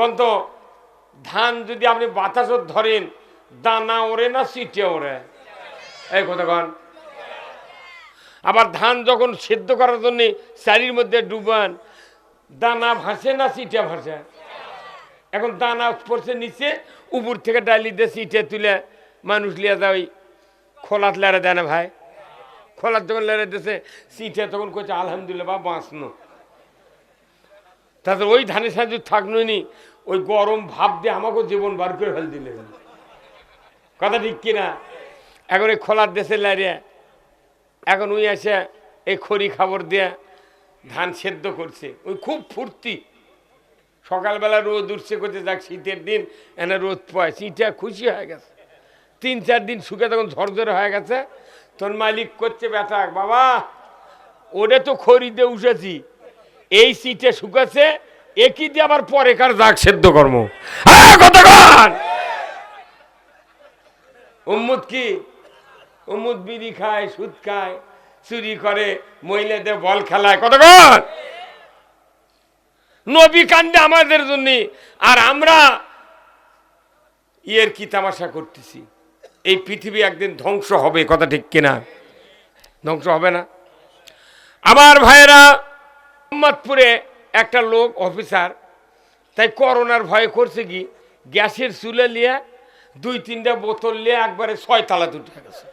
কোন তো ধান যদি আপনি বাতাসও ধরেন দানা ওড়ে না সিটে ওড়ে? এই কথা কন। আবার ধান যখন সেদ্ধ করার জন্য চারির মধ্যে ডুবান, দানা ভাসে না সিটে ভাসে? এখন দানা পড়ছে নিচে, উপর থেকে ডালি দিয়ে সিটে তুলে মানুষ লিয়ে যায় ওই খোলাত লেড়ে দেয় না ভাই? খোলার যখন লেড়ে দিয়েছে সিটে তখন কইছে আলহামদুলিল্লাহ বা বাঁচনো। তাদের ওই ধানের সাথে থাকলো নি, ওই গরম ভাব দিয়ে আমাকেও জীবন বার করে ফেল দিলে। কথা ঠিক কিনা? এখন এই খোলার দেশে লেড়ে এখন ওই এসে এই খড়ি খাবার দিয়ে ধান সেদ্ধ করছে, ওই খুব ফুর্তি। সকালবেলা রোদ উঠছে করতে যাক শীতের দিন এনে রোদ পায়, শীতটা খুশি হয়ে গেছে। 3-4 দিন শুকে তখন ঝরঝরে হয়ে গেছে, তোর মালিক করছে বেটা বাবা ওটা তো খড়ি দিয়ে উঠেছি, এই শীতে শুকাছে, একই দিয়ে আবার পরে কার যাক সেদ্ধ কর্ম। উম্মুদ কি? উম্মুদ বিড়ি খায়, সুদ খায়, চুরি করে, মহিলাদের বল খেলায়। কতক্ষণ নবী কান্দে আমাদের জন্য, আর আমরা ইয়ের কি তামাশা করতেছি। এই পৃথিবী একদিন ধ্বংস হবে, কথা ঠিক কিনা? ধ্বংস হবে না? আমার ভাইয়েরা, মোহাম্মদপুরে একটা লোক অফিসার, তাই করোনার ভয় করছে কি গ্যাসের চুলে নিয়ে 2-3টা বোতল নিয়ে একবারে 6 তালা উঠে গেছে।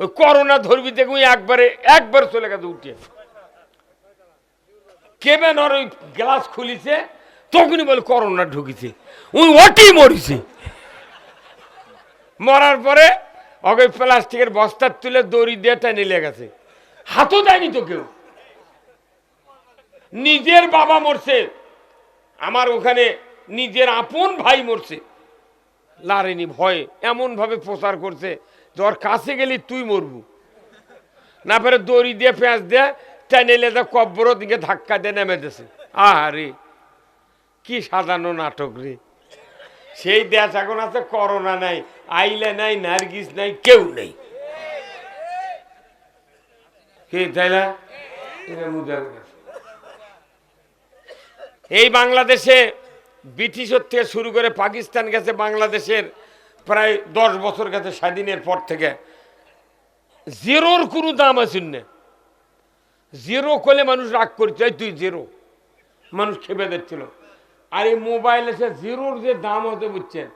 ওই করোনা ধরবি দেখুন একবার চলে গেছে উঠে। কেবেন ওর ওই গ্লাস খুলিছে, তখনই বলে করোনা ঢুকিছে, ওই ওটি মরিছে। মরার পরে ওকে প্লাস্টিকের বস্তার তুলে দড়ি দিয়ে টেনে নিয়ে গেছে, হাতও দেয়নি তো কেউ। নিজের বাবা মরছে, আমার ওখানে নিজের আপন ভাই মরছে, লারেনি ভয়ে এমন ভাবে প্রচার করছে তোর কাছে গেলি তুই মরবু না, ফেরে দড়ি দিয়ে পেঁয়াজ দিয়ে টেনে লেদা কব্বর দিকে ধাক্কা দিয়ে নেমে দিয়েছে। আরে কি সাজানো নাটক রে! সেই দেশ এখন আছে, করোনা নাই, আইলে নাই, নার্গিস নাই, কেউ নেই। কি তাই না? এই বাংলাদেশে ব্রিটিশের থেকে শুরু করে পাকিস্তান গেছে, বাংলাদেশের প্রায় 10 বছর গেছে স্বাধীনের পর থেকে। জিরোর কোনো দাম আছে না, জিরো করলে মানুষ রাগ করছে, তুই জিরো, মানুষ খেপে দিচ্ছিল। আর এই মোবাইল এসে জিরোর যে দাম হতে বুঝছেন,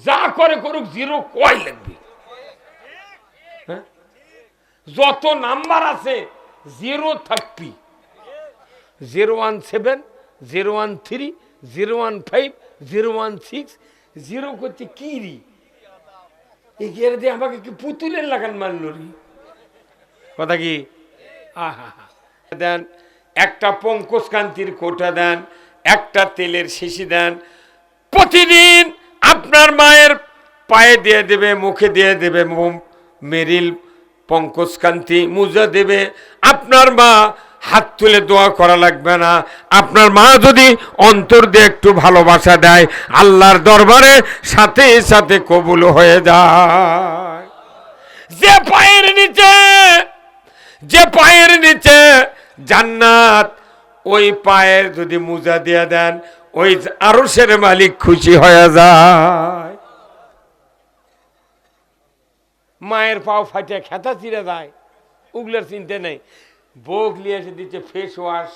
যা করে করুক জিরো কয় লাগবে। হ্যাঁ, যত নাম্বার আছে জিরো থাকবি, 017, 013, 015, 016, জিরো করছে কি রি? এগিয়ে দিয়ে আমাকে কি পুতুলের লাগান মারল রি? কথা কি? আহা দেন, একটা পঙ্কজ কান্তির কোটা দেন, একটা তেলের শিশি দেন, প্রতিদিন আপনার মায়ের পায়ে দিয়ে দেবে, মুখে দিয়ে দেবে মেরিল পঙ্কজ কান্তি, মুজা দেবে। আপনার মা হাত তুলে দোয়া করা লাগবে না, আপনার মা যদি অন্তর দিয়ে একটু ভালোবাসা দেয়, আল্লাহর দরবারে সাথে সাথে কবুল হয়ে যায়। যে পায়ের নিচে জান্নাত, ওই পায়ের যদি মুজা দিয়ে দেন, ওই আরশের মালিক খুশি হয়ে যায়। মায়ের পাও ফাটে খেতা চিরে যায়, উগলের চিনতে নেই। বোক নিয়ে এসে দিচ্ছে ফেস ওয়াশ,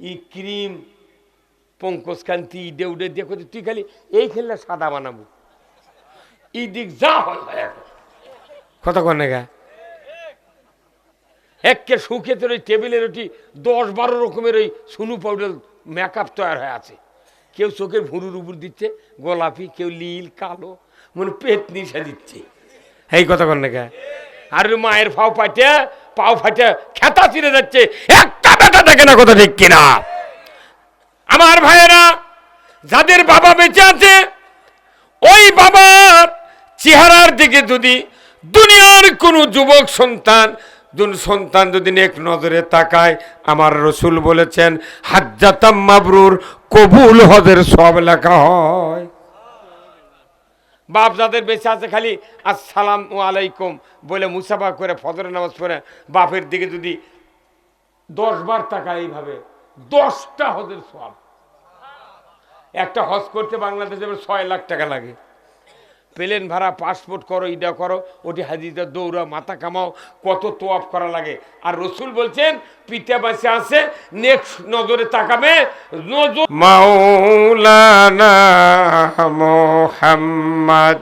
ই ক্রিম, পঙ্কজ কান্তি ডেউডে দিয়ে করছে, তুই খালি এই খেললে সাদা বানাবো, এই দিক যা হয় কথা কনে গা একে সুখে তোর ওই টেবিলের ওটি 10-12 রকমের ওই সুনু পাউডার মেকআপ তৈরি হয়ে আছে। কেউ চোখের ভুরুর উপর দিচ্ছে গোলাপি, কেউ নীল, কালো, মনে পেট নিশা দিচ্ছে। এই কথা কনে গা। আর মায়ের পাও ফাটে খেতা চিরে যাচ্ছে, একটা বেটা দেখে না, কথা ঠিক কিনা? আমার ভাইয়েরা, যাদের বাবা বেঁচে আছে, ওই বাবার চেহারার দিকে যদি দুনিয়ার কোন যুবক সন্তান যদি নেক নজরে তাকায়, আমার রসুল বলেছেন হাজ্জাতাম মাবরুর, কবুল হজের সব লেখা হয়। বাপ যাদের বেঁচে আছে খালি আসসালামু আলাইকুম বলে মুসাফা করে ফজরের নামাজ পড়ে, বাপের দিকে যদি 10 বার তাকায়, এইভাবে 10টা হজের সওয়াব। একটা হজ করতে বাংলাদেশে 6 লাখ টাকা লাগে। প্লেন ভাড়া, পাসপোর্ট করো, ইটা করো, ওটি হাজিটা দৌড়া, মাথা কামাও, কত তোয়াফ করা লাগে। আর রসুল বলছেন পিতা বাসে আছে, নেক্সট নজরে তাকাবে নজর। মাওলানা মুহাম্মদ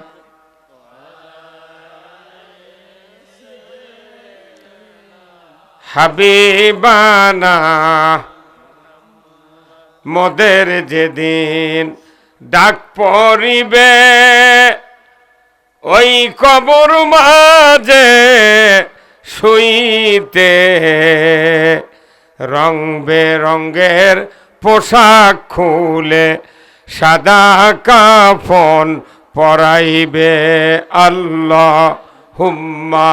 হাবিবানা, মোদের যেদিন ডাক পড়িবে ওই কবর মাঝে শুইতে, রং বেরঙ্গের পোশাক খুলে সাদা কাফন পরাইবে। আল্লাহুম্মা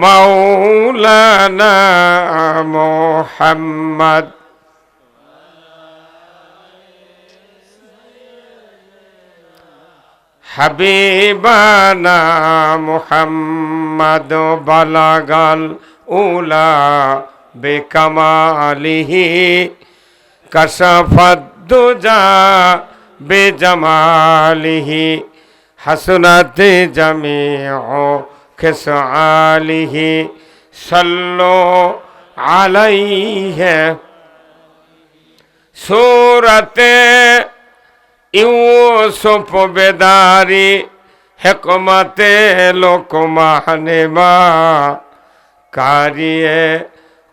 মাওলানা মুহাম্মদ হাবিবানা মুহাম্মদ বালাগাল উলা বেকামালিহি কাশাফাদ দুজা বেজামালিহি হাসনাত জামিউ খিসালিহি সাল্লু আলাইহি। সূরাতে ইউসুফ বেদারি হিকমতে লোকমানে মা কারিয়ে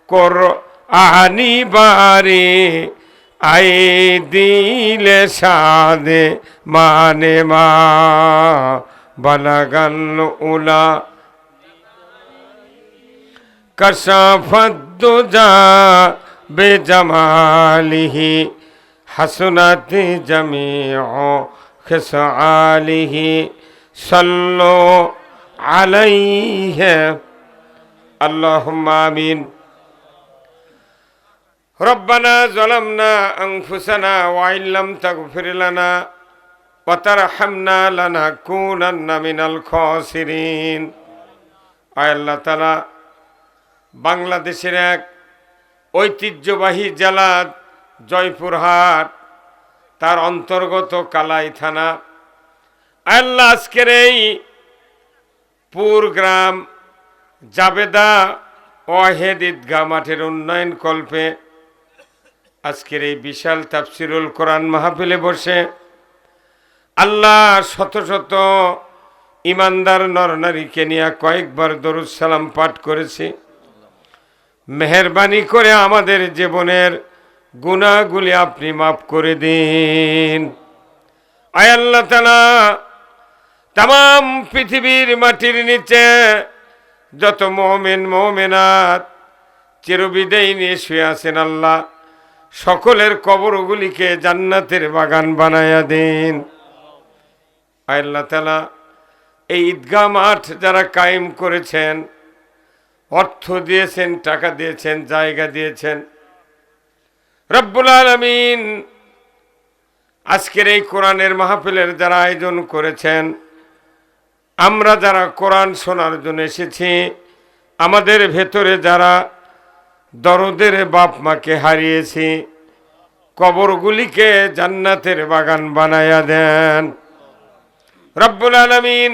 কুরআনি বারি আই দিলে সাদে মানে মা বালাগাল উলা কাশাফাদ দুজা বেজামালিহি হাসনাত জামিউ খিসালিহি সাল্লু আলাইহি। আল্লাহুম্মা আমিন। রব্বানা যালামনা আনফুসানা ওয়া ইল্লাম তাগফির লানা ওয়া তারহামনা লানাকুনান্না মিনাল খাসিরিন। আয় আল্লাহ তাআলা, বাংলাদেশের এক ঐতিহ্যবাহী জেলা জয়পুরহাট, তার অন্তর্গত কালাই থানা, আল্লাহ আজকের এই পুরগ্রাম জাবেদা ওয়াহেদ ঈদগাহ মাঠের উন্নয়ন কল্পে আজকের এই বিশাল তাফসিরুল কোরআন মাহফিলে বসে আল্লাহ শত শত ইমানদার নরনারীকে নিয়ে কয়েকবার দরুদ সালাম পাঠ করেছি। মেহেরবানি করে আমাদের জীবনের গুনাহগুলি আপনি মাফ করে দিন। আয় আল্লাহ তাআলা, তাম পৃথিবীর মাটির নিচে যত মুমিন মুমিনাত চিরবিদায় নিয়ে শুয়ে আছেন আল্লাহ, সকলের কবরগুলিকে জান্নাতের বাগান বানায়া দিন। আয় আল্লাহ তাআলা, এই ঈদগাহ মাঠ যারা কায়েম করেছেন, অর্থ দিয়েছেন, টাকা দিয়েছেন, জায়গা দিয়েছেন, রব্বুল আলামিন আজকের এই কোরআনের মাহফিলের যারা আয়োজন করেছেন, আমরা যারা কোরআন শোনার জন্য এসেছি, আমাদের ভেতরে যারা দরদের বাপ মাকে হারিয়েছি, কবরগুলিকে জান্নাতের বাগান বানায়া দেন। রব্বুল আলামিন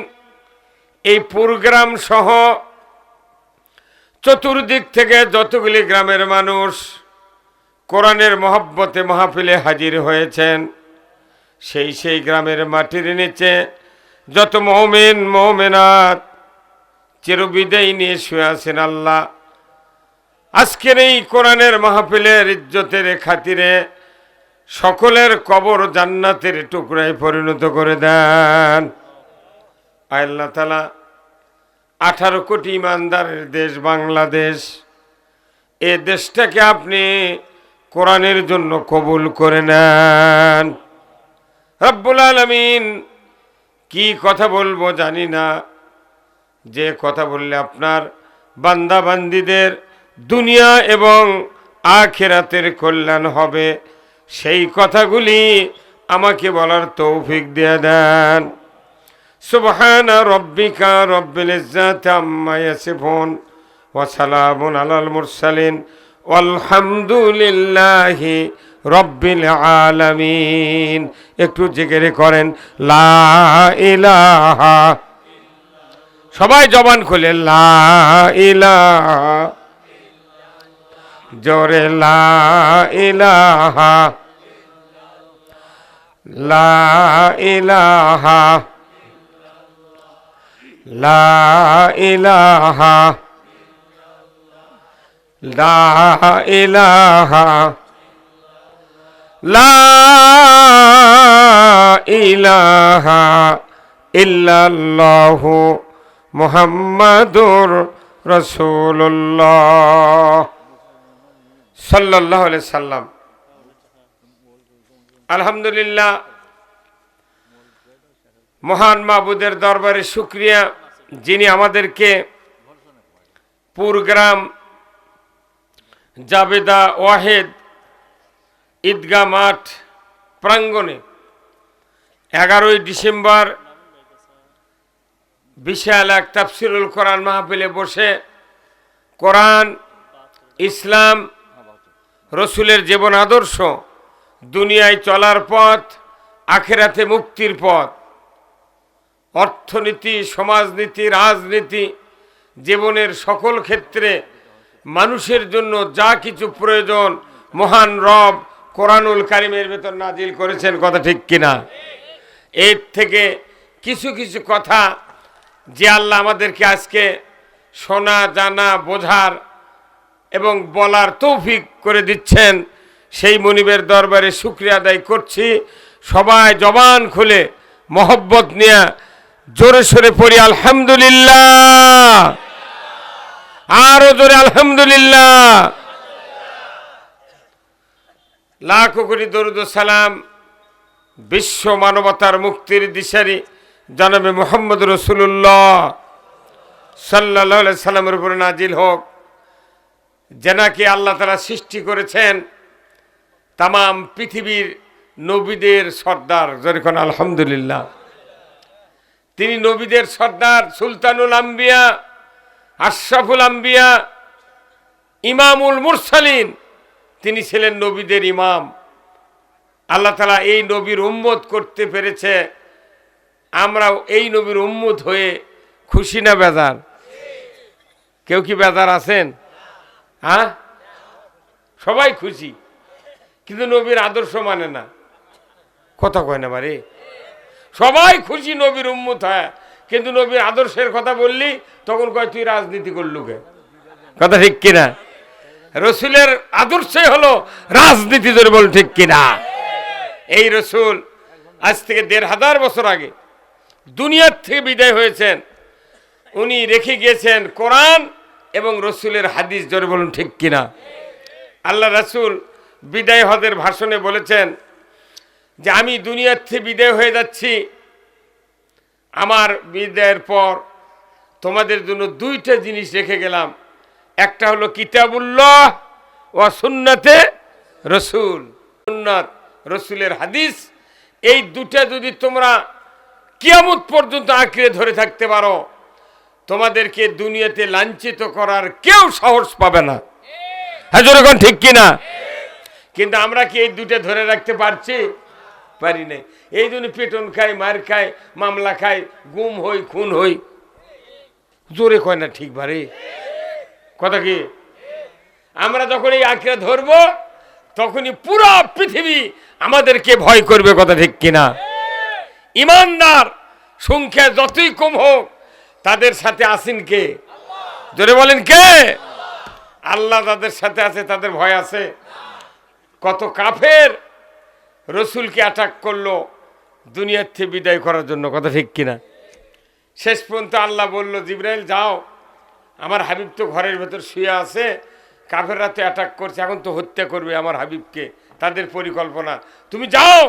এই পুরগ্রাম সহ চতুর্দিক থেকে যতগুলি গ্রামের মানুষ কোরআনের মহব্বতে মাহফিলে হাজির হয়েছেন, সেই গ্রামের মাটির নিচে যত মুমিন মুমিনাত চিরবিদায় নিয়ে শুয়ে আছেন আল্লাহ, আজকের এই কোরআনের মাহফিলের ইজ্জতের খাতিরে সকলের কবর জান্নাতের টুকরায় পরিণত করে দেন। আল্লাহ তাআলা, 18 কোটি ইমানদারের দেশ বাংলাদেশ, এ দেশটাকে আপনি কোরআনের জন্য কবুল করে নেন। রব্বুল আলামিন, কি কথা বলবো জানি না, যে কথা বললে আপনার বান্দা বান্দীদের দুনিয়া এবং আখিরাতের কল্যাণ হবে, সেই কথাগুলি আমাকে বলার তৌফিক দিয়ে দেন। সুবহানা রাব্বিকা রব্বিল ইজ্জাতি আম্মা ইয়াসিফুন ওয়া সালামুন আলাল মুরসালিন আলহামদুলিল্লাহি রব্বিল আলামিন। একটু জিকির করেন লা ইলাহা, সবাই জবান খুলে লা ইলাহা, জোরে লা ইলাহা, লা ইলাহা, লা ইলাহা, লা ইলাহা, লা ইলাহা ইল্লাল্লাহু মুহাম্মাদুর রাসূলুল্লাহ সাল্লাল্লাহু আলাইহি সাল্লাম। আলহামদুলিল্লাহ, মহান মাবুদের দরবারে শুকরিয়া, যিনি আমাদেরকে পুরগ্রাম জাবেদা ওয়াহেদ ঈদগাহ মাঠ প্রাঙ্গণে 11ই ডিসেম্বর বিশাল এক তাফসিরুল কোরআন মাহফিলে বসে কোরআন, ইসলাম, রসুলের জীবন আদর্শ, দুনিয়ায় চলার পথ, আখিরাতে মুক্তির পথ, অর্থনীতি, সমাজনীতি, রাজনীতি, জীবনের সকল ক্ষেত্রে মানুষের জন্য যা কিছু প্রয়োজন মহান রব কোরআনুল কারিমের ভেতর নাজিল করেছেন। কথা ঠিক কিনা? এর থেকে কিছু কিছু কথা যে আল্লাহ আমাদেরকে আজকে শোনা, জানা, বোঝার এবং বলার তৌফিক করে দিচ্ছেন, সেই মনিবের দরবারে শুকরিয়া আদায় করছি। সবাই জবান খুলে মহব্বত নিয়ে জোরে সোরে পড়ি আলহামদুলিল্লাহ, আরো জোরে আলহামদুলিল্লাহ। লাখো কোটি দরুদ ও সালাম বিশ্ব মানবতার মুক্তির দিশারি জনাবে মুহাম্মদ রাসূলুল্লাহ সাল্লাল্লাহু আলাইহি সাল্লামের উপরে নাজিল হোক, যেনাকে আল্লাহ তাআলা সৃষ্টি করেছেন তামাম পৃথিবীর নবীদের সর্দার। যেরকম আলহামদুলিল্লাহ, তিনি নবীদের সর্দার, সুলতানুল আম্বিয়া, আশরাফুল আম্বিয়া, ইমামুল মুরসালিন। তিনি ছিলেন নবীদের ইমাম। আল্লাহ তাআলা এই নবীর উম্মত করতে পেরেছে। আমরাও এই নবীর উম্মত হয়ে খুশি না বেজার? কেউ কি বেজার আছেন? হ্যাঁ, সবাই খুশি, কিন্তু নবীর আদর্শ মানে না। কথা কয় না বারে, সবাই খুশি নবীর উম্মত হয়, কিন্তু নবীর আদর্শের কথা বললি তখন কয় তুই রাজনীতি করলু কে? কথা ঠিক কিনা? রসুলের আদর্শই হলো রাজনীতি, ধরে বল ঠিক কিনা? এই রসুল আজ থেকে 1500 বছর আগে দুনিয়ার থেকে বিদায় হয়েছেন। উনি রেখে গিয়েছেন কোরআন এবং রসুলের হাদিস, জোরে বলুন ঠিক কিনা? আল্লাহ রসুল বিদায় হজের ভাষণে বলেছেন যে আমি দুনিয়ার থেকে বিদায় হয়ে যাচ্ছি, আমার বিদায়ের পর তোমাদের জন্য 2টা জিনিস রেখে গেলাম। একটা হলো কিতাবুল্লাহ ওয়া সুন্নাতে রসুল, সুন্নাত রসুলের হাদিস। এই 2টা যদি তোমরা কিয়ামত পর্যন্ত আঁকড়ে ধরে থাকতে পারো, তোমাদেরকে দুনিয়াতে লাঞ্ছিত করার কেউ সাহস পাবে না। হ্যাঁ, যেরকম ঠিক কিনা? কিন্তু আমরা কি এই 2টা ধরে রাখতে পারছি? পারি নাই। এই জন্য পেটন খাই, মার খাই, মামলা খাই, গুম হই, খুন হই। জোরে কয় না ঠিক বারে? কথা কি? আমরা যখন এই আঁকড়ে ধরবো তখনই পুরো পৃথিবী আমাদেরকে ভয় করবে। কথা ঠিক কিনা? ইমানদার সংখ্যা যতই কম হোক, তাদের সাথে আছেন কে? জোরে বলেন কে? আল্লাহ যাদের সাথে আছে তাদের ভয় আছে। কত কাফের রসুলকে অ্যাটাক করলো দুনিয়ার থেকে বিদায় করার জন্য। কথা ঠিক কিনা? শেষ পর্যন্ত আল্লাহ বলল, জিবরাইল যাও, আমার হাবিব তো ঘরের ভেতর শুয়ে আছে, কাফেররা তো অ্যাটাক করছে, এখন তো হত্যা করবে আমার হাবিবকে, তাদের পরিকল্পনা। তুমি যাও,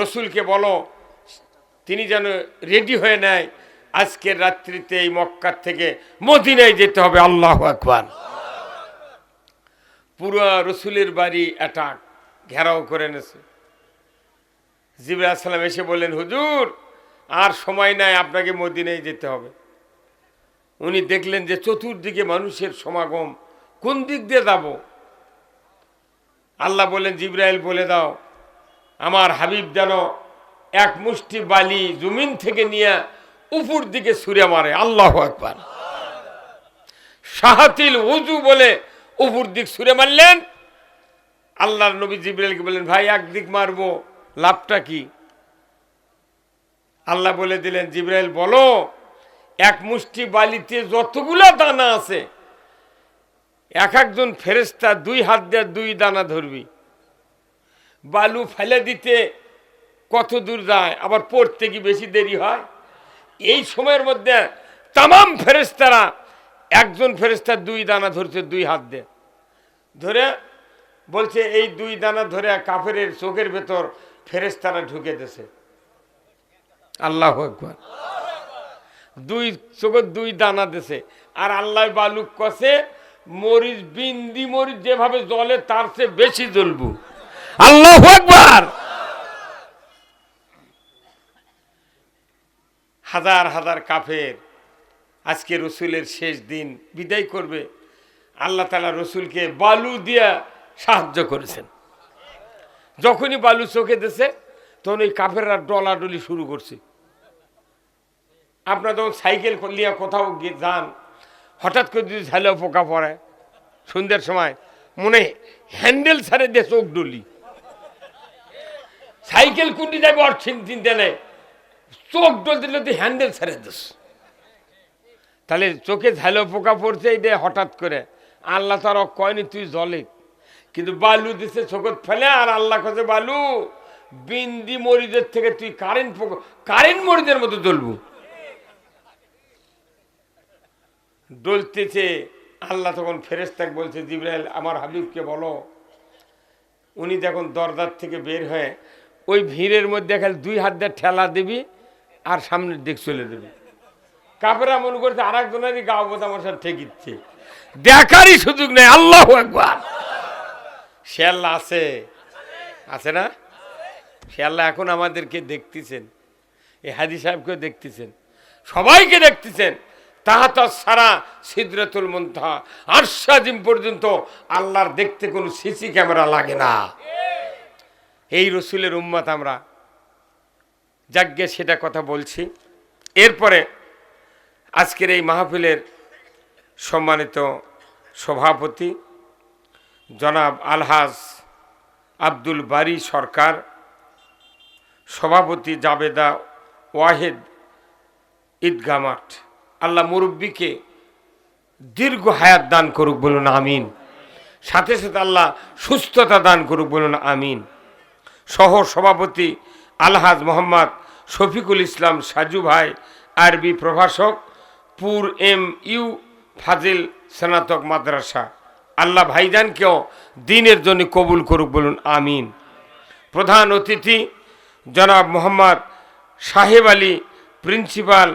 রসুলকে বলো তিনি যেন রেডি হয়ে নেয়, আজকের রাত্রিতে এই মক্কার থেকে মদিনায় যেতে হবে। আল্লাহু আকবার। পুরো রসুলের বাড়ি অ্যাটাক, ঘেরাও করে এনেছে। জিবরাইল আলাইহিস সালাম এসে বললেন, হুজুর আর সময় নাই, আপনাকে মদিনায় যেতে হবে। উনি দেখলেন যে চতুর্দিকে মানুষের সমাগম, কোন দিক দিয়ে যাব? আল্লাহ বলেন, জিবরাইল বলে দাও আমার হাবিব যেন এক মুষ্টি বালি জমিন থেকে নিয়ে উপর দিকে ছুঁড়ে মারে। আল্লাহু আকবার। সাহাতিল উজু বলে উপর দিক ছুঁড়ে মারলেন। আল্লাহর নবী জিবরাইলকে বললেন, ভাই একদিক মারবো, লাভটা কি? আল্লাহ বলে দিলেন, জিবরাইল বলো এক মুষ্টি বালিতে যতগুলা দানা আছে এক একজন ফেরেশতা 2 হাত দিয়ে 2 দানা ধরবি। বালু ফেলে দিতে কত দূর যায়, আবার পড়তে কি বেশি দেরি হয়? এই সময়ের মধ্যে তামাম ফেরেশতারা একজন ফেরেশতা 2 দানা ধরছে 2 হাত দিয়ে ধরে, বলছে এই 2 দানা ধরে কাফেরের চোখের ভেতর ফেরেশতারা ঢুকে দিয়েছে। আল্লাহু আকবার। 2 চোখে 2 দানা দিয়েছে। আর আল্লাহ বালুক কষে মরিচ, বিন্দি মরিচ যেভাবে জ্বলে তার চেয়ে বেশি জ্বলবো। আল্লাহু আকবার। হাজার হাজার কাফের আজকে রসুলের শেষ দিন বিদায় করবে, আল্লাহ তাআলা রসুলকে বালু দিয়া সাহায্য করেছেন। যখনই বালু চোখে দিয়েছে তখন ওই কাফেররা ডলাডলি শুরু করছে। আপনারা যখন সাইকেল নিয়ে কোথাও যান, হঠাৎ করে যদি ঝালে পোকা পড়ে সন্ধ্যের সময়, মনে হ্যান্ডেল ছাড়ে দিয়ে চোখ ডলি, সাইকেল কুটি যাবে আর চিনতে নেই, চোখ ডল দিলে তুই হ্যান্ডেল ছাড়ে দিস। তাহলে চোখে ঝালে পোকা পড়ছে এই দিয়ে হঠাৎ করে, আল্লাহ তার কয়নি তুই জলে, কিন্তু বালু দিছে চোখত ফেলে। আর আল্লাহ কাছে বালু বিন্দি মরিচের থেকে তুই কারেন্ট মরিচের মতো জ্বলবো। ডলতেছে। আল্লাহ তখন ফেরেশতাকে বলছে, জিবরাইল আমার হাবিবকে বলো উনি যখন দরজার থেকে বের হয়ে ওই ভিড়ের মধ্যে খালি 2 হাত দিয়ে ঠেলা দিবি আর সামনের দিক চলে দেবে। কাফেররা মনে করছে আর একজনেরই গা বোঝা আমার সাথে ঠেকিচ্ছে, দেখারই সুযোগ নেই। আল্লাহু আকবার। সে আল্লাহ আছে, আছে না? সে আল্লাহ এখন আমাদেরকে দেখতেছেন, এই হাজী সাহেবকেও দেখতেছেন, সবাইকে দেখতেছেন। তাহাত সারা সিদরাতুল মুনতাহা আরশ আজিম পর্যন্ত আল্লাহর দেখতে কোনো সিসি ক্যামেরা লাগে না। এই রসুলের উম্মত আমরা, যাজ্ঞে সেটা কথা বলছি। এরপরে আজকের এই মাহফিলের সম্মানিত সভাপতি জনাব আলহাজ আব্দুল বারী সরকার, সভাপতি জাবেদা ওয়াহেদ ঈদগাহ মাঠ, আল্লাহ মুরব্বীকে দীর্ঘ হায়াত দান করুক, বলুন আমিন। সাথে সাথে আল্লাহ সুস্থতা দান করুক, বলুন আমিন। সহ সভাপতি আলহাজ মোহাম্মদ শফিকুল ইসলাম সাজু ভাই, আরবি প্রভাষক, পুর MU ফাজিল স্নাতক মাদ্রাসা, আল্লাহ ভাইজানকেও দিনের জন্য কবুল করুক, বলুন আমিন। প্রধান অতিথি জনাব মোহাম্মদ সাহেব আলী, প্রিন্সিপাল,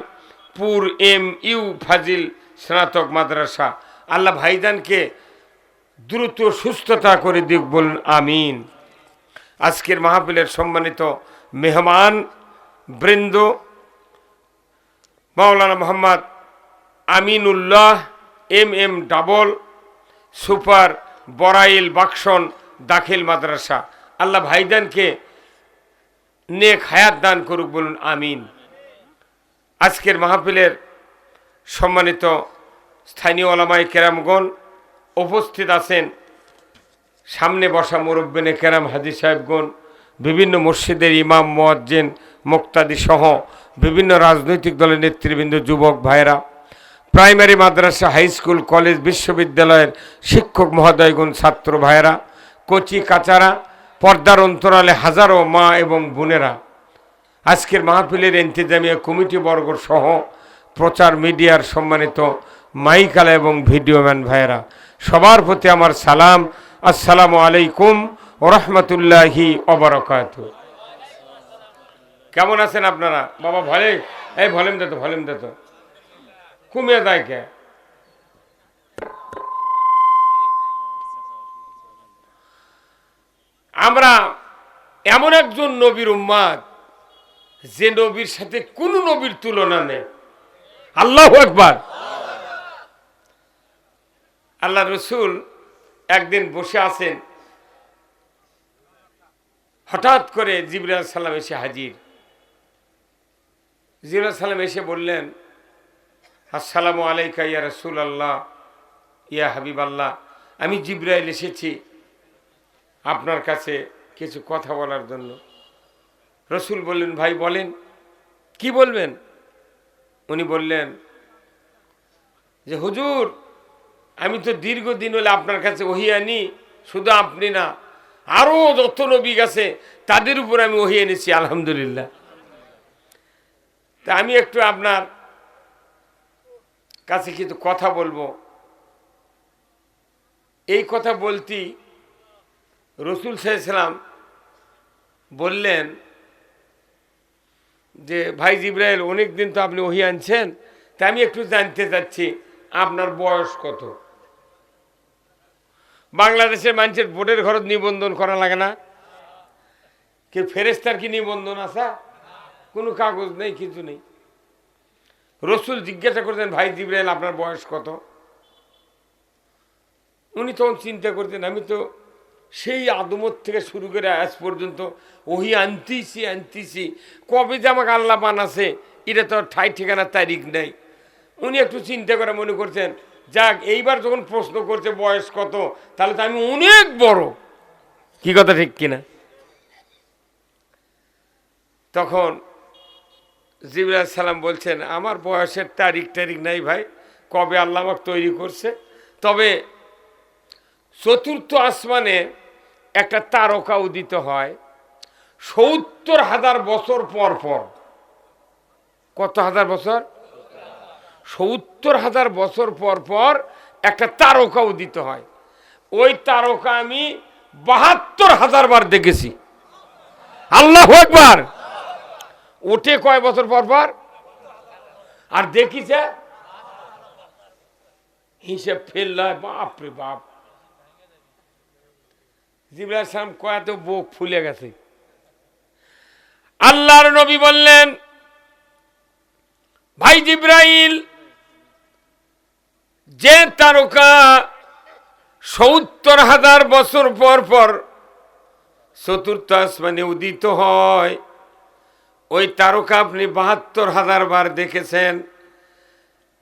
পুর MU ফাজিল স্নাতক মাদ্রাসা, আল্লাহ ভাইজানকে দ্রুত সুস্থতা করে দিক, বলুন আমিন। আজকের মাহফিলের সম্মানিত মেহমান বৃন্দ Maulana Mohammad Aminullah MM double super Barail বাক্সন দাখিল মাদ্রাসা, আল্লাহ ভাইজানকে নেক হায়াত দান করুক, বলুন আমিন। আজকের মাহফিলের সম্মানিত স্থানীয় ওলামায়ে কেরামগণ উপস্থিত আছেন, সামনে বসা মুরব্বিনে কেরাম, হাজী সাহেবগণ, বিভিন্ন মসজিদের ইমাম, মুয়াজ্জিন, মুক্তাদি সহ বিভিন্ন রাজনৈতিক দলের নেতৃবৃন্দ, যুবক ভাইরা, প্রাইমারি মাদ্রাসা, হাই স্কুল, কলেজ, বিশ্ববিদ্যালয়ের শিক্ষক মহোদয়গণ, ছাত্র ভাইরা, কচি কাচারা, পর্দার অন্তরালে হাজারো মা এবং বোনেরা, আজকের মাহফিলের ইন্তেজামিয়া কমিটি বর্গ সহ প্রচার মিডিয়ার সম্মানিত মাইকালা এবং ভিডিওম্যান ভাইয়েরা, সবার প্রতি আমার সালাম। আসসালামু আলাইকুম ওয়া রাহমাতুল্লাহি ওয়া বারাকাতুহু। কেমন আছেন আপনারা? বাবা ভালো, এই ভলিউম দে তো, ভলিউম দে তো, কমিয়ে দেয় কে? আমরা এমন একজন নবীর উম্মত যে নবীর সাথে কোন নবীর তুলনা নেই। আল্লাহু আকবার। আল্লাহ রসুল একদিন বসে আছেন, হঠাৎ করে জিবরাইল সালাম এসে হাজির। জিবরাইল সালাম এসে বললেন, আসসালামু আলাইকা ইয়া রাসূলুল্লাহ, ইয়া হাবিবাল্লাহ, আমি জিবরাইল এসেছি আপনার কাছে কিছু কথা বলার জন্য। রসুল বললেন, ভাই বলেন, কি বলবেন? উনি বললেন যে হুজুর, আমি তো দীর্ঘদিন হলে আপনার কাছে ওহী আনি, শুধু আপনি না, আরো যত নবী গেছে তাদের উপর আমি ওহী এনেছি, আলহামদুলিল্লাহ। তা আমি একটু আপনার কাছে কিছু কথা বলবো। এই কথা বলতেই রসুল সাল্লাল্লাহু আলাইহি ওয়াসাল্লাম বললেন যে ভাই জিবরাইল, অনেক দিন তো আপনি ওহী আনছেন, তা আমি একটু জানতে চাচ্ছি আপনার বয়স কত? বাংলাদেশের মানুষের ভোটের ঘরত নিবন্ধন করা লাগে না? কেউ ফেরেশতার কি নিবন্ধন আছে? কোনো কাগজ নেই, কিছু নেই। রসুল জিজ্ঞাসা করতেন, ভাই জিবরাইল আপনার বয়স কত? উনি তখন চিন্তা করতেন, আমি তো সেই আদমত থেকে শুরু করে আজ পর্যন্ত ওহী আনতেছি, কবে যে আমাকে আল্লাহ বানাছে এটা তো ঠাই ঠিকানার তারিখ নেই। উনি একটু চিন্তা করে মনে করছেন, যাক এইবার যখন প্রশ্ন করছে বয়স কত, তাহলে তো আমি অনেক বড়, কি কথা ঠিক কিনা? তখন জিবরাইল সালাম বলছেন, আমার বয়সের তারিখ নাই ভাই, কবে আল্লাহ আমাকে তৈরি করছে। তবে চতুর্থ আসমানে একটা তারকা উদিত হয় ৭০,০০০ বছর পর পর। কত হাজার বছর? ৭০,০০০ বছর পর পর একটা তারকা উদিত হয়। ওই তারকা আমি ৭২,০০০ বার দেখেছি। আল্লাহু আকবার। ওঠে কয় বছর পর পর? আর দেখিছে হিসেব ফেললায়, বাপ রে বাপ। জিবরাইল সালাম কয়াত বুক ফুলে গেছে। আল্লাহর নবী বললেন, ভাই জিবরাইল, যে তারকা ৭০,০০০ বছর পর পর চতুর্থ আসমানে উদিত হয়, ওই তারকা আপনি ৭২,০০০ বার দেখেছেন।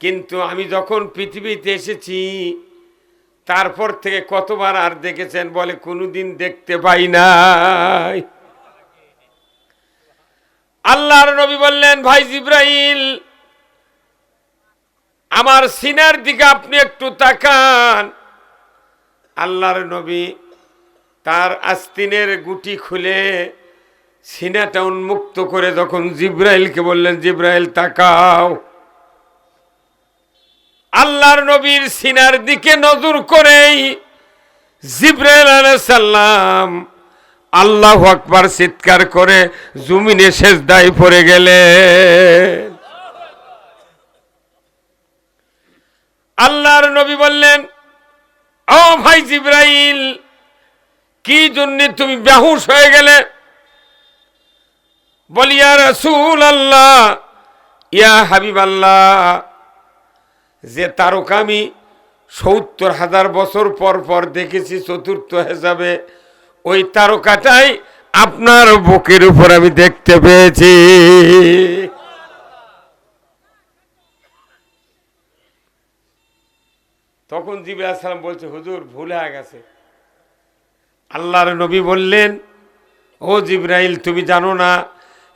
কিন্তু আমি যখন পৃথিবীতে এসেছি তারপর থেকে কতবার আর দেখেছেন? বলে কোনোদিন দেখতে পাই নাই। আল্লাহর নবী বললেন, ভাই জিবরাইল, আমার সিনার দিকে আপনি একটু তাকান। আল্লাহর নবী তার আস্তিনের গুটি খুলে সিনাটা উন্মুক্ত করে যখন জিবরাইলকে বললেন, জিবরাইল তাকাও, আল্লাহর নবীর সিনার দিকে নজর করেই জিবরাইল আলাইহিস সালাম আল্লাহু আকবার চিৎকার করে জমিনে সেজদায় পড়ে গেলেন। আল্লাহর নবী বললেন, ও ভাই জিবরাইল, কি জন্য তুমি বেহুশ হয়ে গেলে? বলি, ইয়া রাসূলুল্লাহ, ইয়া হাবিবাল্লাহ, যে তারকা আমি ৭০,০০০ বছর পর পর দেখেছি চতুর্থ হিসাবে, ওই তারকাটাই আপনার বুকের উপর আমি দেখতে পেয়েছি। তখন জিবরাইল সালাম বলছে, হুজুর ভুল হয়ে গেছে। আল্লাহর নবী বললেন, ও জিবরাইল, তুমি জানো না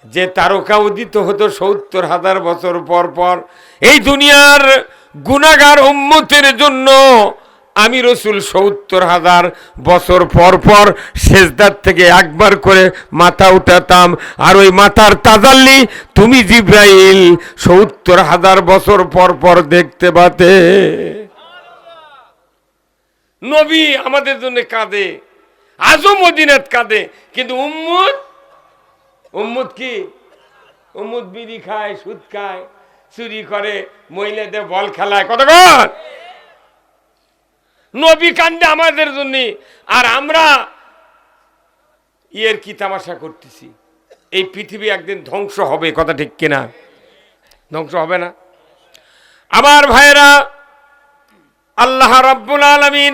যে তারকা উদিত হতো ৭০,০০০ বছর পর পর? এই দুনিয়ার গুনাহগার উম্মতের জন্য আমি রসুল ৭০,০০০ বছর পর পর সেজদার থেকে একবার করে মাথা উঠাতাম, আর ওই মাথার তাজাল্লি তুমি জিবরাইল ৭০,০০০ বছর পর পর দেখতে পাতে। নবী আমাদের জন্য কাঁদে, আজও মদিনাত কাঁদে, কিন্তু উম্মত কি? উম্মত বিড়ি খায়, সুদ খায়, চুরি করে, মহিলাদের বল খেলায়, কতক্ষণ? নবী কান্দে আমাদের জন্য, আর আমরা কি তামাশা করতেছি। এই পৃথিবী একদিন ধ্বংস হবে, কথা ঠিক কিনা? ধ্বংস হবে না? আমার ভাইরা, আল্লাহ রাব্বুল আলামিন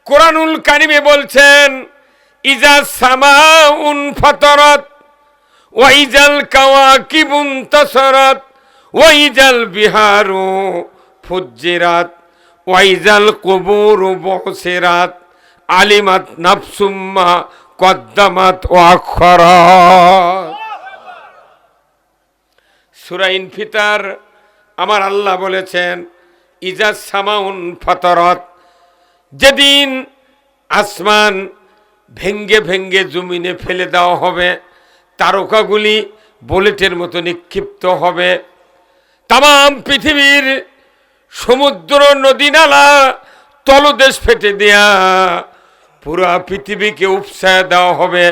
কোরআনুল কারিমে বলছেন, ইজা সামাউন ফাতারাত ওয়াইজাল কাওয়াকিবুন তাসারাত ওয়াইজাল বিহারু ফুজ্জিরাত ওয়াইজাল কুবুরু বুসিরাত আলিমাত নাফসুম মা কদ্দামাত ওয়া আখারাত। সূরা ইনফিতার আমার আল্লাহ বলেছেন ইজা সামাউন ফাতারাত, যেদিন আসমান ভেঙ্গে ভেঙ্গে জমিনে ফেলে দেওয়া হবে, তারকাগুলি বুলেটের মতো নিক্ষিপ্ত হবে, তাম পৃথিবীর সমুদ্র নদী নালা তলদেশ ফেটে দেয়া পুরা পৃথিবীকে উপসায় দেওয়া হবে,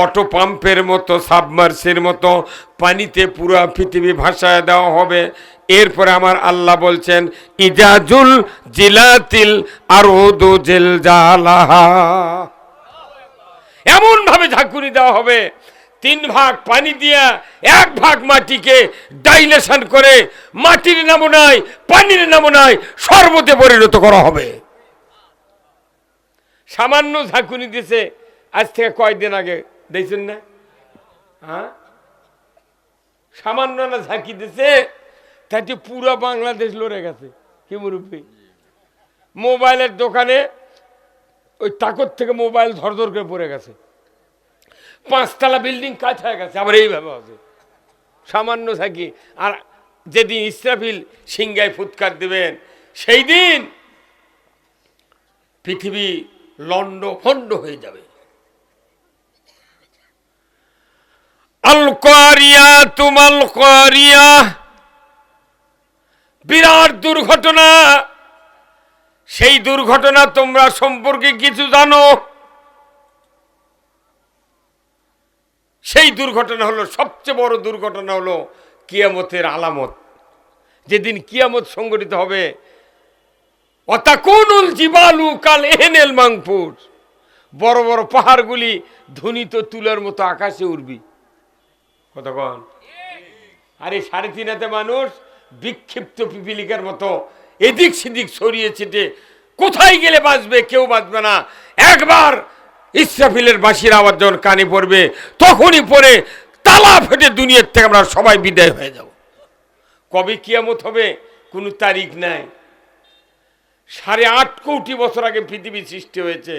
অটো পাম্পের মতো সাবমার্সের মতো পানিতে পুরা পৃথিবী ভাসায় দেওয়া হবে। এরপরে আমার আল্লাহ বলছেন ইজাজুল জিলাতিল আরদু জিলজালাহা, এমন ভাবে ঝাঁকুনি দেওয়া হবে 3 ভাগ পানি দিয়া 1 ভাগ মাটিকে ডাইলেশন করে মাটির নমুনায় পানির নমুনায় শরবতে পরিণত করা হবে। সামান্য ঝাঁকুনি দিছে আজ থেকে কয়েকদিন আগে, দেখছেন না? হ্যাঁ, সামান্য না ঝাঁকি দিছে, তাতে পুরো বাংলাদেশ লড়ে গেছে। কি মুরব্বী, মোবাইলের দোকানে ওই তাকত থেকে মোবাইল ধরধর করে পড়ে গেছে, 5 তলা বিল্ডিং কাজ হয়ে গেছে। আবার এইভাবে আছে সামান্য ঝাঁকি। আর যেদিন ইসরাফিল সিংহায় ফুৎকার দিবেন সেই দিন পৃথিবী লন্ড ভন্ড হয়ে যাবে। আল কারিয়া তুমাল কারিয়া, বিরাট দুর্ঘটনা। সেই দুর্ঘটনা তোমরা সম্পর্কে কিছু জানো? সেই দুর্ঘটনা হলো, সবচেয়ে বড় দুর্ঘটনা হলো কিয়ামতের আলামত। যেদিন কিয়ামত সংঘটিত হবে, অতাকুনুল জিবালু কাল এহনেল মাংফুর, বড় বড় পাহাড়গুলি ধ্বনিত তুলার মতো আকাশে উড়বি। কতক্ষণ? আরে 3.5 হাতে মানুষ বিক্ষিপ্ত পিপিলিকার মতো এদিক সেদিক ছড়িয়ে ছিটে, কোথায় গেলে বাঁচবে? কেউ বাঁচবে না। একবার ইসরাফিলের বাঁশির আওয়াজ যখন কানে পড়বে, তখনই পড়ে তালা ফেটে দুনিয়ার থেকে আমরা সবাই বিদায় হয়ে যাব। কবে কিয়ামত হবে কোনো তারিখ নাই। 8.5 কোটি বছর আগে পৃথিবী সৃষ্টি হয়েছে।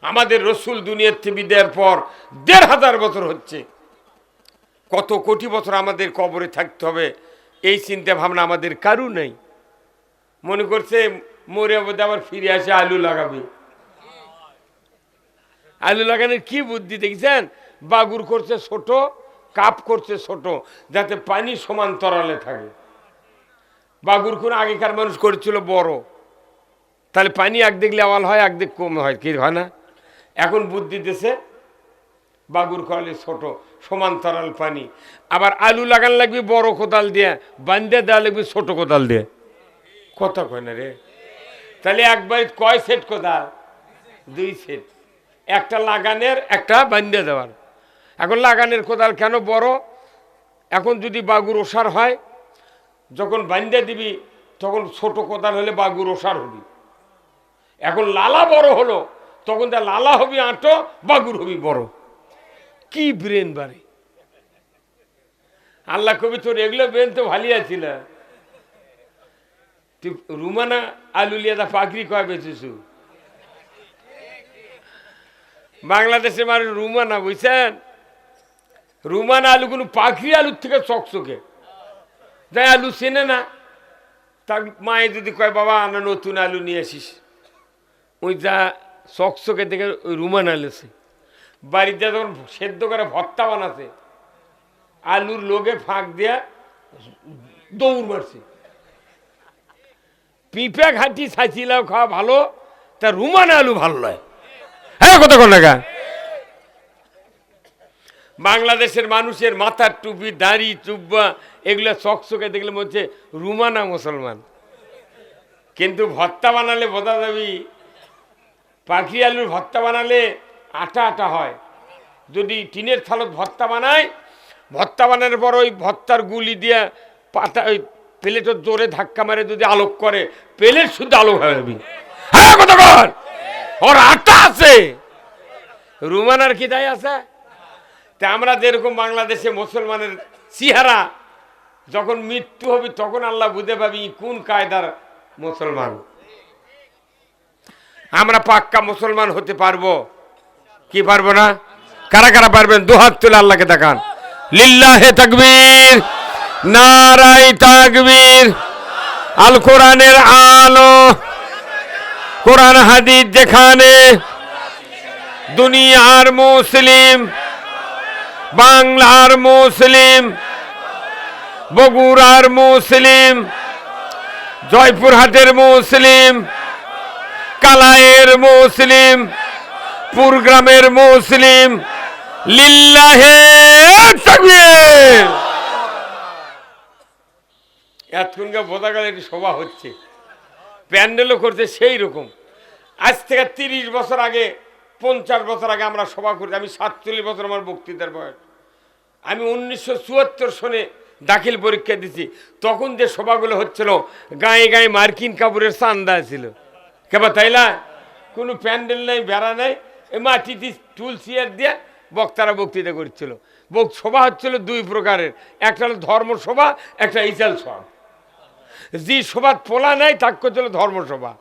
আমাদের রসুল দুনিয়ার থেকে বিদায়ের পর 1,500 বছর হচ্ছে। কত কোটি বছর আমাদের কবরে থাকতে হবে, এই চিন্তা ভাবনা আমাদের কারু নেই। মনে করছে মরে বোধ আবার ফিরে আসে আলু লাগাবে। আলু লাগানোর কি বুদ্ধি দেখছেন? বাগুর করছে ছোট, কাপ করছে ছোট, যাতে পানি সমান্তরালে থাকে। বাগুর কোন আগেকার মানুষ করেছিল বড়, তাহলে পানি একদিক লেওয়াল হয়, একদিক কম হয়, কি হয় না? এখন বুদ্ধি দিতেছে বাগুর করলে ছোট, সমান্তরাল পানি। আবার আলু লাগান লাগবে বড় কোদাল দিয়ে, বান্ধে দেওয়া লাগবে ছোট কোদাল দিয়ে। কথা কয় না রে? তাহলে একবার কয় সেট কোদাল? 2 সেট, একটা লাগানের একটা বান্ধে দেওয়ার। এখন লাগানের কোদাল কেন বড়? এখন যদি বাগুর ওষার হয়, যখন বান্ধে দিবি তখন ছোট কোদাল হলে বাগুর ওষার হবি। এখন লালা বড় হলো, তখন তা লালা হবি আঁটো, বাগুর হবি বড়। কি ব্রেন বাড়ে! আল্লাহ কবি তোর এগুলো ব্রেন তো ভালো আছিল। তুই রুমানা আলু লিয়া পাখরি কয় বেঁচেছু? বাংলাদেশে মানুষ রুমানা, বুঝছেন? রুমানা আলু কোনো পাখরি আলুর থেকে চকচকে, যাই আলু চেনে না। তার মায়ে যদি কয় বাবা আনা নতুন আলু নিয়ে আসিস, ওই যা চকচকে দেখে ওই রুমান আলুছে। বাড়িতে যখন সেদ্ধ করে ভর্তা বানাছে, আলুর লোকে ফাঁক দিয়া দৌড় মারছে। পিঁপে ঘাটি ছাঁচিলাও খাওয়া ভালো, তা রুমান আলু ভালো নয়। হ্যাঁ, কত টাকা? বাংলাদেশের মানুষের মাথার টুপি, দাড়ি, চুব্বা এগুলো চকচকে দেখলে বলছে রুমানা মুসলমান। কিন্তু ভর্তা বানালে বোঝা যাবি পাখি আলুর ভর্তা বানালে আটা আটা হয়। যদি টিনের থালত ভর্তা বানায়, ভর্তা বানানোর পর ওই ভর্তার গুলি দিয়ে পাতা ওই প্লেটের জোরে ধাক্কা মারে যদি আলোক করে, প্লেট শুদ্ধ আলোক হয়ে যাবি। হ্যাঁ, কতক্ষণ? ওর আটা আছে। রুমানার কি দায় আছে? তা আমরা যেরকম বাংলাদেশে মুসলমানের চেহারা যখন মৃত্যু হবে তখন আল্লাহ বুঝে পাবি কোন কায়দার মুসলমান। আমরা পাক্কা মুসলমান হতে পারবো কি পারবো না? কারা কারা পারবেন দুহাত তুলে আল্লাহকে দেখান। লিল্লাহে তাকবীর, নারায়ে তাকবীর। আল কোরআনের আলো, কোরআন হাদিস যেখানে, দুনিয়ার মুসলিম, বাংলার মুসলিম, বগুড়ার মুসলিম, জয়পুরহাটের মুসলিম, কালায়ের মুসলিম, পুরগ্রামের মুসলিম, লিল্লাহে তাকবীর। এতক্ষণকে বোঝা গেল একটি সভা হচ্ছে, প্যান্ডেলও করছে সেই রকম। আজ থেকে 30 বছর আগে, 50 বছর আগে আমরা সভা করছি। আমি 47 বছর আমার বক্তৃতার বয়স। আমি 1974 সনে দাখিল পরীক্ষা দিছি। তখন যে সভাগুলো হচ্ছিল গায়ে গায়ে মার্কিন কাপড়ের চান্দা ছিল, কেবা তাই না? কোনো প্যান্ডেল নাই, বেড়া নাই, মাটিতে টুল চেয়ার দিয়ে বক্তারা বক্তৃতা করছিল। সভা হচ্ছিল 2 প্রকারের, একটা হলো ধর্মসভা, একটা ইচাল সভা। যে সভাত পোলা নাই তাকে করছিল ধর্মসভা,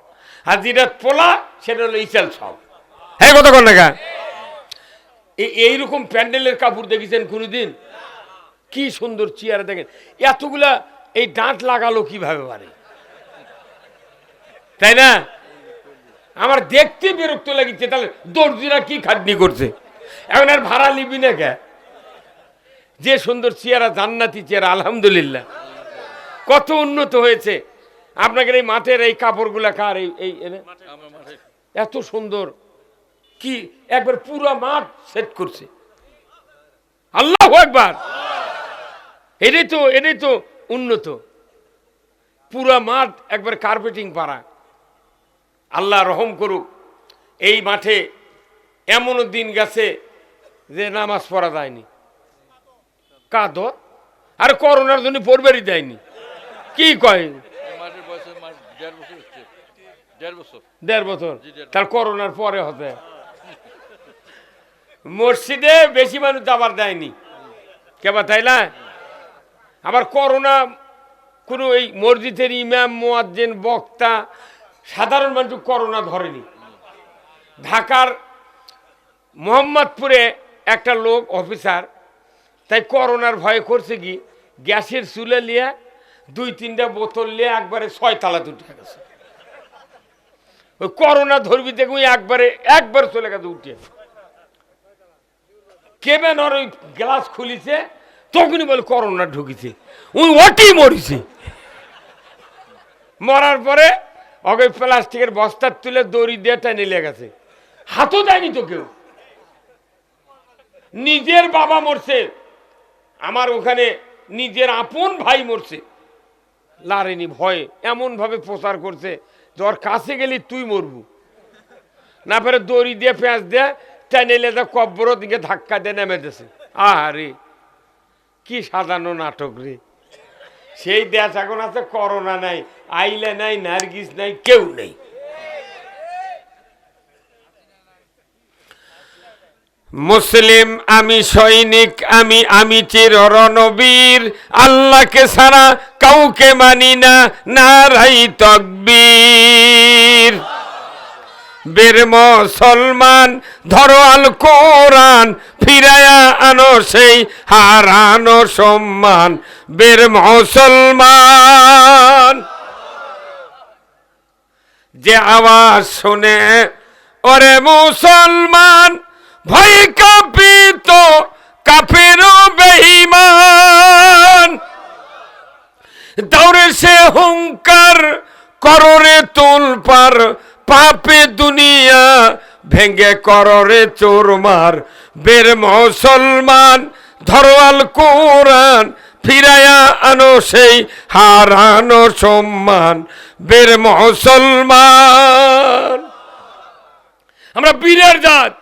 আর যেটা পোলা সেটা হলো ইচাল সভা। হ্যাঁ, কথা কন না? এইরকম প্যান্ডেলের কাপড় দেখেছেন কোনোদিন? কি সুন্দর চেয়ার দেখেন, এতগুলা এই ডাঁট লাগালো কিভাবে পারে, তাই না? আমার দেখতে বিরক্ত লাগিচ্ছে। তাহলে দর্জিরা কি খাটনি করছে, এখন আর ভাড়া নিবি না কে? যে সুন্দর চেয়ারা, জান্নাতি চেয়ারা, আলহামদুলিল্লাহ কত উন্নত হয়েছে। আপনাদের এই মাঠের এই কাপড়গুলা কার? এই এত সুন্দর, কি একবার পুরো মাঠ সেট করছে। আল্লাহু আকবার। এটাই তো উন্নত। পুরা মাঠ একবার কার্পেটিং পারা। আল্লাহ রহম করুক। এই মাঠে এমনও দিন গেছে যে নামাজ পড়া যায়নি, কাঁদ আর করোনার জন্য পড়বারই দেয়নি। কি কয়? 1.5 বছর। তার করোনার পরে হতে মসজিদে বেশি মানুষ আবার দেয়নি, কেবা তাই না? আবার করোনা কোনো এই মসজিদের ইমাম, মুয়াজ্জিন, বক্তা, সাধারণ মানুষ করোনা ধরেনি। ঢাকার মোহাম্মদপুরে একটা লোক অফিসার, তাই করোনার ভয়ে করছে কি, গ্যাসের চুলে নিয়ে 2-3টা বোতল নিয়ে একবারে 6 তালাতে উঠে গেছে। ওই করোনা ধরবি দেখুন একবার চলে গেছে উঠে। কেবেন ওর ওই গ্লাস খুলিছে, তখনই বলে করোনা ঢুকিছে, ওই ওটি মরিছে। মরার পরে ওকে প্লাস্টিকের বস্তার তুলে দড়ি দিয়ে টেনে নিয়ে গেছে, হাতও দেয়নি তো কেউ। নিজের বাবা মরছে, আমার ওখানে নিজের আপন ভাই মরছে, লারেনি ভয়ে। এমন ভাবে প্রচার করছে, তোর কাছে গেলি তুই মরবু না, পরে দড়ি দিয়ে পেঁয়াজ দিয়ে টেনে নিয়ে কব্বর দিকে ধাক্কা দিয়ে নেমে দিয়েছে। আরে কি সাজানো নাটক রে! সেই দেশ এখন আছে, করোনা নাই, আইলে নাই, নার্গিস নাই, কেউ নেই। মুসলিম আমি, সৈনিক আমি চির রণবীর, আল্লাহকে ছাড়া কাউকে মানি না, নারাই তাকবীর। বের মুসলমান ধরো আল কোরআন, ফিরায়া আনো সেই হারানো সম্মান। বের মুসলমান যে আওয়াজ শুনে, ওরে মুসলমান ভয় কাঁপিত কাফের বেঈমান। দৌড়ে সে হুঙ্কার কররে তোলপার, পাপে দুনিয়া ভেঙ্গে কররে চোরমার। বের মুসলমান ধরো আল কোরআন, ফিরায়া আনো সেই হারানো সম্মান। বের মুসলমান। আমরা বীরের জাত,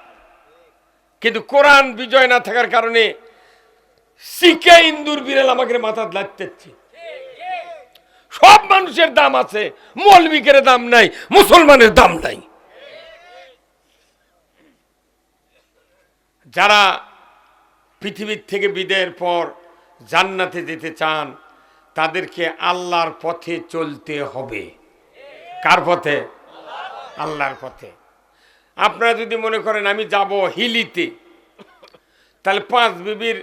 কিন্তু কোরআন বিজয় না থাকার কারণে শিখে ইন্দুর বিড়াল আমাকে মাথা লাগতেছে। সব মানুষের দাম আছে, মৌলবীকের দাম নাই, মুসলমানের দাম নাই। যারা পৃথিবীর থেকে বিদায়ের পর জান্নাতে যেতে চান তাদেরকে আল্লাহর পথে চলতে হবে। কার পথে? আল্লাহর পথে। আপনারা যদি মনে করেন আমি যাব হিলিতে, তাহলে পাঁচ বিবির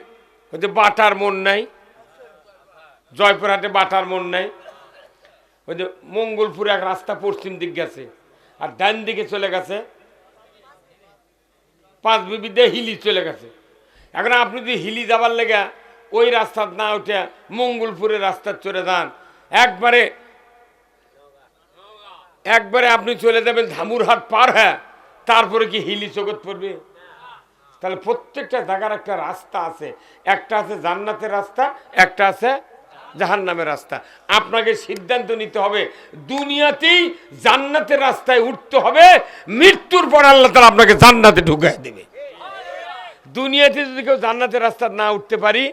ওই যে বাটার মন নাই, জয়পুরহাটে বাটার মন নাই, ওই যে মঙ্গলপুরে এক রাস্তা পশ্চিম দিক গেছে আর ডান দিকে চলে গেছে পাঁচ বিবি দিয়ে হিলি চলে গেছে। এখন আপনি যদি হিলি যাবার লেগে ওই রাস্তার না উঠে মঙ্গলপুরের রাস্তার চলে যান, একবারে আপনি চলে যাবেন ধামুরহাট পার হ্যাঁ, তারপরে কি হিলি জগৎ পড়বে? তাহলে প্রত্যেকটা জায়গার একটা রাস্তা আছে, একটা আছে জান্নাতের রাস্তা, একটা আছে জাহান্নামের রাস্তা। আপনাকে সিদ্ধান্ত নিতে হবে দুনিয়াতেই জান্নাতের রাস্তায় উঠতে হবে, মৃত্যুর পর আল্লাহ তাআলা আপনাকে জান্নাতে ঢুকায় দেবে। দুনিয়াতে যদি কেউ জান্নাতের রাস্তা না উঠতে পারি,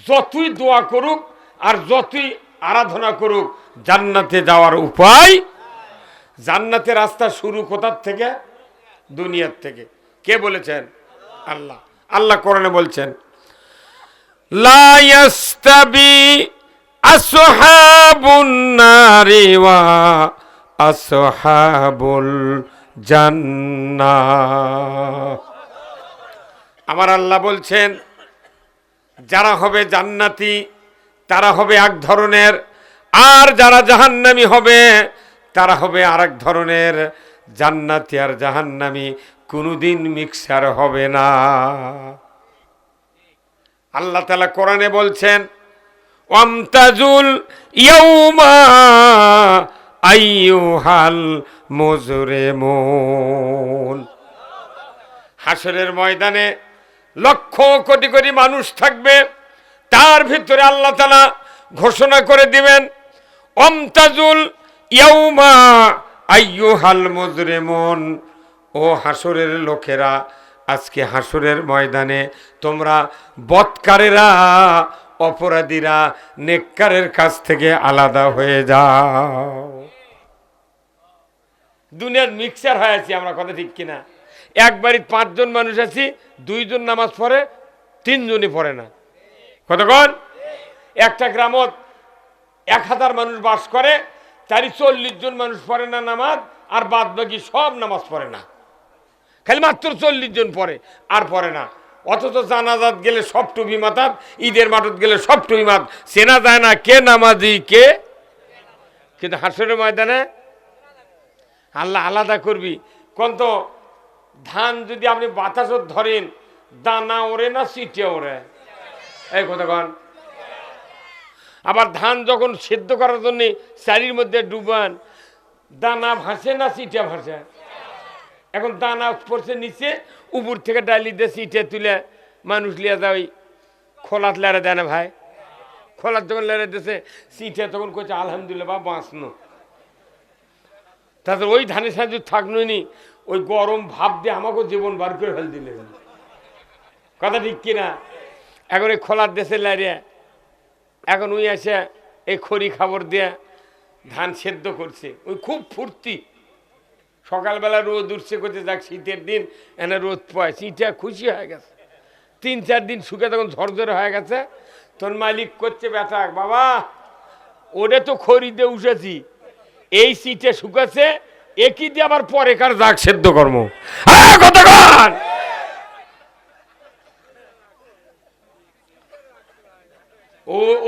যতই দোয়া করুক আর যতই আরাধনা করুক, জান্নাতে যাওয়ার উপায়, জান্নাতের রাস্তা শুরু কোথার থেকে? দুনিয়ার থেকে। কে বলেছেন? আল্লাহ। আল্লাহ কোরআনে বলছেন, লা ইয়াস্তাবি আসহাবুন নারি ওয়া আসহাবুল জান্নাহ। আমার আল্লাহ বলছেন যারা হবে জান্নাতি তারা হবে এক ধরনের, আর যারা জাহান্নামী হবে তারা হবে আরেক ধরনের। জান্নাতি আর জাহান্নামী কোনোদিন মিক্সার হবে না। আল্লাহ তাআলা কোরআনে বলছেন, ওয়ামতাজুল ইয়াউমা আইয়ুহাল মুজরিমুন। হাসরের ময়দানে লক্ষ কোটি কোটি মানুষ থাকবে, তার ভিতরে আল্লাহ তাআলা ঘোষণা করে দিবেন, ওয়ামতাজুল ইয়াউমা আইয়ুহাল মুজরিমুন। ও হাসরের লোকেরা, আজকে হাসরের ময়দানে তোমরা বদকারেরা, অপরাধীরা নেককারের কাছ থেকে আলাদা হয়ে যাও। দুনিয়ার মিক্সার হয়ে আছি আমরা, কথা ঠিক কিনা? এক বাড়ির ৫ জন মানুষ আছি, 2 জন নামাজ পড়ে, 3 জনই পড়ে না। কতক্ষণ? একটা গ্রামত 1000 মানুষ বাস করে, তারই 40 জন মানুষ পড়ে না নামাজ, আর বাদ বাকি সব নামাজ পড়ে না, খালি মাত্র 40 জন পড়ে আর পড়ে না। অথচ জানাজাত গেলে সব টুপি মাথাত, ঈদের মাঠত গেলে সব টুপি মাথ, চেনা যায় না কে নামাজি কে। কিন্তু হাসরের ময়দানে আল্লাহ আলাদা করবি। কোন তো ধান যদি আপনি বাতাসত ধরেন, দানা ওরে না সিটে ওরে? এই কতক্ষণ? আবার ধান যখন সেদ্ধ করার জন্য চারির মধ্যে ডুবান, দানা ভাসে না সিটে ভাসে? এখন দানা পড়ছে নিচে, উপর থেকে ডালি দিয়ে সিটে তুলে মানুষ লিয়ে যায়, ওই খোলাত লেড়ে দেয় না ভাই? খোলার যখন লেড়ে দিয়েছে সিটে, তখন কইছে আলহামদুলিল্লাহ বা বাঁচনো। তাদের ওই ধানের সাথে থাকলো নি, ওই গরম ভাব দিয়ে আমাকে জীবন বার করে ফেল দিলে। কথা ঠিক কিনা? এখন এই খোলার দেশে লাইরে এখন ওই এসে এই খড়ি খাবার দিয়ে ধান সেদ্ধ করছে, ওই খুব ফুর্তি। সকালবেলা রোদ উঠছে, করছে যাক শীতের দিন এনে রোদ পায়, শীতটা খুশি হয়ে গেছে। 3-4 দিন শুকে তখন ঝরঝরে হয়ে গেছে, তখন মালিক করছে বেটা বাবা ওটা তো খড়ি দিয়ে উঠেছি, এই শীতে শুকাছে, একই দিয়ে আবার পরে কার যাক সেদ্ধ কর্ম। কতক্ষণ?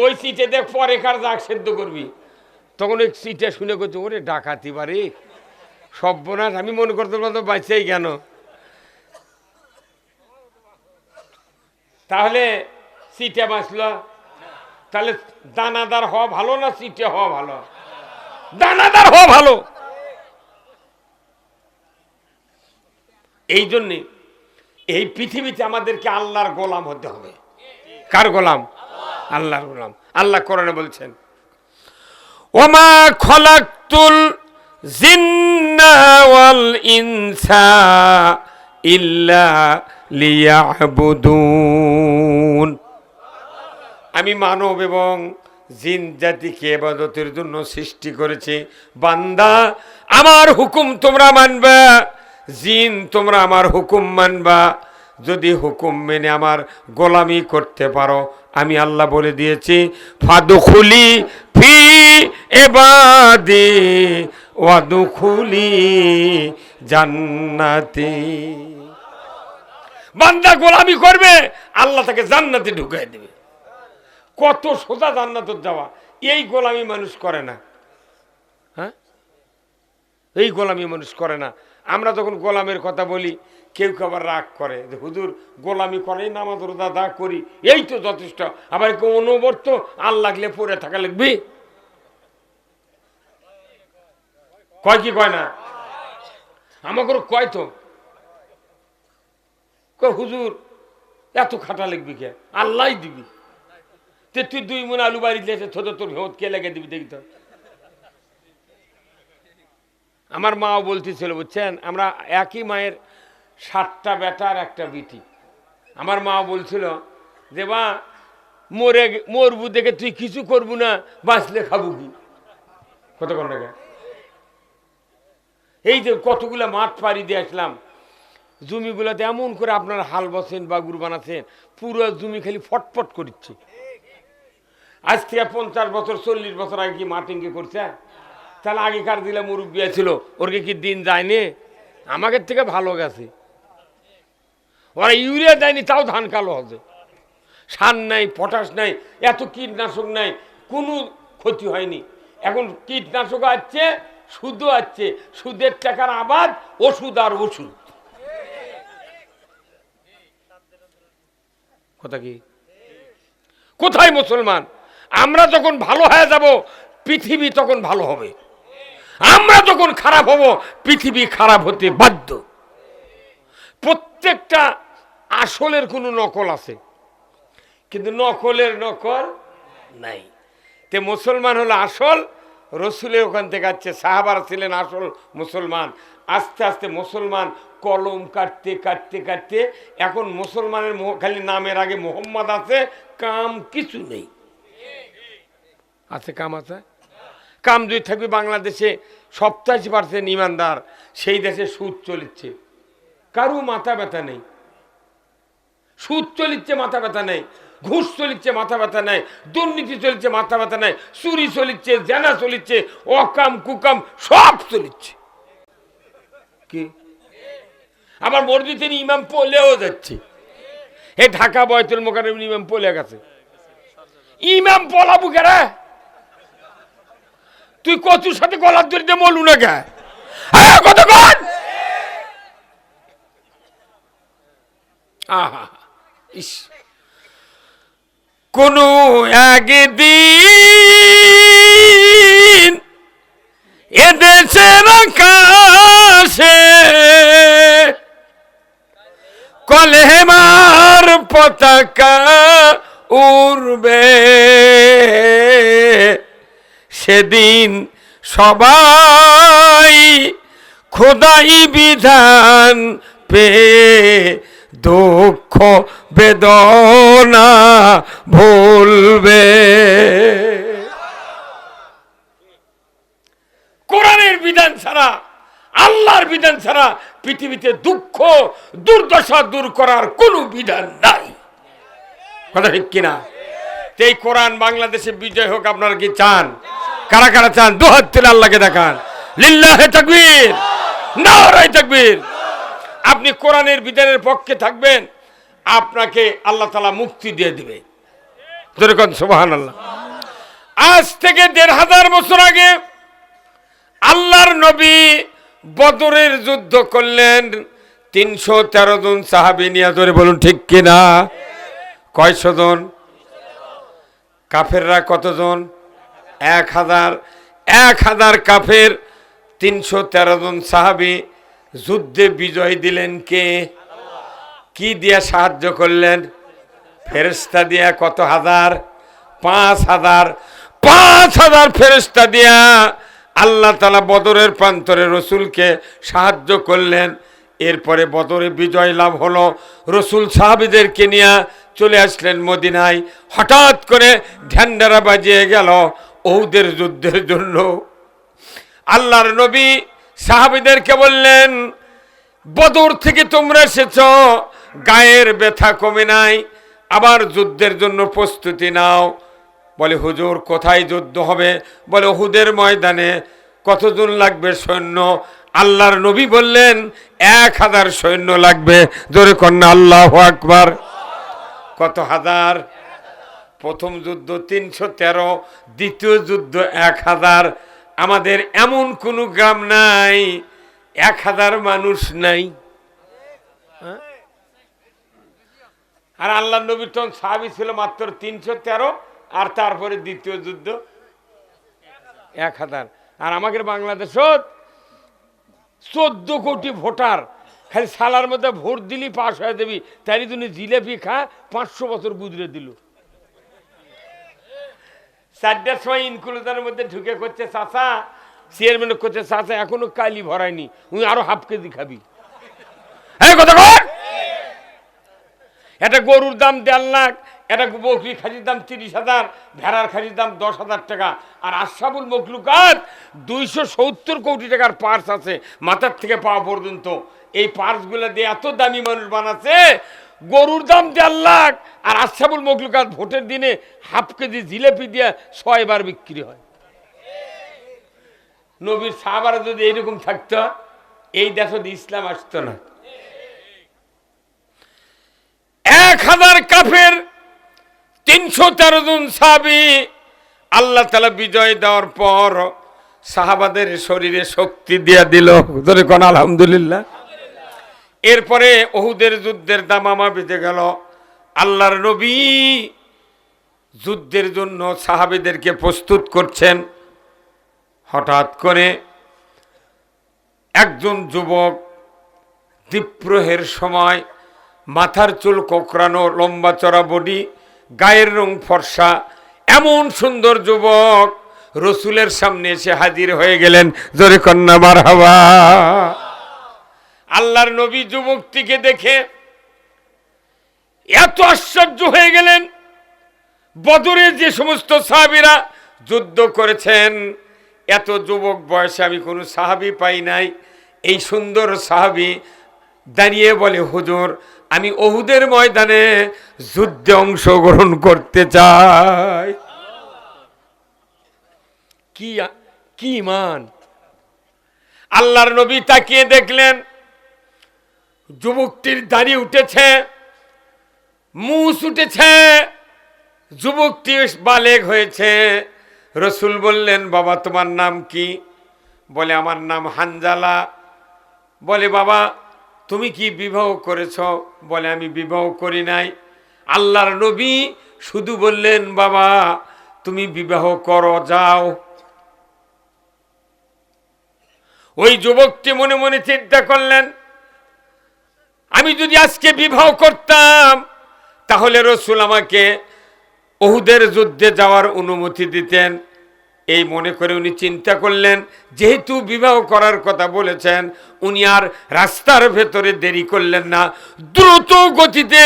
ওই সিটে দেখ পরে কার যাক সেদ্ধ করবি। তখন ওই সিটে শুনে করছে ওরে ডাকাতি বাড়ি সর্বনাশ, আমি মনে করতে পারতো বাঁচেই কেন। তাহলে সিটে বাঁচল, তাহলে দানাদার হওয়া ভালো না সিটে হওয়া ভালো? দানাদার হওয়া ভালো। এই জন্যে এই পৃথিবীতে আমাদেরকে আল্লাহর গোলাম হতে হবে। কার গোলাম? আল্লাহর গোলাম। আল্লাহ কোরআনে বলছেন, ওমা খলাকতুল জিন্না ওয়াল ইনসা ইল্লা লিয়াবুদুন। আমি মানব এবং জিন জাতিকে ইবাদতের জন্য সৃষ্টি করেছি। বান্দা আমার হুকুম তোমরা মানবা, জিন তোমরা আমার হুকুম মানবা। যদি হুকুম মেনে আমার গোলামি করতে পারো, আমি আল্লাহ বলে দিয়েছি ফাদখুলি ফি ইবাদি ওয়াদখুলি জান্নাতি। বান্দা গোলামি করবে, আল্লাহ তাকে জান্নাতে ঢুকিয়ে দেবে। কত সোজা জান্নাতে যাওয়া। এই গোলামি মানুষ করে না। হ্যাঁ, এই গোলামি মানুষ করে না। আমরা যখন গোলামের কথা বলি, কেউ কেউ আবার রাগ করে যে হুজুর গোলামি করে, নামাজ রোজা দা করি, এই তো যথেষ্ট। আবার কেউ অনবরত আল লাগলে পড়ে থাকা লাগবে, কয় কি কয় না? আমাকে কয় তো হুজুর এত খাটা লিখবি কে, আল্লাহ দিবি। তুই 2 মণ আলু বাড়ি দিয়েছে, তোর ভেঁত কে লেগে দিবি দেখি তো। আমার মাও বলতেছিল, বুঝছেন, আমরা একই মায়ের 7টা বেটা আর 1টা বিটি। আমার মা বলছিল যে বা মরবু দেখে তুই কিছু করবু না, বাঁচলে খাবো কি? কতক্ষণ টাকা এই যে কতগুলা মাঠ পাড়ি দিয়ে আসলাম, জমিগুলোতে এমন করে আপনারা হাল বসেন বা গুড় বানাচ্ছেন, পুরো জমি খালি ফটফট করছে। আজ থেকে 50 বছর 40 বছর আগে কি মাটিংকে করছে? তাহলে আগেকার দিলে মুরব্বী ছিল, ওরকে কি দিন যায়নি? আমাদের থেকে ভালো গেছে। ওরা ইউরিয়া দেয়নি, তাও ধান কালো হবে। সার নাই, পটাশ নাই, এত কীটনাশক নাই, কোনো ক্ষতি হয়নি। এখন কীটনাশক আসছে, সুদও আসছে, সুদের টাকার আবাদ, ওষুধ আর ওষুধ। কথা কি? কোথায় মুসলমান? আমরা যখন ভালো হয়ে যাব, পৃথিবী তখন ভালো হবে। আমরা যখন খারাপ হব, পৃথিবী খারাপ হতে বাধ্য। প্রত্যেকটা আসলের কোনো নকল আছে, কিন্তু নকলের নকল নাই। তে মুসলমান হলো আসল। রসুলের ওখান থেকে আসছে, সাহাবারা ছিলেন আসল মুসলমান। আস্তে আস্তে মুসলমান কলম কাটতে কাটতে কাটতে এখন মুসলমানের খালি নামের আগে মোহাম্মদ আছে, কাম কিছু নেই। আছে কাম? আছে কাম। যদি থাকবে বাংলাদেশে 87% ইমানদার, সেই দেশে সুদ চলিচ্ছে, কারু মাথা ব্যথা নেই। সুদ চলিচ্ছে, মাথা ব্যথা নেই। ঘুষ চলিচ্ছে, মাথা ব্যথা নেই। দুর্নীতি চলিচ্ছে, মাথা ব্যথা নেই। চুরি চলিচ্ছে, জেনা চলিচ্ছে, অকাম কুকাম সব চলিচ্ছে। কি আবার মসজিদের ইমাম পলেও যাচ্ছে। এই ঢাকা বয়তুল মোকাররম ইমাম পলে গেছে। ইমাম পলাবু কেরা? তুই কচুর সাথে গলার দড়িতে মলু না কে? কতক্ষণ ইস, কোন একদিন এদেশের আকাশে কলেমার পতাকা উড়বে, সেদিন সবাই খোদাই বিধান পেয়ে দুঃখ বেদনা ভুলবে। কোরআনের বিধান ছাড়া, আল্লাহর বিধান ছাড়া পৃথিবীতে দুঃখ দুর্দশা দূর করার কোনো বিধান নাই। কথা ঠিক কিনা? এই কোরআন বাংলাদেশে বিজয় হোক, আপনারা কি চান? কারা কারা চান? দুহাত তুলে আল্লাহকে দেখান। লিল্লাহে তাকবীর, নারায়ে তাকবীর। আপনি কোরআনের বিধানের পক্ষে থাকবেন, আপনাকে আল্লাহ তাআলা মুক্তি দিয়ে দিবে। যেরকম সুবহানাল্লাহ। আজ থেকে 1500 বছর আগে আল্লাহর নবী বদরের যুদ্ধ করলেন। 313 জন সাহাবী নিয়ে, ধরে বলুন ঠিক কিনা? কয়শো জন? কাফেররা কতজন? 1000 কাফের, 313 জন সাহাবী। যুদ্ধে বিজয় দিলেন কে? কি দিয়ে সাহায্য করলেন? ফেরেশতা দিয়া। কত হাজার? 5000 ফেরেশতা দিয়া আল্লাহ তাআলা বদরের প্রান্তরে রসুলকে সাহায্য করলেন। এরপরে বদরে বিজয় লাভ হলো। রসুল সাহাবীদেরকে নিয়ে চলে আসলেন মদিনায়। হঠাৎ করে ঢ্যান্ডারা বাজিয়ে গেল উহুদের যুদ্ধের জন্য। আল্লাহর নবী সাহাবীদেরকে বললেন, বদর থেকে তোমরা এসেছ, গায়ের ব্যথা কমে নাই, আবার যুদ্ধের জন্য প্রস্তুতি নাও। বলে হুজুর কোথায় যুদ্ধ হবে? বলে উহুদের ময়দানে। কতজন লাগবে সৈন্য? আল্লাহর নবী বললেন 1000 সৈন্য লাগবে। জোরে কন্যা আল্লাহু আকবার। কত হাজার? প্রথম যুদ্ধ 313, দ্বিতীয় যুদ্ধ 1000। আমাদের এমন কোন গ্রাম নাই 1000 মানুষ নাই। আর আল্লাহ নবীর তখন সাহাবী ছিল মাত্র 313, আর তারপরে দ্বিতীয় যুদ্ধ 1000। আর আমাদের বাংলাদেশত 14 কোটি ভোটার, খালি সালার মধ্যে ভোট দিলি পাশ হয়ে দেবি। তাই তুমি জিলেপি খা 500 বছর গুজরে দিল। 4টার সময় ইনক্লুজারের মধ্যে ঢুকে করছে চাচা, চেয়ারম্যান করছে চাচা এখনো কালি ভরায়নি, উনি আরো হাফ কেজি খাবি। একটা গরুর দাম 1.5 লাখ, একটা বকরি খাসির দাম 30,000, ভেড়ার খাসির দাম 10,000 টাকা। আর আশরাফুল মখলুকাত 270 কোটি টাকার পার্স আছে মাথার থেকে পা পর্যন্ত। এই পার্সগুলো দিয়ে এত দামি মানুষ বানাচ্ছে। গরুর দাম 1.5 লাখ, আর আশরাফুল মখলুকাত ভোটের দিনে হাফ কেজি জিলেপি দিয়ে 6 বার বিক্রি হয়। নবীর সাহাবারা যদি এইরকম থাকতো, এই দেশে ইসলাম আসতো না। 1000 কাফের, 313 জন সাহাবী। আল্লাহ তাআলা বিজয় দেওয়ার পর সাহাবাদের শরীরে শক্তি দিয়া দিল। ধরে কোন আলহামদুলিল্লাহ। এরপরে উহুদের যুদ্ধের দামামা বেজে গেল। আল্লাহর নবী যুদ্ধের জন্য সাহাবীদেরকে প্রস্তুত করছেন। হঠাৎ করে একজন যুবক দ্বীপ্রহের সময়, মাথার চুল কোকড়ানো, লম্বা চড়া বডি, গায়ের রং ফর্সা, এমন সুন্দর যুবক রসুলের সামনে এসে হাজির হয়ে গেলেন। জোরে কন্যা মারহাবা। আল্লাহর নবী যুবকটিকে দেখে এত আশ্চর্য হয়ে গেলেন। বদরে যে সমস্ত সাহাবীরা যুদ্ধ করেছেন, এত যুবক বয়সে আমি কোনো সাহাবী পাই নাই। এই সুন্দর সাহাবী দাঁড়িয়ে বলে হুজুর আমি উহুদের ময়দানে যুদ্ধে অংশগ্রহণ করতে চাই। কি ঈমান! আল্লাহর নবী তাকিয়ে দেখলেন যুবকটির দাড়ি উঠেছে, মুছ উঠেছে, যুবকটি বালেগ হয়েছে। রসুল বললেন বাবা তোমার নাম কি? বলে আমার নাম হানজালা। বলে বাবা তুমি কি বিবাহ করেছ? বলে আমি বিবাহ করি নাই। আল্লাহর নবী শুধু বললেন বাবা তুমি বিবাহ করো, যাও। ওই যুবকটি মনে মনে চিন্তা করলেন আমি যদি আজকে বিবাহ করতাম তাহলে রসুল আমাকে উহুদের যুদ্ধে যাওয়ার অনুমতি দিতেন। এই মনে করে উনি চিন্তা করলেন যেহেতু বিবাহ করার কথা বলেছেন, উনি আর রাস্তার ভেতরে দেরি করলেন না, দ্রুত গতিতে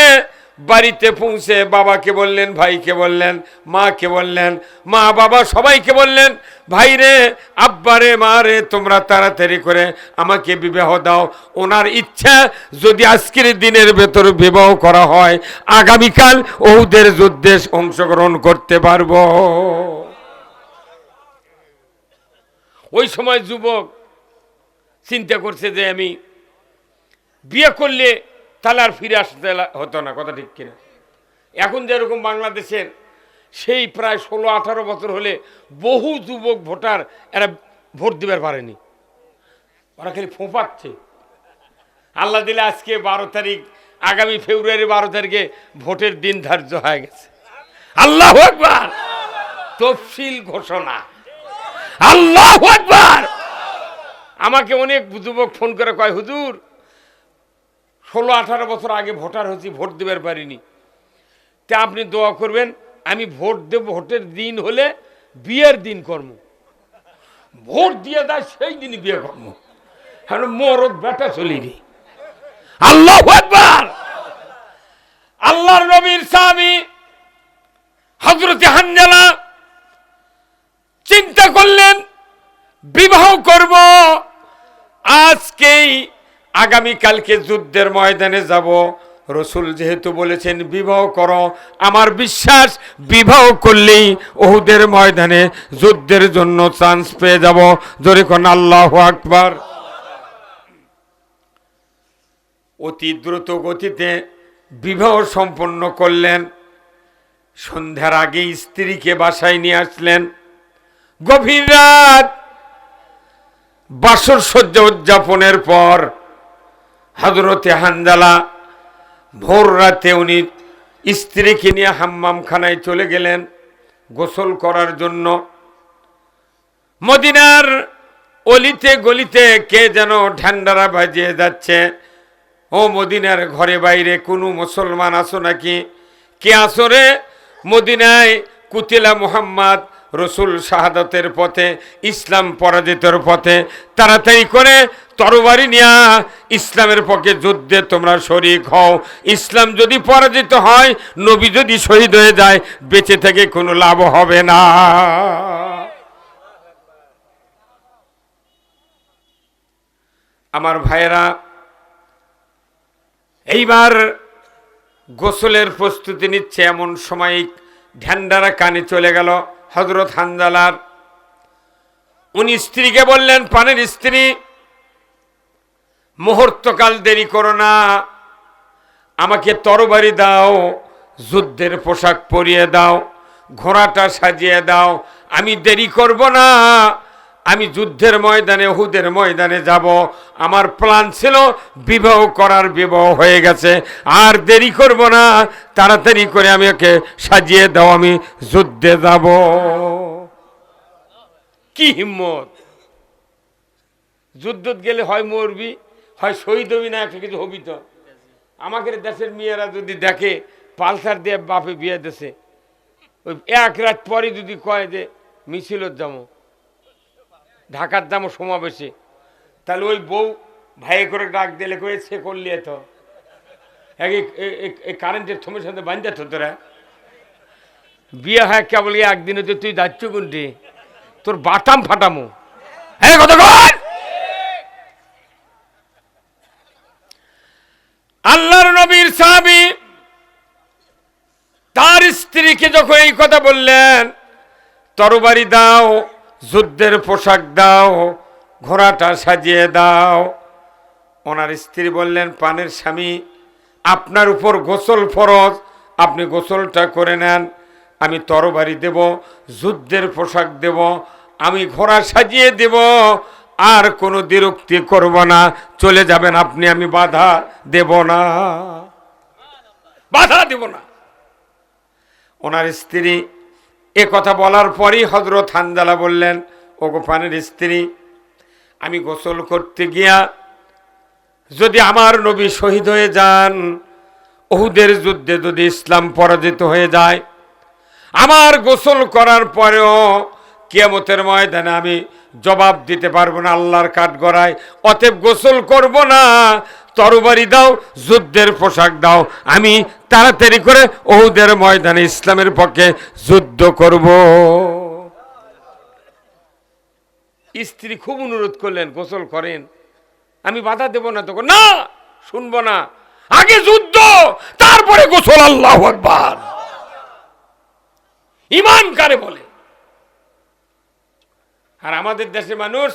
বাড়িতে পৌঁছে বাবাকে বললেন, ভাইকে বললেন, মাকে বললেন, মা বাবা সবাইকে বললেন ভাই রে, আব্বা রে, মা রে, তোমরা তাড়াতাড়ি করে আমাকে বিবাহ দাও। ওনার ইচ্ছা যদি আজকের দিনের ভেতর বিবাহ করা হয় আগামীকাল উহুদের যুদ্ধে অংশগ্রহণ করতে পারবো। ওই সময় যুবক চিন্তা করছে যে আমি বিয়ে করলে তাহলে আর ফিরে আসতে হতো না, কথা ঠিক কিনা? এখন যেরকম বাংলাদেশের সেই প্রায় 16-18 বছর হলে বহু যুবক ভোটার এরা ভোট দিবার পারেনি, ওরা খালি ফোঁপাচ্ছে। আল্লাহ দিলে আজকে 12 তারিখ, আগামী ফেব্রুয়ারি 12 তারিখে ভোটের দিন ধার্য হয়ে গেছে। আল্লাহু আকবার। তফসিল ঘোষণা। আল্লাহু আকবার। আমাকে অনেক যুবক ফোন করে কয় হুজুর 16-18 বছর আগে ভোটার হয়েছি, ভোট দিবার পারিনি, তা আপনি দোয়া করবেন আমি ভোট দেব, ভোটের দিন হলে বিয়ের দিন কর্ম, ভোট দিয়ে দেয় সেই দিনই বিয়ে কর্ম, এখন মরদ বেটা চলিনি। আল্লাহু আকবার। আল্লাহর নবীর সাহাবী হযরত হানজালা চিন্তা করলেন বিবাহ করব আজকেই, আগামীকালকে যুদ্ধের ময়দানে যাব, রসুল যেহেতু বলেছেন বিবাহ করো, আমার বিশ্বাস বিবাহ করলেই উহুদের ময়দানে যুদ্ধের জন্য চান্স পেয়ে যাব। জোরে কোন আল্লাহু আকবার। অতি দ্রুত গতিতে বিবাহ সম্পন্ন করলেন। সন্ধ্যার আগে স্ত্রীকে বাসায় নিয়ে আসলেন। গভীর রাত, বাসর সজ্জা উদযাপনের পর হযরতে হানজালা ভোর রাতে উনি স্ত্রীকে নিয়ে হাম্মামখানায় চলে গেলেন গোসল করার জন্য। মদিনার অলিতে গলিতে কে যেন ঢান্ডারা বাজিয়ে যাচ্ছে, ও মদিনার ঘরে বাইরে কোনো মুসলমান আছো নাকি? কে আসো রে? মদিনায় কুতিলা মুহাম্মদ, রসুল শাহাদাতের পথে, ইসলাম পরাজিতের পথে। তাড়াতাড়ি করে তরবারি নিয়া ইসলামের পক্ষে যুদ্ধে তোমরা শরীক হও। ইসলাম যদি পরাজিত হয়, নবী যদি শহীদ হয়ে যায়, বেঁচে থেকে কোনো লাভ হবে না। আমার ভাইয়েরা, এইবার গোসলের প্রস্তুতি নিচ্ছে, এমন সময় ঢ্যান্ডারা কানে চলে গেল হযরত হানজালার। উনি স্ত্রীকে বললেন, পানের স্ত্রী, মুহূর্তকাল দেরি করো না, আমাকে তরবারি দাও, যুদ্ধের পোশাক পরিয়ে দাও, ঘোড়াটা সাজিয়ে দাও, আমি দেরি করব না। আমি যুদ্ধের ময়দানে, উহুদের ময়দানে যাব। আমার প্ল্যান ছিল বিবাহ করার, বিবাহ হয়ে গেছে, আর দেরি করব না, তাড়াতাড়ি করে আমি ওকে সাজিয়ে দাও, আমি যুদ্ধে যাব। কি হিম্মত! যুদ্ধ গেলে হয় মরবি, হয় শহীদ হবি, না একটা কিছু হবি। তো আমাদের দেশের মেয়েরা যদি দেখে পালসার দিয়ে বাপে বিয়ে দেশে, ওই এক রাত পরে যদি কয় যে মিছিলত যাবো, ঢাকার যাবো সমাবেশে, তাহলে ওই বউ ভাই করে ডাক দিলে করে সে করলি তো কারেন্টের থমের সাথে বান্ধে তো তোরা বিয়ে হয় কেবল একদিনে, তো তুই যাচ্ছ কোনটি, তোর বাটাম ফাটামো। হ্যাঁ, কথা কর। আল্লাহর নবীর সাহাবী তার স্ত্রীকে যখন এই কথা বললেন, তরবারি দাও, যুদ্ধের পোশাক দাও, ঘোড়াটা সাজিয়ে দাও, ওনার স্ত্রী বললেন, পানের স্বামী, আপনার উপর গোসল ফরজ, আপনি গোসলটা করে নেন, আমি তরবারি দেব, যুদ্ধের পোশাক দেব, আমি ঘোড়া সাজিয়ে দেব, আর কোনো দ্বিরুক্তি করব না, চলে যাবেন আপনি, আমি বাধা দেব না, বাধা দেব না। ওনার স্ত্রী এ কথা বলার পরই হযরত হানজালা বললেন, ওগো পানের স্ত্রী, আমি গোসল করতে গিয়া যদি আমার নবী শহীদ হয়ে যান, উহুদের যুদ্ধে যদি ইসলাম পরাজিত হয়ে যায়, আমার গোসল করার পরেও কিয়ামতের ময়দানে আমি জবাব দিতে পারবো না আল্লাহর কাঠগড়ায়। অতএব গোসল করব না, তরবারি দাও, যুদ্ধের পোশাক দাও, আমি তাড়াতাড়ি করে উহুদের ময়দানে ইসলামের পক্ষে যুদ্ধ করব। স্ত্রী খুব অনুরোধ করলেন, গোসল করেন, আমি বাধা দেব না। তখন না, শুনবো না, আগে যুদ্ধ, তারপরে গোসল। আল্লাহু আকবার। ঈমান কারে বলে? আর আমাদের দেশে মানুষ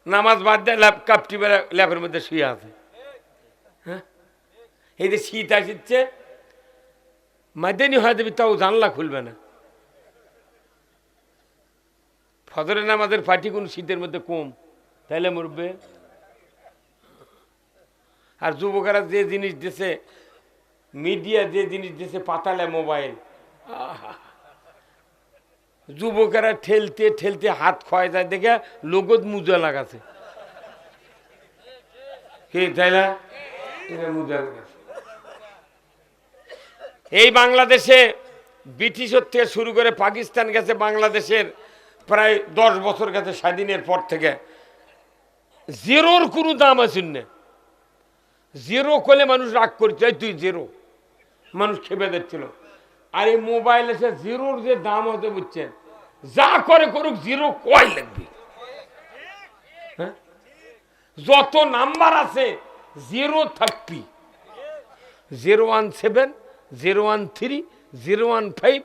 নামাজ বাদ দেয়, কাপটি ল্যাপের মধ্যে শুয়ে আছে। হ্যাঁ, এই যে শীত আসছে, মাদেনি হয়ে দেবি, তাও জানলা খুলবে না। ফজরের নামাজের পার্টি কোন শীতের মধ্যে কম, তাইলে মরবে। আর যুবকেরা যে জিনিস দিছে, মিডিয়া যে জিনিস দিছে, পাতালে মোবাইল, যুবকেরা ঠেলতে ঠেলতে হাত ক্ষয় যায়, দেখে লোগত মুজা লাগাছে। কি তাই না? মুজা লাগাছে। এই বাংলাদেশে ব্রিটিশের থেকে শুরু করে পাকিস্তান গেছে, বাংলাদেশের প্রায় 10 বছর গেছে স্বাধীনের পর থেকে। জিরোর কোনো দাম আছে না। জিরো করলে মানুষ রাগ করছে, তুই জিরো, মানুষ খেপে দিচ্ছিল। আর এই মোবাইল এসে জিরোর যে দাম হতে বুঝছেন, যা করে করুক, জিরো কয় লাগবে। যত নাম্বার আছে জিরো থাকবি, 017 013 015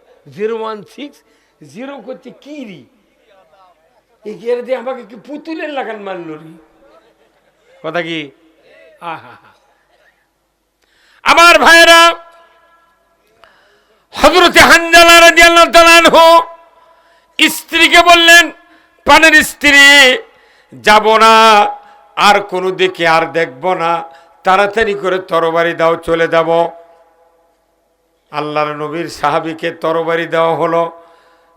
0 করছে কি রি এই গেরে দিয়ে আমাকে কি পুতুলের লাগান মারল রি কথা কি আহা আমার ভাইরা হযরতে হানজালা রাদিয়াল্লাহু তাআলা আনহু স্ত্রীকে বললেন প্রাণের স্ত্রী যাব না আর কোনো দিকে আর দেখব না তাড়াতাড়ি করে তরবারি দাও চলে যাব আল্লাহর নবীর সাহাবীকে তরবারি দেওয়া হলো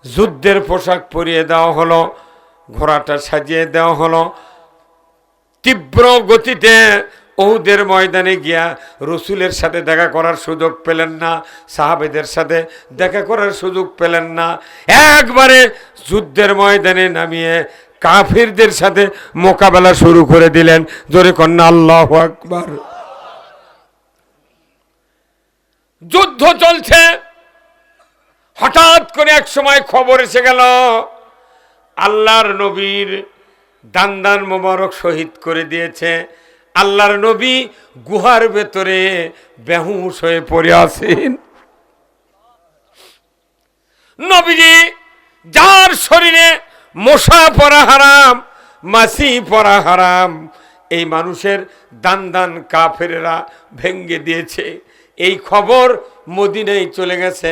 যুদ্ধের পোশাক পরিয়ে দেওয়া হলো ঘোড়াটা সাজিয়ে দেওয়া হলো তীব্র গতিতে উহুদের ময়দানে গিয়া রসুলের সাথে দেখা করার সুযোগ পেলেন না সাহাবেদের সাথে দেখা করার সুযোগ পেলেন না একবারে যুদ্ধের ময়দানে নামিয়ে কাফিরদের সাথে মোকাবেলা শুরু করে দিলেন জোরে কন্যা আল্লাহু আকবার যুদ্ধ চলছে হঠাৎ করে এক সময় খবর এসে গেল আল্লাহর নবীর দান্দান মোবারক শহীদ করে দিয়েছে আল্লাহর নবী গুহার ভেতরে বেহুশ হয়ে পড়ে আছেন নবীজি যার শরীরে মশা পড়া হারাম মাছি পড়া হারাম এই মানুষের দান্দান কাফেরেরা ভেঙ্গে দিয়েছে এই খবর মদিনায় চলে গেছে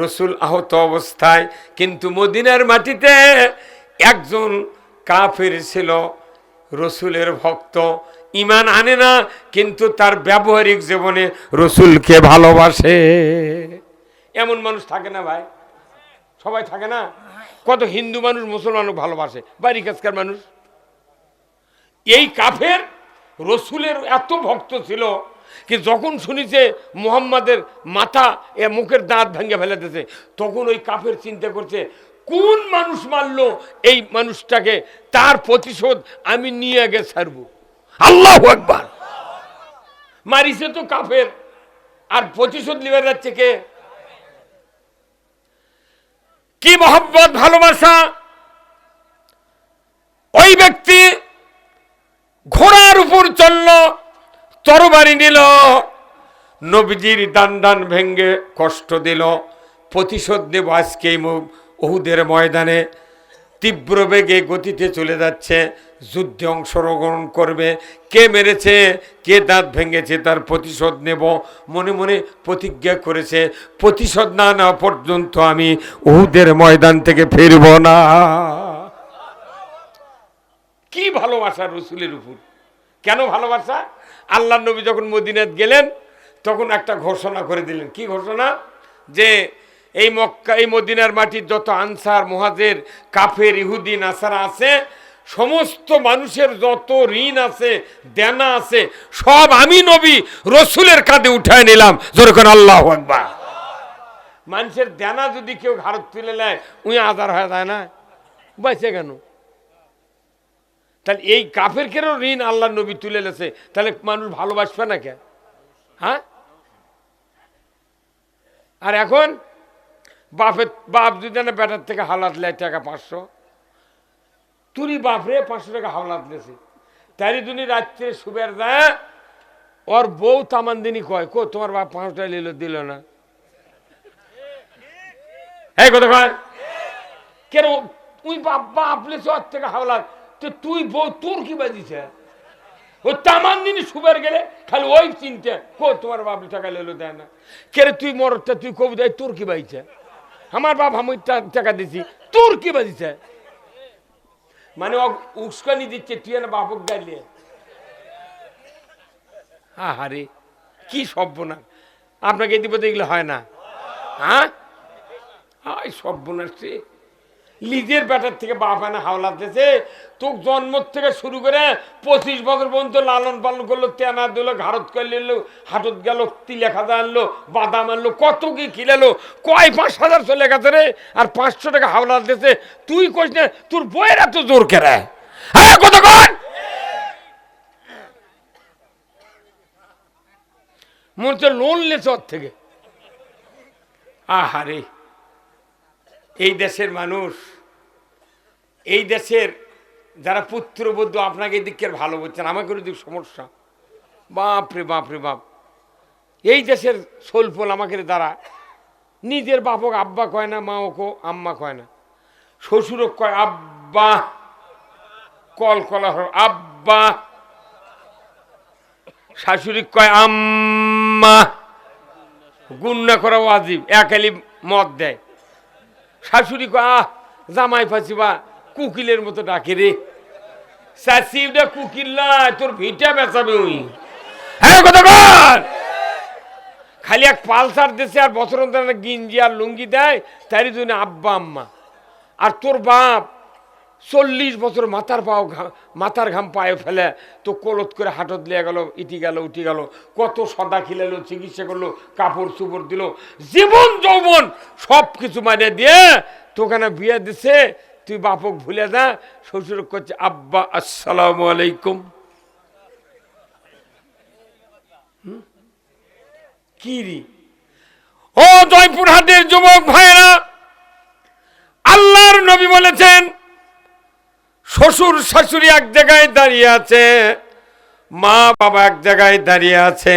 রসুল আহত অবস্থায় কিন্তু মদিনার মাটিতে একজন কাফের ছিল রসুলের ভক্ত ঈমান আনে না কিন্তু তার ব্যবহারিক জীবনে রসুলকে ভালোবাসে এমন মানুষ থাকে না ভাই সবাই থাকে না কত হিন্দু মানুষ মুসলমানও ভালোবাসে বাড়ি কাজকার মানুষ এই কাফের রসুলের এত ভক্ত ছিল কি যখন শুনিছে মুহাম্মাদের মাথা মুখের দাঁত ভেঙে ফেলেতেছে তখন ওই কাফের চিন্তা করছে কোন মানুষ মারলো এই মানুষটাকে তার প্রতিশোধ আমি নিয়ে আগে ছাড়বো আল্লাহু আকবার মারিছে তো কাফের আর প্রতিশোধ নিয়ে যাচ্ছে কে কি মহব্বত ভালোবাসা ওই ব্যক্তি ঘোড়ার উপর চলল তরবারি নিল নবীজির দান ভেঙ্গে কষ্ট দিল প্রতিশোধ নেব আজকে উহুদের ময়দানে তীব্র বেগে গতিতে চলে যাচ্ছে যুদ্ধে অংশগ্রহণ করবে কে মেরেছে কে দাঁত ভেঙেছে তার প্রতিশোধ নেব মনে মনে প্রতিজ্ঞা করেছে প্রতিশোধ না নেওয়া পর্যন্ত আমি উহুদের ময়দান থেকে ফিরব না কি ভালোবাসা রসুলের উপর কেন ভালোবাসা আল্লাহর নবী যখন মদিনাত গেলেন তখন একটা ঘোষণা করে দিলেন কি ঘোষণা যে এই মক্কা এই মদিনার মাটির যত আনসার মুহাজির কাফের ইহুদি নাসারা আছে সমস্ত মানুষের যত ঋণ আছে দেনা আছে সব আমি নবী রসুলের কাঁধে উঠায় নিলাম যেরকম আল্লাহু আকবার মানুষের দেনা যদি কেউ ঘাড়ত তুলে নেয় উই আজার হয়ে যায় না বাইছে কেন তাহলে এই কাফেরকেরও ঋণ আল্লাহর নবী তুলে লেছে তাহলে মানুষ ভালোবাসবে না কে হ্যাঁ আর এখন বাপ যদি না বেটার থেকে হাওলাত লেয় টাকা 500 তুই বাপরে 500 টাকা হাওলাত লেছে তারই দুনি রাত্রে শুবের যায় ওর বউ তামান দিনই কয় কো তোমার বাপ 500 টাকা দিল না এই কথা কয় কেন তুই বাপ লেছে ওর থেকে হাওলাত তো তুই বউ তোর কি বাজিছে ও তামান দিনই শুবের গেলে খালি ওই চিন্তা কো তোমার বাপ টাকা লেলো দেয় না কেরে তুই মরটা তুই কবি দেয় তোর কি বাজিছে আমার বাপ আমি টাকা দিছি তোর কি বাজিছে মানে উস্কানি দিচ্ছে তুই না বাপক গাইলে আহারে কি সর্বনাশ আপনাকে এই দিবতে এগুলো হয় না হ্যাঁ সর্বনাশ লিজের ব্যাটার থেকে বাপ আনা হাওলাত দিয়েছে তোর জন্ম থেকে শুরু করে 25 বছর পর্যন্ত লালন পালন করলো তেনা দিল ঘাড়ত করে নিল হাটত গেল তিলে খাজা আনলো বাদাম আনলো কত কি খিলালো কয় 5,000 চলে গেছে রে আর 500 টাকা হাওলাত দিয়েছে তুই কইস না তোর বইয়ের এত জোর কেরে হ্যাঁ কত কন মনে হচ্ছে লোন লেছে ওর থেকে আহারে এই দেশের মানুষ এই দেশের যারা পুত্রবধূ আপনাকে এই দিকের ভালো বলছেন আমাকে দিক সমস্যা বাপরে বাপরে বাপ এই দেশের সোলপোল আমাকে দ্বারা নিজের বাপক আব্বা কয় না, মা ওকে আম্মা কয় না, শ্বশুরক কয় আব্বা, কল কলা আব্বা, শাশুড়ি কয় আম্মা, গুন্না করা ওয়াজিব, একালি মদ দেয়। শাশুড়ি কয় আহ জামাই ফাঁসি বা কুকিলের মতো ডাকে রে, চাষি ওটা কুকিল না, তোর ভিটা বেচাবে ওই। হ্যাঁ কথা কর, খালি এক পালসার দেশে আর বছর গিঞ্জি আর লুঙ্গি দেয়, তারই জন্য আব্বা আম্মা। আর তোর বাপ 40 বছর মাথার ঘাম পায়ে ফেলে তো কলত করে হাটত লিয়ে গেল, ইটি গেল উঠি গেল, কত সদা খিলালো, চিকিৎসা করলো, কাপড় চুপড় দিল, জীবন যৌবন সব কিছু মারিয়ে দিয়ে তোখানে বিয়ে দিছে। তুই বাপক ভুলে যা, শ্বশুর করছে আব্বা আসসালামু আলাইকুম। কি রি ও জয়পুরহাটের যুবক ভাইরা, আল্লাহর নবী বলেছেন শ্বশুর শাশুড়ি এক জায়গায় দাঁড়িয়ে আছে, মা বাবা এক জায়গায় দাঁড়িয়ে আছে,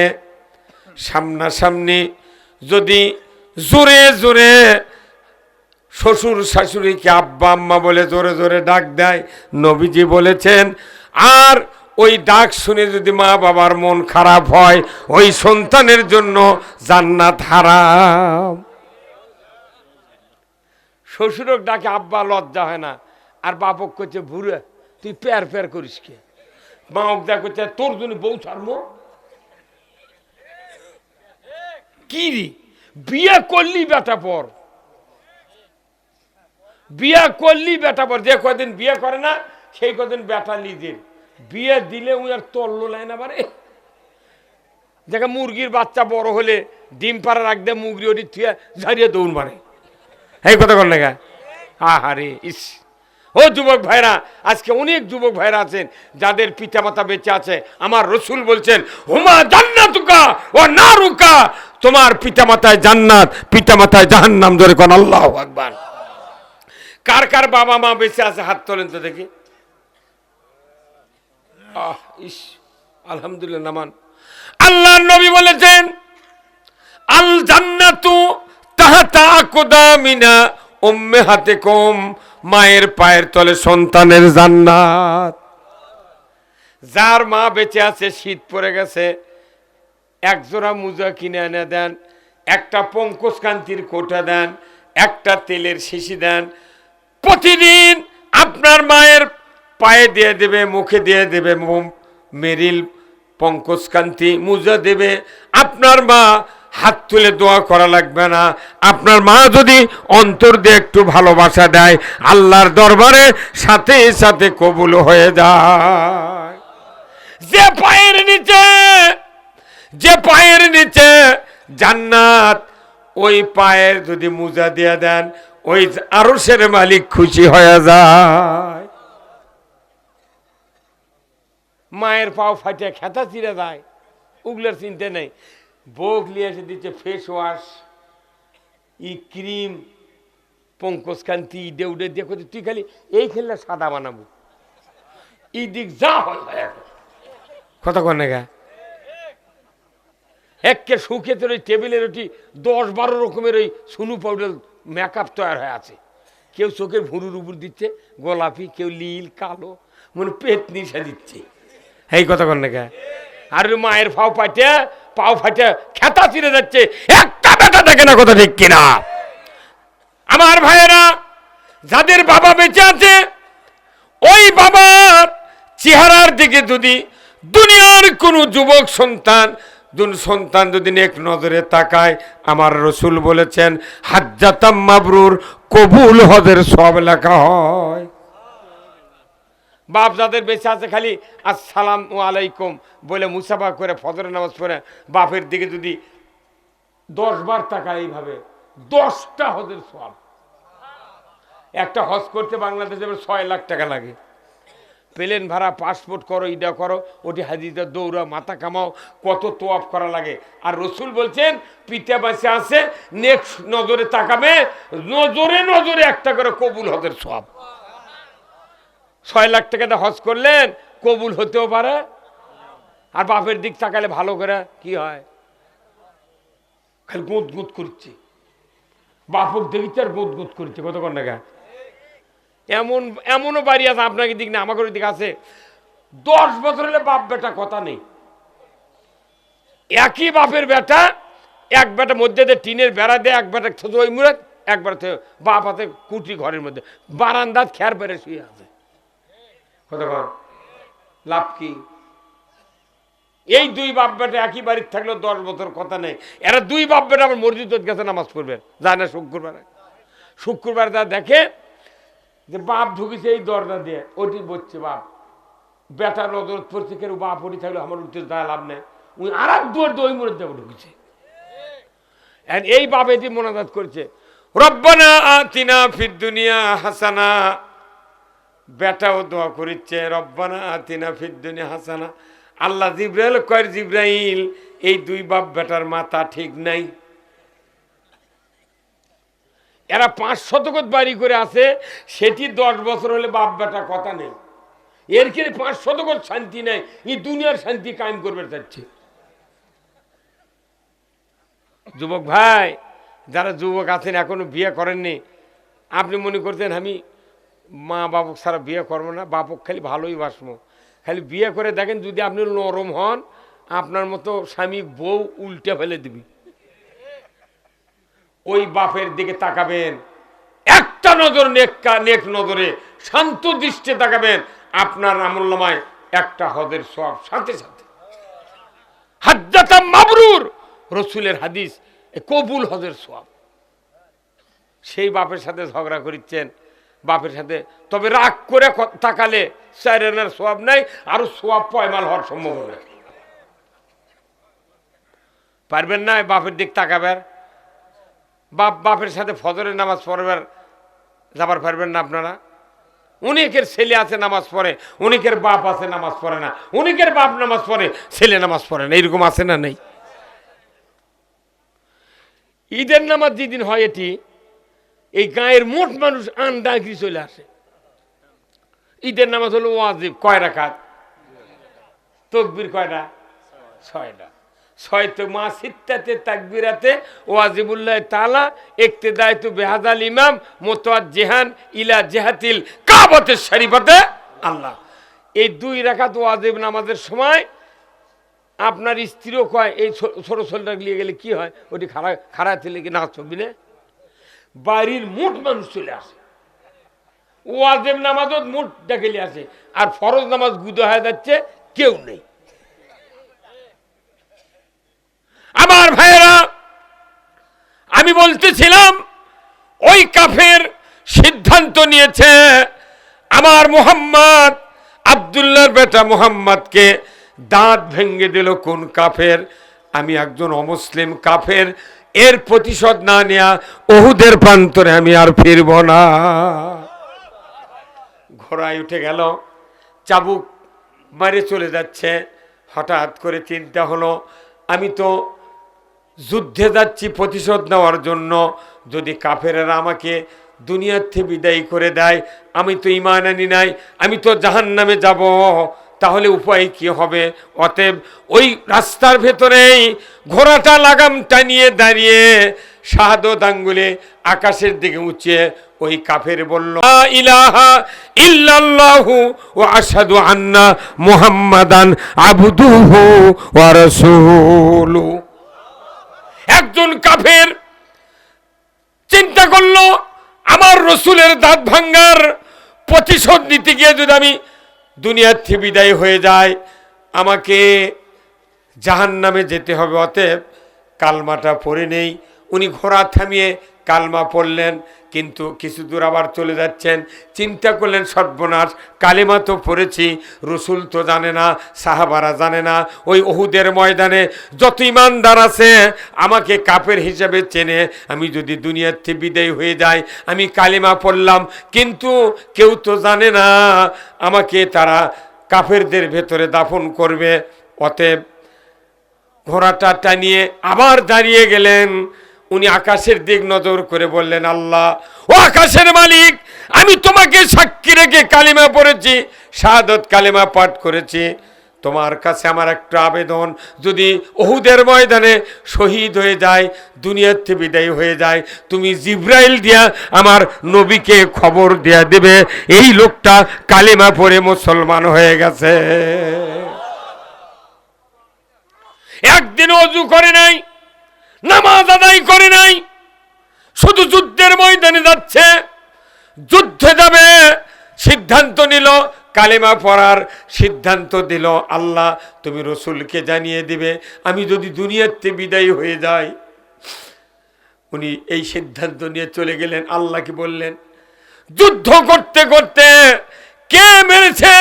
সামনাসামনি যদি জোরে জোরে শ্বশুর শাশুড়িকে আব্বা আম্মা বলে জোরে জোরে ডাক দেয়, নবীজি বলেছেন আর ওই ডাক শুনে যদি মা বাবার মন খারাপ হয়, ওই সন্তানের জন্য জান্নাত হারাম। শ্বশুরক ডাকে আব্বা, লজ্জা হয় না, আর বাপক করছে ভুরে তুই প্যার প্যার করিস কে, মা যা করছে তোর জন্য বউ ছাড়বো। কি রে বিয়ে করলি বেটা পর, বিয়ে করলি বেটা পর, যে কদিন বিয়ে করে না সেই কদিন বেটা নিজের, বিয়ে দিলে উই আর তল্ল লাই না পারে। দেখে মুরগির বাচ্চা বড় হলে ডিম পাড়া রাখতে মুরগি ওটি থুয়ে ঝাড়িয়ে দৌড় মারে, এই কথা কর না। আহারে ইস, ও যুবক ভাইরা, আজকে অনেক যুবক ভাইরা আছেন যাদের পিতামাতা বেঁচে আছে। আমার রসুল বলছেন হুমা জান্নাতুকা ওয়া নারুকা, তোমার পিতামাতায় জান্নাত, পিতামাতায় জাহান্নাম। ধরে কোন আল্লাহু আকবার। কার কার বাবা মা বেঁচে আছে হাত তোলেন তো দেখি। ইস আলহামদুলিল্লাহ নামান। আল্লাহর নবী বলেছেন আল জান্নাতু তাহতা আকদামিনা উম্মাহাতিকুম, মায়ের পায়ের তলে সন্তানের জান্নাত। যার মা বেঁচে আছে, শীত পড়ে গেছে, এক জোড়া মোজা কিনে এনে দেন, একটা পঙ্কজ কান্তির কোটা দেন, একটা তেলের শিশি দেন, প্রতিদিন আপনার মায়ের পায়ে দিয়ে দেবে, মুখে দিয়ে দেবে মেরিল পঙ্কজ কান্তি, মোজা দেবে। আপনার মা হাত তুলে দোয়া করা লাগবে না। আপনার মা যদি অন্তর দিয়ে একটু ভালোবাসা দেয়, আল্লাহর দরবারে সাথে সাথে কবুল হয়ে যায়। যে পায়ের নিচে জান্নাত, ওই পায়ের যদি মোজা দিয়ে দেন, ওই আরশের মালিক খুশি হয়ে যায়। মায়ের পাও ফাটে খেতা চিরে যায়, ওগুলোর চিনতে নেই। বোক নিয়ে এসে দিচ্ছে ফেস ওয়াশ, ই ক্রিম, পঙ্কজ কান্তি, দেউডে দিয়ে করছে তুই খালি এই খেললে সাদা বানাবো, ই দিক যা হয় কথা কর না গা। একে শুকে তোর ওই টেবিলের ওটি 10-12 রকমের ওই সুনু পাউডার মেকআপ তৈরি হয়ে আছে। কেউ চোখের ভুরুর উপর দিচ্ছে গোলাপি, কেউ নীল কালো, মনে পেট নিশা দিচ্ছে, এই কথা কর না গা। আর মায়ের পাও ফাটে খেতা চিরে যাচ্ছে, একটা বেটা দেখে না, কথা ঠিক কিনা? আমার ভাইয়েরা, যাদের বাবা বেঁচে আছে, ওই বাবার চেহারার দিকে যদি দুনিয়ার কোন যুবক সন্তান যদি নেক নজরে তাকায়, আমার রসুল বলেছেন হাজ্জাতাম মাবরুর, কবুল হজের সব লেখা হয়। বাপ যাদের বেঁচে আছে খালি আসসালামু আলাইকুম বলে মুসাফা করে ফজরের নামাজ পড়ে বাপের দিকে যদি 10 বার তাকায়, এইভাবে 10টা হজের সওয়াব। একটা হজ করতে বাংলাদেশে 6 লাখ টাকা লাগে। প্লেন ভাড়া, পাসপোর্ট করো, ইডা করো, ওটি হাজিতে দৌড়া, মাথা কামাও, কত তোয়াফ করা লাগে। আর রসুল বলছেন পিতা বাঁচে আছে, নেক্সট নজরে তাকাবে, নজরে একটা করে কবুল হজের সওয়াব। 6 লাখ টাকাতে হজ করলেন, কবুল হতেও পারে। আর বাপের দিক তাকালে ভালো করে কি হয়, খালি গোঁত গোঁত করছে, বাপক দেখিচ্ছে আর গোঁত গোঁত করছে, কতক্ষণ টাকা। এমনও বাড়ি আছে আপনাকে দিক না, আমাকে দিকে আছে 10 বছর হলে বাপ বেটা কথা নেই। একই বাপের বেটা, এক বেটা মধ্যে টিনের বেড়া দেয়, এক বেটা ওই মুড়ে, এক বেটা বাপ হাতে কুটি ঘরের মধ্যে বারান্দাত খেয়ার বেড়ে শুয়ে আছে, কতক্ষণ লাভ কি? এই 2 বাপ বেটা একই বাড়ির থাকলেও 10 বছর কথা নেই। এরা 2 বাপ বেটা আমার মসজিদ গেছে নামাজ পড়বেন, যায় না শুক্রবার যা দেখে যে বাপ ঢুকেছে এই দরজা দিয়ে, ওটি বলছে বাপ, বেটা নজর পড়ছে কেন, বাপ ওটি থাকলে আমার উঠতে যায় লাভ নেই, উনি আর এক দুয়ার দিয়ে ওই মোড়ের দেবো ঢুকেছে। এই বাপ এটি মোনাজাত করছে, রব্বানা আতিনা ফিদ দুনিয়া হাসানা। বেটাও দোয়া করিচ্ছে, রব্বানা আতিনা ফিদ দুনিয়া হাসানা। আল্লাহ জিব্রাইল কয়, জিব্রাইল এই 2 বাপ বেটার মাথা ঠিক নাই। এরা 5 শতকত বাড়ি করে আছে, সেটি 10 বছর হলে বাপ বেটা কথা নেই। এর কি 5 শতকত শান্তি নেই, এই দুনিয়ার শান্তি কায়েম করবে চাচ্ছে। যুবক ভাই, যারা যুবক আছেন এখনো বিয়ে করেননি, আপনি মনে করতেন আমি মা বাপক ছাড়া বিয়ে করবো না, বাপক খালি ভালোই বাসবো, খালি বিয়ে করে দেখেন যদি আপনি নরম হন, আপনার মতো স্বামী বউ উল্টে ফেলে দিবি। ওই বাপের দিকে তাকাবেন, একটা নজর নেক নজরে শান্ত দৃষ্টি তাকাবেন, আপনার আমলনামায় একটা হজের সওয়াব সাথে সাথে। হাজ্জাতাম মাবরুর, রসুলের হাদিস, কবুল হজের সওয়াব। সেই বাপের সাথে ঝগড়া করিচ্ছেন, বাপের সাথে তবে রাগ করে তাকালে 4 আনার সওয়াব নাই, আরো সওয়াব পয়মাল হওয়ার সম্ভাবনা। পারবেন না বাপের দিক তাকাবার, বাপের সাথে ফজরের নামাজ পড়বার যাবার পারবেন না আপনারা। অনেকের ছেলে আছে নামাজ পড়ে, অনেকের বাপ আছে নামাজ পড়ে না, অনেকের বাপ নামাজ পড়ে ছেলে নামাজ পড়ে না, এরকম আছে না নেই? ঈদের নামাজ যেদিন হয় এটি, এই গায়ের মোট মানুষ আন্দাগি চলে আসে। ঈদের নামাজ হলো ওয়াজিব, কয় রাকাত? তাকবীর কয়টা? 6টা। 6 তো মা সিত্তাতে তাকবীরাতে ওয়াজিবুল্লাহ তাআলা ইক্তিদায়তু বিহাদাল ইমাম মুতাওয়াজ্জিহান ইলা জিহাতিল কাবাতে শরীফাতে আল্লাহ। এই 2 রাকাত ওয়াজিব নামাজের সময় আপনার স্ত্রীও কয় এই ছোট ছোটটা নিয়ে গেলে কি হয়, ওটি খাড়া থেকে কি নাচ ছবি না, বাড়ির মোট মানুষ চলে আসে। ওয়াজিব নামাজও মোট ডেকেলে আসে, আর ফরজ নামাজ গুদা হয়ে যাচ্ছে, কেউ নেই। আমার ভাইয়েরা, আমি বলতেছিলাম ওই কাফের সিদ্ধান্ত নিয়েছে আমার মুহাম্মদ, আব্দুল্লাহর বেটা মুহাম্মদকে দাঁত ভেঙে দিল। কোন কাফের? আমি একজন অমুসলিম কাফের, এর প্রতিশোধ না নেয়া উহুদের প্রান্তরে আমি আর ফিরব না। ঘোড়ায় উঠে গেল, চাবুক মারে চলে যাচ্ছে। হঠাৎ করে চিন্তা হলো, আমি তো যুদ্ধে যাচ্ছি প্রতিশোধ নেওয়ার জন্য, যদি কাফেরেরা আমাকে দুনিয়ার থেকে বিদায় করে দেয়, আমি তো ঈমান আনি নাই, আমি তো জাহান্নামে যাব, তাহলে উপায় কি হবে? অতএব ওই রাস্তার ভেতরেই ঘোড়াটা লাগাম টানিয়ে দাঁড়িয়ে শাহাদত আঙ্গুলে আকাশের দিকে উঁচিয়ে ওই কাফের বলল, লা ইলাহা ইল্লাল্লাহু ওয়া আশহাদু আন্না মুহাম্মাদান আবদুহু ওয়া রাসূলুহু। একজন কাফের চিন্তা করলো, আমার রসুলের দাঁত ভাঙ্গার প্রতিশোধ নিতে গিয়ে যদি আমি দুনিয়ার থেকে বিদায় হয়ে যায়, আমাকে জাহান্নামে যেতে হবে, অতএব কালমাটা পড়ে নেই। উনি ঘোড়া থামিয়ে কালমা পড়লেন, কিন্তু কিছু দূর আবার চলে যাচ্ছেন, চিন্তা করলেন সর্বনাশ, কালেমা তো পড়েছি, রসুল তো জানে না, সাহাবারা জানে না, ওই উহুদের ময়দানে যত ইমানদার আছে আমাকে কাফের হিসেবে চেনে, আমি যদি দুনিয়ার থেকে বিদায় হয়ে যাই, আমি কালেমা পড়লাম, কিন্তু কেউ তো জানে না আমাকে তারা কাফেরদের ভেতরে দাফন করবে। অতএব ঘোড়াটা টানিয়ে আবার দাঁড়িয়ে গেলেন। উনি আকাশের দিক নজর করে বললেন, আল্লাহ, ও আকাশের মালিক, আমি তোমাকে সাক্ষী রেখে কালিমা পড়েছি, শাহাদত কালিমা পাঠ করেছি, তোমার কাছে আমার একটা আবেদন, যদি উহুদের ময়দানে শহীদ হয়ে যায়, দুনিয়ার থেকে বিদায় হয়ে যায়, তুমি জিব্রাইল দিয়া আমার নবীকে খবর দেয়া দেবে এই লোকটা কালেমা পড়ে মুসলমান হয়ে গেছে। একদিন ওযু করে নাই, নামাজ আদায় করে নাই, শুধু যুদ্ধের ময়দানে যাচ্ছে, যুদ্ধে যাবে, সিদ্ধান্ত নিল কালেমা পড়ার সিদ্ধান্ত দিল। আল্লাহ তুমি রসুলকে জানিয়ে দিবে আমি যদি দুনিয়াতে বিদায় হয়ে যাই। উনি এই সিদ্ধান্ত নিয়ে চলে গেলেন। আল্লাহকে বললেন, যুদ্ধ করতে করতে কে মেরেছে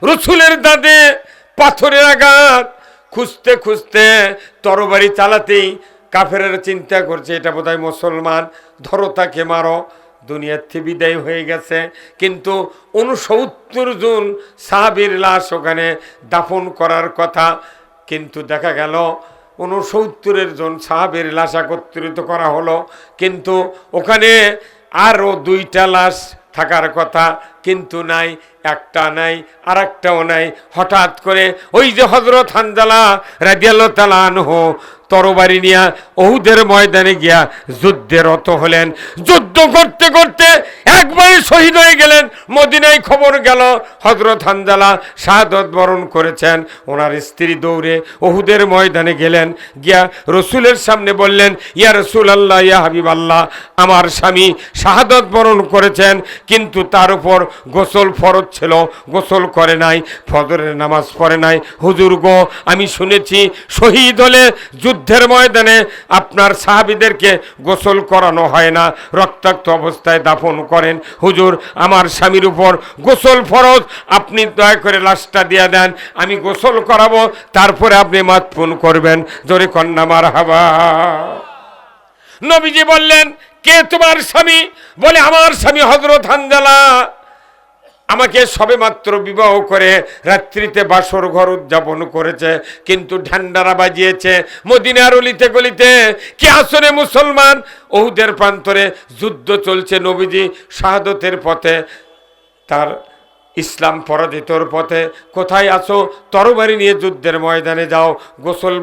রসুলের দাঁতে পাথরের আঘাত, খুঁজতে খুঁজতে তরবারি চালাতেই কাফেরেরা চিন্তা করছে এটা বোধহয় মুসলমান, ধরো তাকে মারো। দুনিয়ার থেকে বিদায় হয়ে গেছে, কিন্তু ৬৯ জন সাহাবীর লাশ ওখানে দাফন করার কথা, কিন্তু দেখা গেল ৬৯ জন সাহাবীর লাশ একত্রিত করা হলো, কিন্তু ওখানে আরও ২টা লাশ থাকার কথা, কিন্তু নাই, একটা নাই, আর একটাও নাই। হঠাৎ করে ওই যে হযরত হানজালা রাদিয়াল্লাহু তাআলা আনহু তরবারি নিয়ে উহুদের ময়দানে গিয়া যুদ্ধে রত হলেন। যুদ্ধ করতে করতে একবারে শহীদ হয়ে গেলেন। মদিনায় খবর গেল হযরত হানজালা শাহাদাত বরণ করেছেন। ওনার স্ত্রী দৌড়ে উহুদের ময়দানে গেলেন, গিয়া রসুলের সামনে বললেন, ইয়া রাসূলুল্লাহ, ইয়া হাবিবাল্লাহ, আমার স্বামী শাহাদাত বরণ করেছেন, কিন্তু তার উপর গোসল ফরজ ছিল, গোসল করে নাই, ফজরের নামাজ পড়ে নাই। হুজুর গো, আমি শুনেছি শহীদ হলে যুদ্ধের ময়দানে আপনার সাহাবীদেরকে গোসল করানো হয় না, রক্তাক্ত অবস্থায় দাফন করেন। হুজুর, আমার স্বামীর উপর গোসল ফরজ, আপনি দয়া করে লাশটা দিয়ে দেন, আমি গোসল করাবো, তারপরে আপনি মাতফুন করবেন। জোরে কন্যা মারহাবা। নবীজি বললেন, কে তোমার স্বামী? বলে, আমার স্বামী হযরত হানজালা আমাকে সবেমাত্র বিবাহ করে রাত্রিতে বাসর ঘর উদযাপন করেছে, কিন্তু ঢান্ডারা বাজিয়েছে মদিনার অলিতে গলিতে। কে আসরে মুসলমান? উহুদের প্রান্তরে যুদ্ধ চলছে, নবীজি শাহাদতের পথে, তার ইসলাম পরাজিতর পথে। কোথায় আছো? তরবারি নিয়ে যুদ্ধের ময়দানে যাও। গোসল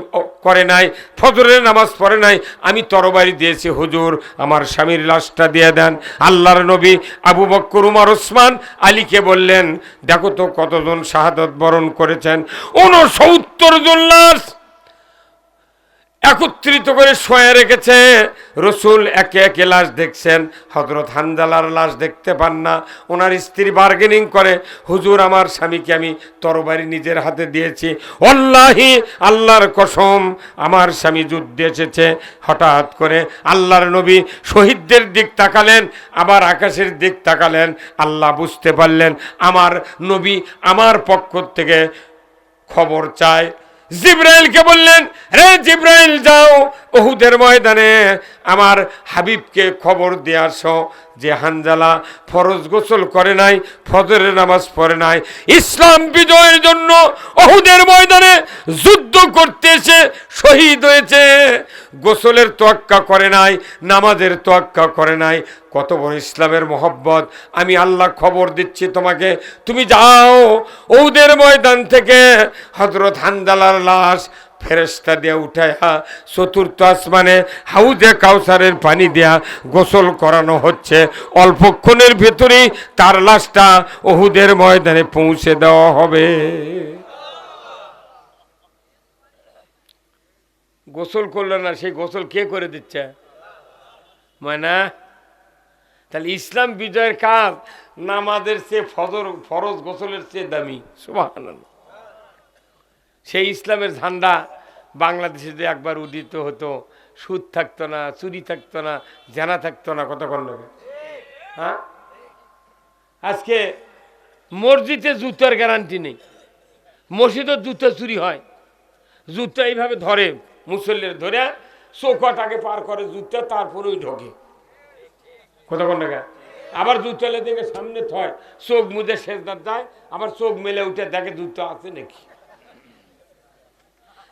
করে নাই, ফজরের নামাজ পড়ে নাই, আমি তরবারি দিয়েছি, হুজুর আমার স্বামীর লাশটা দিয়ে দেন। আল্লাহর নবী আবু বকর, উমর, ওসমান, আলীকে বললেন, দেখো তো কতজন শাহাদাত বরণ করেছেন। ৬৯ জন লাশ একত্রিত করে শোয়া রেখেছে। রসুল একে একে লাশ দেখছেন, হযরত হানজালার লাশ দেখতে পান না। ওনার স্ত্রী বার্গেনিং করে, হুজুর আমার স্বামীকে আমি তরবারি নিজের হাতে দিয়েছি, ওয়াল্লাহি আল্লাহর কসম আমার স্বামী যুদ্ধে এসেছে। হঠাৎ করে আল্লাহর নবী শহীদদের দিক তাকালেন, আবার আকাশের দিক তাকালেন। আল্লাহ বুঝতে পারলেন আমার নবী আমার পক্ষ থেকে খবর চায়। জিব্রাইলকে বললেন, রে জিব্রাইল, যাও উহুদের ময়দানে আমার হাবিবকে খবর দিয়ে আসো যে হানজালা ফরজ গোসল করে নাই, ফজরের নামাজ পড়ে নাই, ইসলাম বিজয়ের জন্য উহুদের ময়দানে যুদ্ধ করতে এসে শহীদ হয়েছে, গোসলের তোয়াক্কা করে নাই, নামাজের তোয়াক্কা করে নাই। কত বড় ইসলামের মহব্বত! আমি আল্লাহ খবর দিচ্ছি তোমাকে, তুমি যাও উহুদের ময়দান থেকে হযরত হানজালার লাশ ফেরেশতা দিয়ে উঠায়া চতুর্থ আসমানে হাউজে কাউসারের পানি দেয়া গোসল করানো হচ্ছে। অল্পক্ষণের ভেতরেই তার লাশটা উহুদের ময়দানে পৌঁছে দেওয়া হবে। গোসল করলো না, সেই গোসল কে করে দিচ্ছে? মানে তাহলে ইসলাম বিজয়ের কাজ নামাজের চেয়ে ফরজ গোসলের চেয়ে দামি। সুবহানাল্লাহ। সেই ইসলামের ঝান্ডা বাংলাদেশে যে একবার উদিত হতো, সুদ থাকতো না, চুরি থাকতো না, জানা থাকতো না, কতক্ষণ লাগে। হ্যাঁ, আজকে মসজিদে জুতার গ্যারান্টি নেই, মসজিদের জুতো চুরি হয়। জুতো এইভাবে ধরে, মুসল্লির ধরে চৌকাটাকে পার করে জুতো, তারপরেই ঢোকে, কতক্ষণ লাগে। আবার জুতলে দেখে সামনে থয়, চোখ মুজে সেজদার যায়, আবার চোখ মেলে উঠে দেখে জুতো আছে নাকি।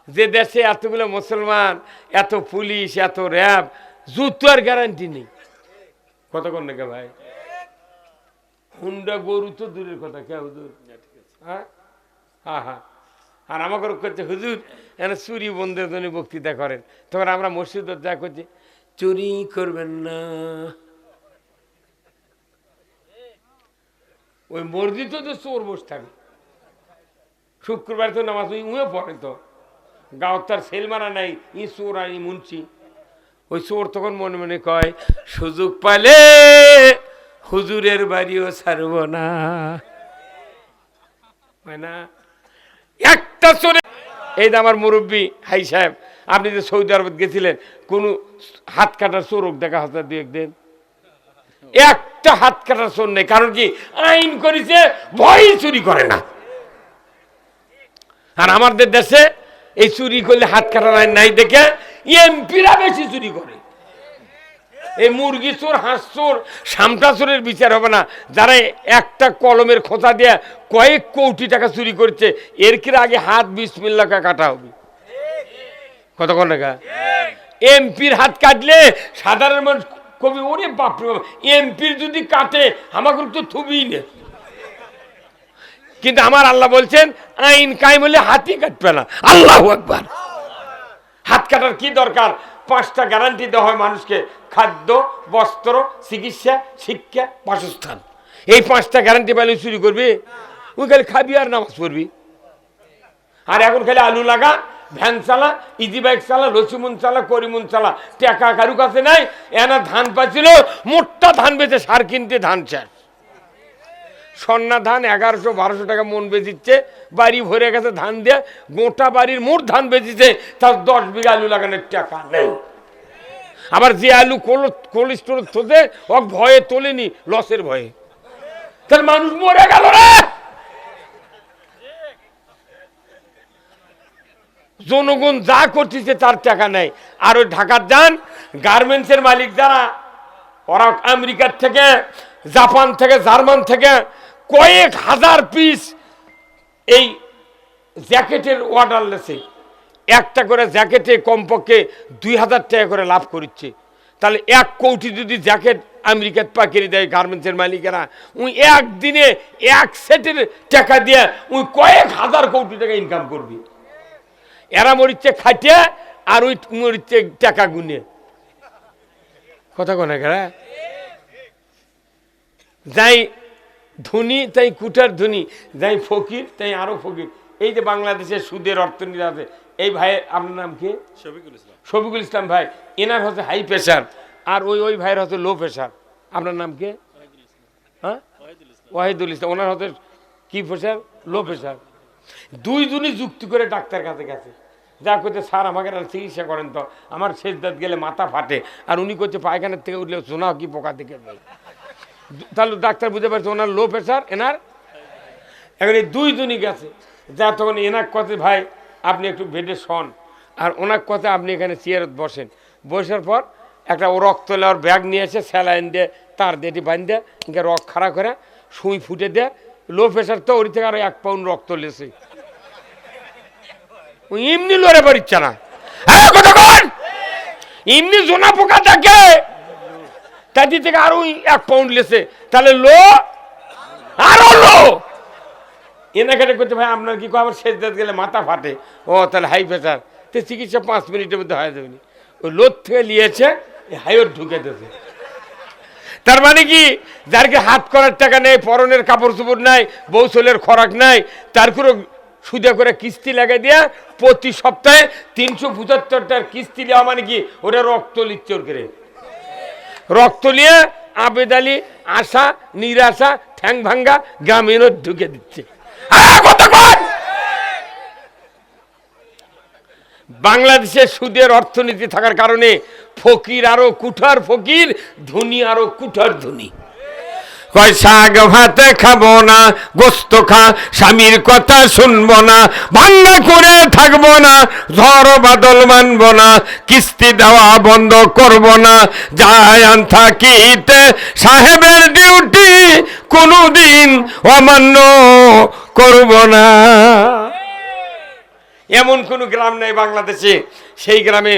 যে দেশে এতগুলো মুসলমান, এত পুলিশ, এত র্যাব, জুতার গ্যারান্টি নেই, কতক্ষণ লাগে ভাই। হুন্ডা গরু তো দূরের কথা, কে হুজুর? হ্যাঁ হ্যাঁ হ্যাঁ, আর আমাকে করছে হুজুর এখানে চুরি বন্ধের জন্য বক্তৃতা করেন, তখন আমরা মসজিদের যা করছি চুরি করবেন না। ওই মসজিদে তো চোর বসে থাকে, শুক্রবার তো নামাজ উঁয়ে পড়ে, তো গাঁও তার সেল মারা নাই, ই চোর আর ই মুন্সি। ওই চোর তখন মনে মনে কয় সুযোগ পালে হুজুরের বাড়িও ছাড়ব না, না একটা চোরে। এই যে আমার মুরব্বী হাই সাহেব, আপনি যে সৌদি আরব গেছিলেন, কোন হাত কাটার চোরক দেখা হচ্ছে দু একদিন? একটা হাত কাটার চোর নেই। কারণ কি? আইন করেছে ভয়, চুরি করে না। আর আমাদের দেশে এই চুরি করলে হাত কাটার আইন নাই দেখে এমপিরা বেশি চুরি করে। এই মুরগি চোর, হাঁস চোর, সামটা চোরের বিচার হবে না। যারা একটা কলমের খোঁচা দিয়ে কয়েক কোটি টাকা চুরি করছে, এর কি আগে হাত বিসমিল্লাহ কাটা হবে? কতক্ষণ টাকা? এমপির হাত কাটলে সাধারণ মানুষ কবি ওরে বাপরে, এমপির যদি কাটে আমাকে তো থুবই না। কিন্তু আমার আল্লাহ বলছেন আইন কায়েম হলে হাতই কাটবে না। আল্লাহু আকবার। হাত কাটার কি দরকার? 5টা গ্যারান্টি দেওয়া হয় মানুষকে: খাদ্য, বস্ত্র, চিকিৎসা, শিক্ষা, বাসস্থান। এই 5টা গ্যারান্টি পেলে চুরি করবি? ওই খালি খাবি আর নামাজ পড়বি। আর এখন খালি আলু লাগা, ভ্যান চালা, ইজি বাইক চালা, লসিমুন চালা, করিমুন চালা, টাকা কারু কাছে নাই। এনা ধান পাচ্ছিল, মোটটা ধান বেচে সার কিনতে ধান শেষ। সন্না ধান 1100-1200 টাকা মন বেচিচ্ছে, বাড়ি ভরে গেছে ধান দিয়ে, গোটা বাড়ির মোট ধান বেচিছে, তার 10 বিঘা আলু লাগানোর টাকা নেই। আবার যে আলু কোল্ড স্টোরে থোতে ও ভয়ে তোলেনি, লসের ভয়ে। তার মানুষ মরে গেল রে। জনগণ যা করতেছে তার টাকা নেই। আর ওই ঢাকার যান গার্মেন্টসের মালিক যারা, ওরা আমেরিকার থেকে, জাপান থেকে, জার্মান থেকে কয়েক হাজার পিস এই জ্যাকেটের অর্ডার লেছে। একটা করে জ্যাকেটে কমপক্ষে 2000 টাকা করে লাভ করছে। তাহলে 1 কোটি যদি জ্যাকেট আমেরিকাত পাকিয়ে দেয় গার্মেন্টসের মালিকেরা, ওই একদিনে 1 সেটের টাকা দিয়ে ওই কয়েক হাজার কোটি টাকা ইনকাম করবি। এরা মরিচ্ছে খাটিয়ে, আর ওই মরিচ্ছে টাকা গুনে। কথা কোনা গেরা যাই ধনী তাই কুটার ধনী, যাই ফকির তাই আরো ফকির। এই যে বাংলাদেশের সুদের অর্থনীতি আছে, এই ভাই আপনার নাম কি? শফিকুল ইসলাম ভাই। এনার হচ্ছে হাই প্রেশার, আর ওই ভাইয়ের হচ্ছে লো প্রেশার। আপনার নাম কি? হ্যাঁ, ওয়াহিদুল ইসলাম। ওনার হচ্ছে কি প্রেশার? Low pressure. দুইজনই যুক্তি করে ডাক্তার কাছে গেছে, যা করছে স্যার আমাকে চিকিৎসা করেন তো, আমার শেষ দাঁত গেলে মাথা ফাটে। আর উনি করছে পায়খানার থেকে উঠলে শোনা কি পোকা দেখে নেই। তাহলে ডাক্তার বুঝতে পারছে ওনার লো প্রেশার, এনার। এখন এই দুইজনই গেছে, যা তখন এনার কথা ভাই আপনি একটু বেডে শোন, আর ওনার কথা আপনি এখানে চেয়ারে বসেন। বসার পর একটা ও রক্ত নেওয়ার ব্যাগ নিয়ে এসে স্যালাইন দিয়ে তার দিয়ে বাঁধ দেয়, ইনকে রক্ত খাড়া করে সুই ফুটে দেয়। লো প্রেশার তো ওর থেকে আরো 1 পাউন্ড রক্ত লেছে। এমনি লড়ে পারিচ্ছে না। হ্যাঁ কতক্ষণ এমনি জোনা পোকা থাকে, তাদের থেকে আরো 1 পাউন্ড লেছে। তাহলে লো আরো লো। এনাকাটা করতে ভাই আপনার কি আমার শেষ দাঁত গেলে মাথা ফাটে। ও তাহলে হাই প্রেশার। তো চিকিৎসা 5 মিনিটের মধ্যে হয়ে যাবে। ওই লোদ থেকে নিয়েছে, হাইওর ঢুকে দিয়েছে। তার মানে কি, যারকে হাত করার টাকা নেই, পরনের কাপড় চোপড় নাই, বউ ছেলের খোরাক নাই, তার করে সুদে করে কিস্তি লাগাই দিয়া প্রতি সপ্তাহে 375টার কিস্তি দেওয়া। মানে কি, ওরা রক্ত লিচ্ছে। ওর করে রক্ত নিয়ে আবেদালি, আশা, নিরাশা, ঠ্যাং ভাঙ্গা গ্রামীণ ঢুকে দিচ্ছে। বাংলাদেশের সুদের অর্থনীতি থাকার কারণে ফকির আরো কুঠার ফকির, ধনী আরো কুঠার ধনী। কয় শাক ভাতে খাবো না, গোস্ত খা, স্বামীর কথা শুনবো না, ভাঙ্গা করে থাকবো না, ঝড় বাদল মানবো না, কিস্তি দেওয়া বন্ধ করবো না, যায় আন থাকিতে সাহেবের ডিউটি কোনোদিন অমান্য করবো না। এমন কোনো গ্রাম নাই বাংলাদেশে সেই গ্রামে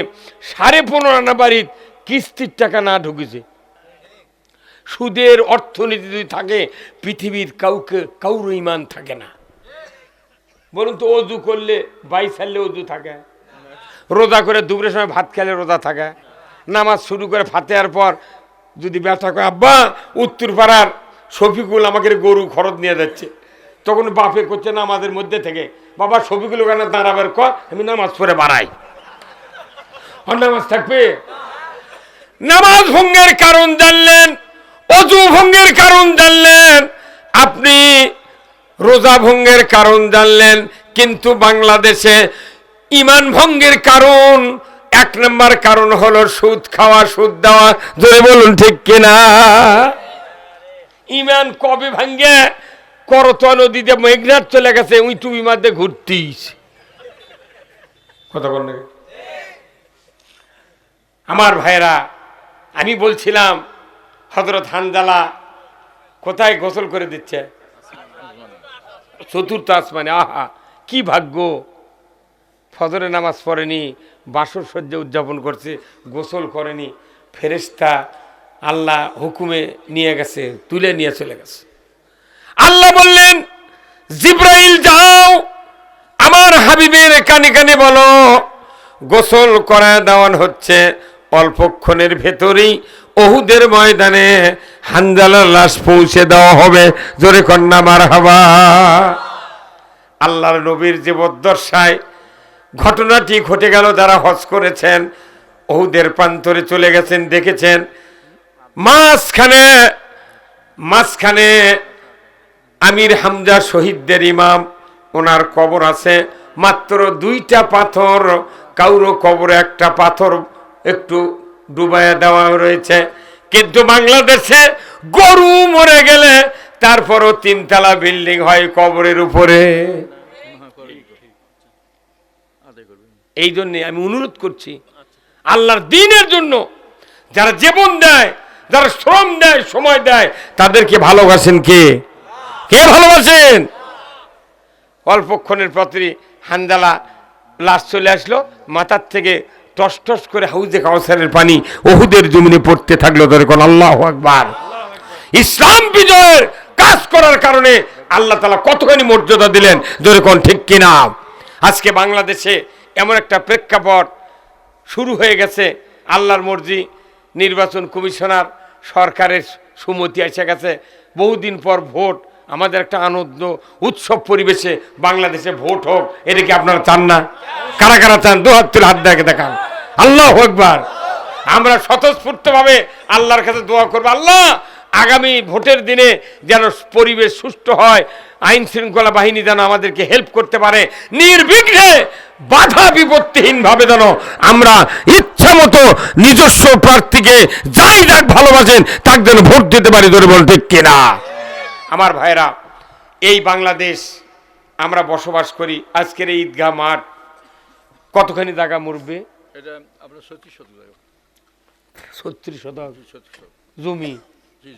15.5 আনা বাড়ির কিস্তির টাকা না ঢুকেছে। সুদের অর্থনীতি যদি থাকে, পৃথিবীর কাউকে কারো ইমান থাকে না। বলুন তো অজু করলে 22 সালে অজু থাকে, রোজা করে দুপুরের সময় ভাত খেলে রোজা থাকে, নামাজ শুরু করে ফাতেহার পর যদি ব্যথা করে আব্বা উত্তর পাড়ার শফিকুল আমাকে গরু খরচ নিয়ে যাচ্ছে, তখন বাপে করছে নামাজের মধ্যে থেকে বাবা শফিকুল ওখানে দাঁড়াবার কর আমি নামাজ পড়ে বাড়াই, আর নামাজ থাকবে। নামাজ ভঙ্গের কারণ জানলেন, অজু ভঙ্গের কারণ জানলেন, আপনি রোজা ভঙ্গের কারণ জানলেন, কিন্তু বাংলাদেশে ঈমান ভঙ্গের কারণ 1 নম্বর কারণ হলো সুদ খাওয়া, সুদ দেওয়া। জোরে বলুন ঠিক কিনা? ঈমান কবে ভাঙ্গে? করতোয়া নদীতে মেঘনাথ চলে গেছে, ওই টুবি মাঝে ঘুরতিস কথা বল না। আমার ভাইরা, আমি বলছিলাম হযরত হানজালা কোথায় গোসল করে দিচ্ছে? চতুর্থ আসমানে। আহা কি ভাগ্য! ফজরের নামাজ পড়েনি, বাসর সজ্জা উদযাপন করছে, গোসল করেনি, ফেরেশতা আল্লাহ হুকুমে নিয়ে গেছে, তুলে নিয়ে চলে গেছে। আল্লাহ বললেন জিব্রাইল যাও আমার হাবিবের কানে কানে বলো গোসল করায় দেওয়ান হচ্ছে, অল্পক্ষণের ভেতরেই উহুদের ময়দানে হানজালার লাশ পৌঁছে দেওয়া হবে। জোরে কন্যা মারহাবা। আল্লাহর নবীর জীবদ্দশায় ঘটনাটি ঘটে গেল। যারা হজ করেছেন উহুদের প্রান্তরে চলে গেছেন, দেখেছেন মাঝখানে আমির হামজা শহীদদের ইমাম, ওনার কবর আছে, মাত্র 2টা পাথর, কাউরো কবরে একটা পাথর একটু ডুবাইয়া দেওয়া রয়েছে। কিন্তু বাংলাদেশে গরু মরে গেলে তারপরও 3 তলা বিল্ডিং হয় কবরের উপরে। এই জন্যে আমি অনুরোধ করছি আল্লাহর দ্বীনের জন্য যারা জীবন দেয়, যারা শ্রম দেয়, সময় দেয়, তাদেরকে ভালোবাসেন কে? কে ভালোবাসেন? অল্পক্ষণের পরই হানজালা লাশ চলে আসলো, মাথার থেকে টস টস করে হাউজে কাউসারের পানি উহুদের জমিনে পড়তে থাকলো। ধরে কোন আল্লাহু আকবার। ইসলাম বিজয়ের কাজ করার কারণে আল্লাহ তাআলা কতখানি মর্যাদা দিলেন, ধরে কোন ঠিক কিনা? আজকে বাংলাদেশে এমন একটা প্রেক্ষাপট শুরু হয়ে গেছে, আল্লাহর মর্জি, নির্বাচন কমিশনার সরকারের সুমতি এসে গেছে, বহুদিন পর ভোট, আমাদের একটা আনন্দ উৎসব পরিবেশে বাংলাদেশে ভোট হোক, এটা কি আপনারা চান না? কারা কারা চান? 2 হাত তুলে হাত দেখে দেখান। আল্লাহু আকবার। আমরা স্বতঃস্ফূর্তভাবে আল্লাহর কাছে দোয়া করবো, আল্লাহ আগামী ভোটের দিনে যেন পরিবেশ সুষ্ঠু হয়, আইন শৃঙ্খলা বাহিনী যেন আমাদেরকে হেল্প করতে পারে, নির্বিঘ্নে বাধা বিপত্তিহীন ভাবে যেন আমরা ইচ্ছা মতো নিজস্ব প্রার্থীকে যাই যাক ভালোবাসেন তাকে যেন ভোট দিতে পারি। ধরে বল ঠিক কিনা? আমার ভাইরা, এই বাংলাদেশ আমরা বসবাস করি। আজকের এই ঈদগাহ মাঠ কতখানি জায়গা মুরব্বি? এটা আপনার 36 শতক জায়গা। 36 শতক জমি।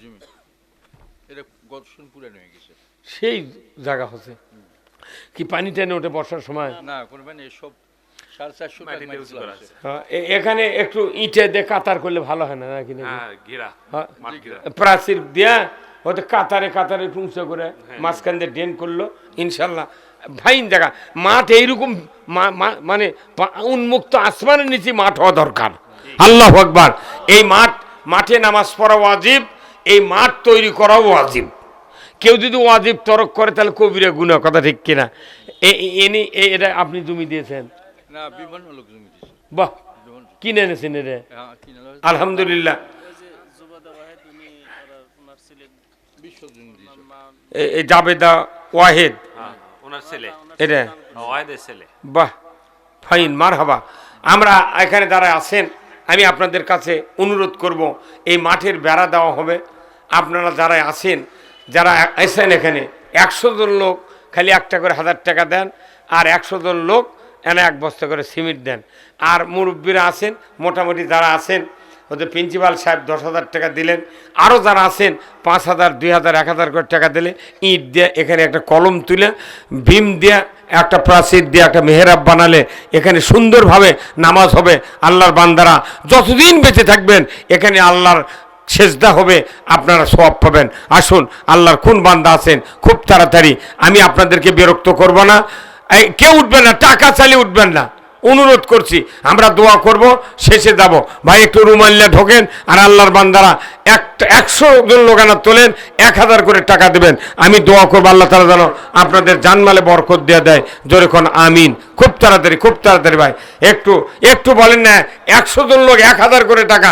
জমি এটা গত পুরান হয়ে গেছে, সেই জায়গা হচ্ছে কি পানি টেনে ওঠে বর্ষার সময়? না কোন মানে সব 450 টাকা মাইল আছে। এখানে একটু ইটে দিয়ে কাতার করলে ভালো হয় না নাকি? প্রাচীর দিয়া হয়তো কাতারে কাতারে একটু উঁচু করে মাঝখান দিয়ে ড্রেন করলো, ইনশাল্লাহ ফাইন জায়গা। মাঠ এইরকম মানে উন্মুক্ত আসমানের নিচে মাঠ হওয়া দরকার। আল্লাহু আকবার। এই মাঠে নামাজ পড়া ওয়াজিব, এই মাঠ তৈরি করাও ওয়াজিব। কেউ যদি ওয়াজিব তরক করে তাহলে কবিরা গুনাহ, কথা ঠিক কিনা? এটা আপনি জমি দিয়েছেন? না, বিভিন্ন লোক জমি দিয়েছে। বাহ, কিনে এনেছেন এটা? আলহামদুলিল্লাহ। জাবেদা ওয়াহেদ ওনার ছেলে, এটা ওয়াহেদের ছেলে। বাহ, ফাইন, মারহাবা। আমরা এখানে যারা আছেন, আমি আপনাদের কাছে অনুরোধ করব, এই মাঠের বেড়া দেওয়া হবে। আপনারা যারা আছেন, যারা আছেন এখানে 100 জন লোক খালি একটা করে 1000 টাকা দেন, আর 100 জন লোক এনে 1 বস্তা করে সিমেন্ট দেন। আর মুরব্বীরা আছেন, মোটামুটি যারা আছেন, ওদের প্রিন্সিপাল সাহেব 10,000 টাকা দিলেন, আরও যারা আছেন 5,000, 2,000, 1,000 করে টাকা দিলে ইট দিয়ে এখানে একটা কলম তুলে, বিম দিয়ে একটা প্রাচীর দিয়ে একটা মেহরাব বানালে এখানে সুন্দরভাবে নামাজ হবে। আল্লাহর বান্দারা যতদিন বেঁচে থাকবেন এখানে আল্লাহর সেজদা হবে, আপনারা সওয়াব পাবেন। আসুন, আল্লাহর কোন বান্দা আছেন খুব তাড়াতাড়ি, আমি আপনাদেরকে বিরক্ত করব না, কেউ উঠবেন না, টাকা চালিয়ে উঠবেন না, অনুরোধ করছি। আমরা দোয়া করব, শেষে যাব। ভাই একটু রুমাল্লা ঢোকেন, আর আল্লাহর বান্দারা 100 জন লোকানা তোলেন, 1000 করে টাকা দেবেন। আমি দোয়া করবো আল্লাহ তাআলা যেন আপনাদের জানমালে বরকত দিয়ে দেয়। জোরে কোন আমিন। খুব তাড়াতাড়ি ভাই একটু বলেন না, 100 জন লোক 1000 করে টাকা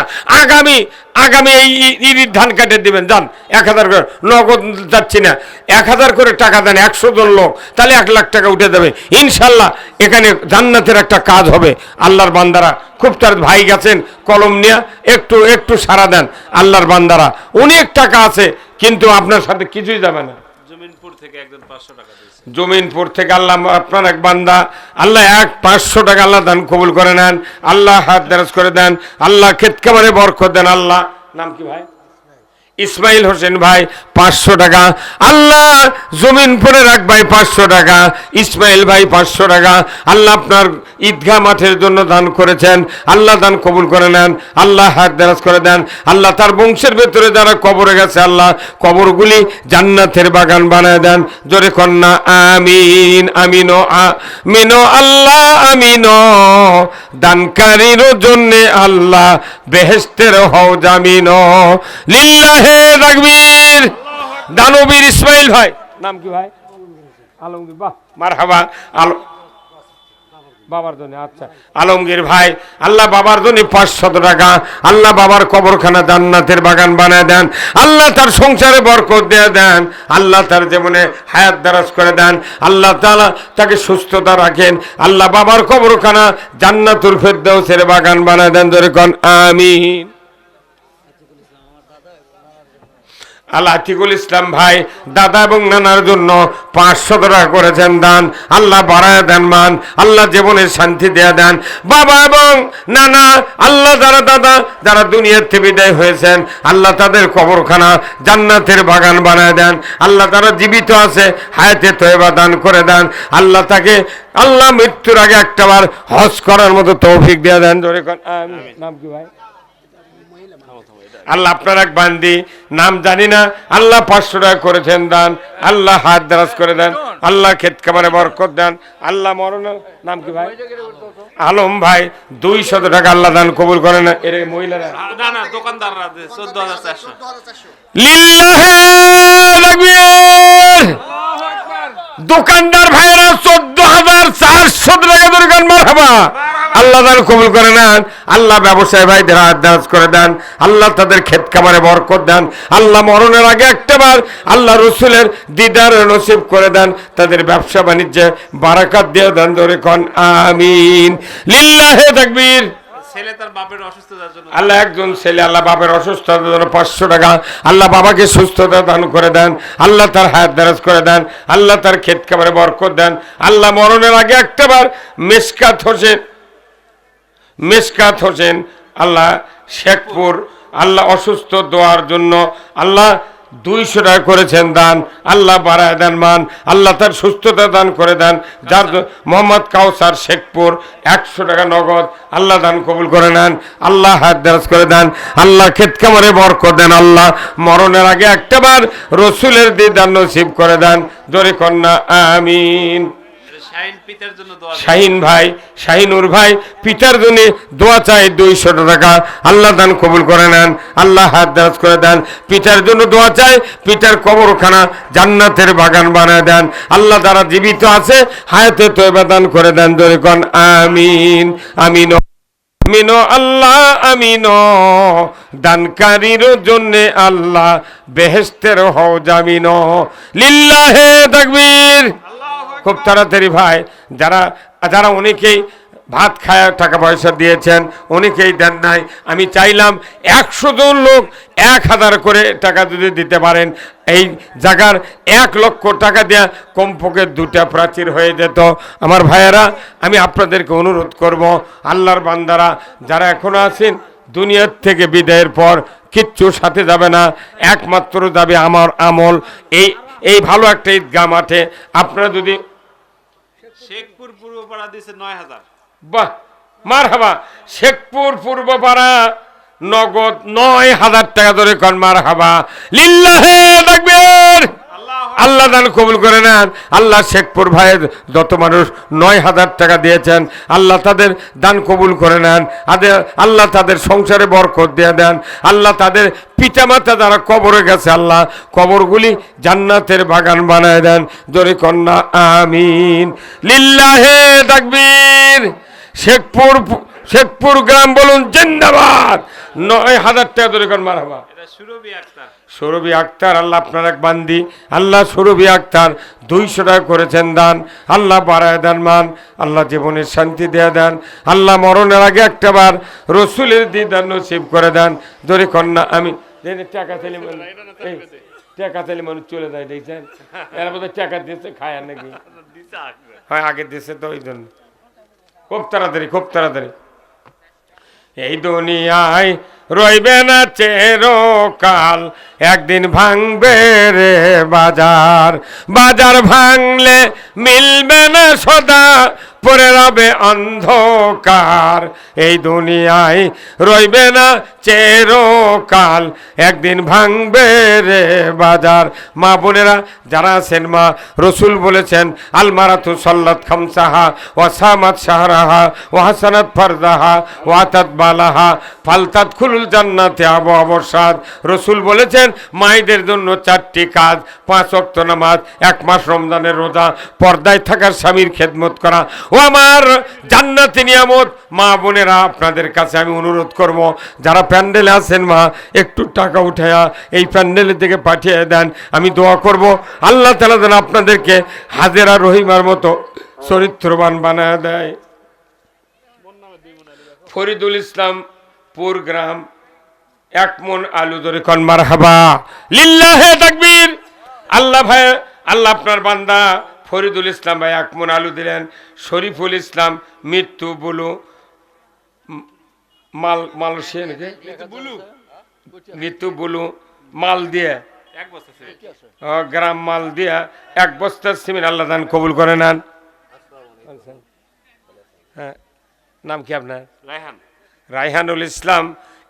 আগামী এই ঈদের ধান কাটে দিবেন। যান 1000 করে, নগদ যাচ্ছি না, 1000 করে টাকা দেন 100 জন লোক, তাহলে 1 লাখ টাকা উঠে যাবে ইনশাল্লাহ। এখানে জান্নাতের একটা কাজ হবে। আল্লাহর বান্দারা খুব ভাই গেছেন কলম নিয়ে, একটু সারা দেন। আল্লাহর বান্দারা অনেক টাকা আছে, কিন্তু আপনার সাথে কিছুই যাবে না। জমিনপুর থেকে একজন 500 টাকা দিয়েছে। জমিনপুর থেকে আল্লাহ আপনার এক বান্দা, আল্লাহ 500 টাকা আল্লাহ দান কবুল করে নেন, আল্লাহ হাত দারাজ করে দেন, আল্লাহ ক্ষেত খামারে বরকত দেন। আল্লাহ নাম কি ভাই? ইসমাইল হোসেন ভাই 500 টাকা। আল্লাহ জমিনপুরে রাখ ভাই 500 টাকা। ইসমাইল ভাই 500 টাকা। আল্লাহ আপনার ঈদগাহ মাঠের জন্য দান করেছেন, আল্লাহ দান কবুল করে নেন, আল্লাহ হাত দারাজ করে দেন। আল্লাহ তার বংশের ভেতরে যারা কবরে গেছে, আল্লাহ কবরগুলি জান্নাতের বাগান বানায় দেন। জোরে কন্যা আমিন। আমিনো আমিনো আল্লাহ আমিনো। দানকারীর জন্য আল্লাহ বেহেশতের হও জামিনো। লিল্লাহে তাকবীর। দানবীর ইসমাইল ভাই, নাম কি ভাই? আলমগীর। বাহ, মারহাবা। বাবার জন্য, আচ্ছা আলমগীর ভাই, আল্লাহ বাবার জন্য 500 টাকা। আল্লাহ বাবার কবরখানা জান্নাতের বাগান বানায় দেন, আল্লাহ তার সংসারে বরকত দিয়ে দেন, আল্লাহ তার জীবনে হায়াত দারাজ করে দেন, আল্লাহ তাআলা তাকে সুস্থতা রাখেন, আল্লাহ বাবার কবরখানা জান্নাতুল ফেরদাউসের বাগান বানায় দেন। জোরে কোন আমিন। আল্লাহ আতিকুল ইসলাম ভাই দাদা এবং নানার জন্য 500 টাকা করেছেন দান, আল্লাহ বাড়ায় দেন মান, আল্লাহ জীবনে শান্তি দেয়া দেন। বাবা এবং নানা, আল্লাহ যারা দাদা যারা দুনিয়ার থেকে বিদায় হয়েছেন, আল্লাহ তাদের কবরখানা জান্নাতের বাগান বানায় দেন, আল্লাহ তারা জীবিত আছে হায়াতে তয়বা দান করে দেন, আল্লাহ তাকে আল্লাহ মৃত্যুর আগে একটাবার হজ করার মতো তৌফিক দেয়া দেন। জোরে কোন আমিন। নাম কি ভাই? আল্লাহ আপনার এক বান্দি, নাম জানি না, আল্লাহ 500 টাকা করেছেন দান, আল্লাহ হাত দারাজ করে দেন, আল্লাহ ক্ষেত খামারে বরকত দেন। আল্লাহ মরণের নাম কি ভাই? আলম ভাই 200 টাকা আল্লাহ দান কবুল করে না। এর মহিলারা না দোকানদাররা 14400। লিল্লাহে তাকবীর। দোকানদার ভাইরা 14400 টাকা দরকার। মারহাবা। আল্লাহ দান কবুল করে নেন, আল্লাহ ব্যবসায়ী ভাইদের হাত দারাজ করে দেন, আল্লাহ তাদের ক্ষেত খামারে বরকত দেন, আল্লাহ মরণের আগে একটাবার আল্লাহ রসুলের দিদার নসিব করে দেন, তাদের ব্যবসা বাণিজ্যে বারাকাত দিয়ে দেন। ধরে কোন আমিন। লিল্লাহে তাকবীর। ছেলে তার বাপের অসুস্থতার জন্য, আল্লাহ একজন ছেলে আল্লাহ বাপের অসুস্থতার জন্য 500 টাকা, আল্লাহ বাবাকে সুস্থতা দান করে দেন, আল্লাহ তার হায়াত দারাজ করে দেন, আল্লাহ তার ক্ষেত খামারে বরকত দেন। আল্লাহ মরণের আগে একটাবার মেশকাত হোসেন আল্লাহ শেখপুর, আল্লাহ অসুস্থ দোয়ার জন্য আল্লাহ 200 টাকা করেছেন দান, আল্লাহ বাড়ায় দেন মান, আল্লাহ তার সুস্থতা দান করে দেন। যার মোহাম্মদ কাউসার শেখপুর 100 টাকা নগদ, আল্লাহ দান কবুল করে নেন, আল্লাহ হাত দারাজ করে দেন, আল্লাহ ক্ষেত খামারে বরকত দেন, আল্লাহ মরণের আগে একটাবার রসুলের দিদার নসিব করে দেন। জোরে কন্যা আমিন। শাহিন পিতার জন্য দোয়া। শাহিন ভাই, শাহিনুর ভাই পিতার জন্য দোয়া চাই 200 টাকা, আল্লাহ দান কবুল করে নেন, আল্লাহ হাত দারাজ করে দেন। পিতার জন্য দোয়া চাই, পিতার কবরখানা জান্নাতের বাগান বানায় দেন, আল্লাহ যারা জীবিত আছে হায়াতে তয়বা দান করে দেন। জোরে কোন আমিন। আমিন আমিনো আল্লাহ আমিনো। দানকারীর জন্য আল্লাহ বেহেশতের হও জামিনো। লিল্লাহে তাকবীর। খুব তাড়াতাড়ি ভাই, যারা অনেকেই ভাত খায় টাকা পয়সা দিয়েছেন, অনেকেই দেন নাই। আমি চাইলাম 100 জন লোক 1000 করে টাকা যদি দিতে পারেন, এই জায়গার 1 লক্ষ টাকা দেয়া কমপক্ষে 2টা প্রাচীর হয়ে যেত। আমার ভাইয়েরা, আমি আপনাদেরকে অনুরোধ করব, আল্লাহর বান্দারা যারা এখনো আছেন, দুনিয়ার থেকে বিদায়ের পর কিচ্ছু সাথে যাবে না, একমাত্র যাবে আমার আমল। এই ভালো একটা ঈদগাহ মাঠে আপনারা যদি শেখপুর পূর্বপাড়া দিয়েছে 9000। বাহ, মারহাবা। শেখপুর পূর্বপাড়া নগদ 9000 টাকা ধরে কোন মারহাবা। লিল্লাহে তাকবীর। আল্লাহু আল্লাহ দান কবুল করে নেন। আল্লাহ শেখপুর ভাইয়ের যত মানুষ 9,000 টাকা দিয়েছেন, আল্লাহ তাদের দান কবুল করে নেন। আল্লাহ তাদের সংসারে বরকত দিয়ে দেন। আল্লাহ তাদের পিতামাতা যারা কবরে গেছে, আল্লাহ কবরগুলি জান্নাতের বাগান বানায় দেন। জোরে কন্যা আমিন। লিল্লাহে তাকবীর। শেখপুর গ্রাম বলুন জিন্দাবাদ। 9,000 টাকা ধরে কোন মারহাবা। সুরভি আক্তার, আল্লাহ আপনার এক বান্দি, আল্লাহ সুরভি আক্তার 200 টাকা করেছেন দান। আল্লাহ বাড়ায় দেন মান, আল্লাহ জীবনের শান্তি দিয়ে দেন। আল্লাহ মরণের আগে একটাবার রসুলের দিদার নসিব করে দেন। জোরে কন্যা আমি টাকা চাইলে টাকা চাইলে মানুষ চলে যায়, দেখছেন এরা বোধহয় টাকা দিয়েছে খায় নাকি, হয় আগে দিয়েছে তো ওই জন্য। খুব তাড়াতাড়ি এই দুনিয়ায় রইবে না চিরকাল, একদিন ভাঙবে রে বাজার। বাজার ভাঙলে মিলবে না সদা, পড়ে রবে অন্ধকার। এই দুনিয়ায় রইবে না চিরকাল, একদিন ভাঙবে রে বাজার। মা বোনেরা যারা আছেন, মা রসুল বলেছেন আলমারাতু সাল্লাত খামসাহা ওয়া সামাত শাহরাহা ওয়া হাসানাত ফারদাহা ওয়া আতাত বালাহা ফালতাত খুলুল জান্নাতে আবু অবসাদ। রসুল বলেছেন মায়েদের জন্য 4টি কাজ: 5 ওয়াক্ত নামাজ, 1 মাস রমজানের রোজা, পর্দায় থাকার স্বামীর খেদমত করা। ও আমার জান্নাতি নিয়ামত মা বোনেরা, আপনাদের কাছে আমি অনুরোধ করব, যারা প্যান্ডেলে আছেন মা, একটু টাকা উঠায়া এই প্যান্ডেলের দিকে পাঠিয়ে দেন। আমি দোয়া করব আল্লাহ তাআলা যেন আপনাদেরকে হাজেরা রহিমার মতো চরিত্রবান বানায় দেয়। ফরিদুল ইসলাম পুর গ্রাম 1 মণ আলু ধরে কোন মারহাবা। লিল্লাহে তাকবীর। আল্লাহ ভাই, আল্লাহ আপনার বান্দা ফরিদুল ইসলাম ভাই 1 মণ আলু দিলেন। শরীফুল ইসলাম মৃত্যু বলু মালয়েশিয়া নাকি মৃত্যু বলু মাল দিয়ে গ্রাম মাল দিয়া 1 বস্তা সিমেন্ট আল্লাহ দান কবুল করে নেন। হ্যাঁ, নাম কি আপনার? রায়হানুল ইসলাম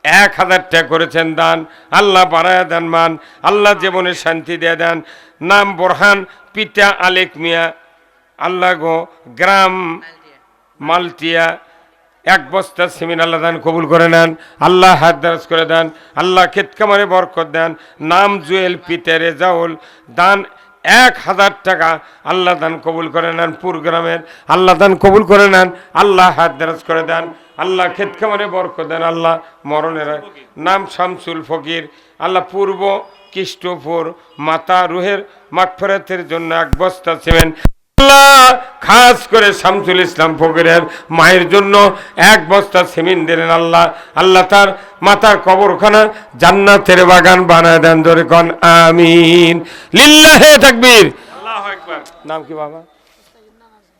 1000 টাকা করেছেন দান। আল্লাহ বাড়ায় দেন মান, আল্লাহ জীবনে শান্তি দিয়ে দেন। নাম বোরহান, পিতা আলেক মিয়া, আল্লাহ গো গ্রাম মালটিয়া 1 বস্তা সিমেন্ট আল্লাহ দান কবুল করে নেন। আল্লাহ হাত দারাজ করে দেন, আল্লাহ ক্ষেত কামারে বরকত দেন। নাম জুয়েল, পিতা রেজাউল, দান 1000 টাকা আল্লাহ দান কবুল করে নেন। পুর গ্রামের আল্লাহ দান কবুল করে নেন, আল্লাহ হাত দারাজ করে দেন, আল্লাহ ক্ষেত কামারে বরকত দেন। আল্লাহ মরণের নাম শামসুল ফকির, আল্লাহ পূর্ব কৃষ্টপুর, মাতা রুহের মাগফিরাতের জন্য 1 বস্তা সিমেন্ট। আল্লাহ খাস করে শামসুল ইসলাম ফকিরের মায়ের জন্য 1 বস্তা সিমেন্ট দিলেন। আল্লাহ তার মাতার কবরখানা জান্নাতের বাগান বানায় দেন। ধরে কোন আমিন। লিল্লাহে তাকবীর। আল্লাহু আকবার। নাম কি বাবা?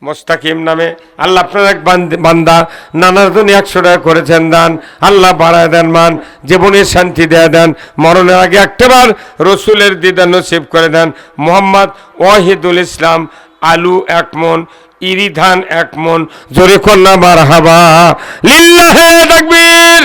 মোস্তাকিম নামে আল্লাহ আপনার এক বান্দা নানার জন্য 100 টাকা করেছেন দান। আল্লাহ বাড়ায় দেন মান, জীবনের শান্তি দেয়া দেন। মরণের আগে একটাবার রসুলের দিদার নসিব করে দেন। মোহাম্মদ ওয়াহিদুল ইসলাম আলু 1 মণ, ইরি ধান 1 মণ। জোরে কন্যা মারহাবা। লিল্লাহে তাকবীর।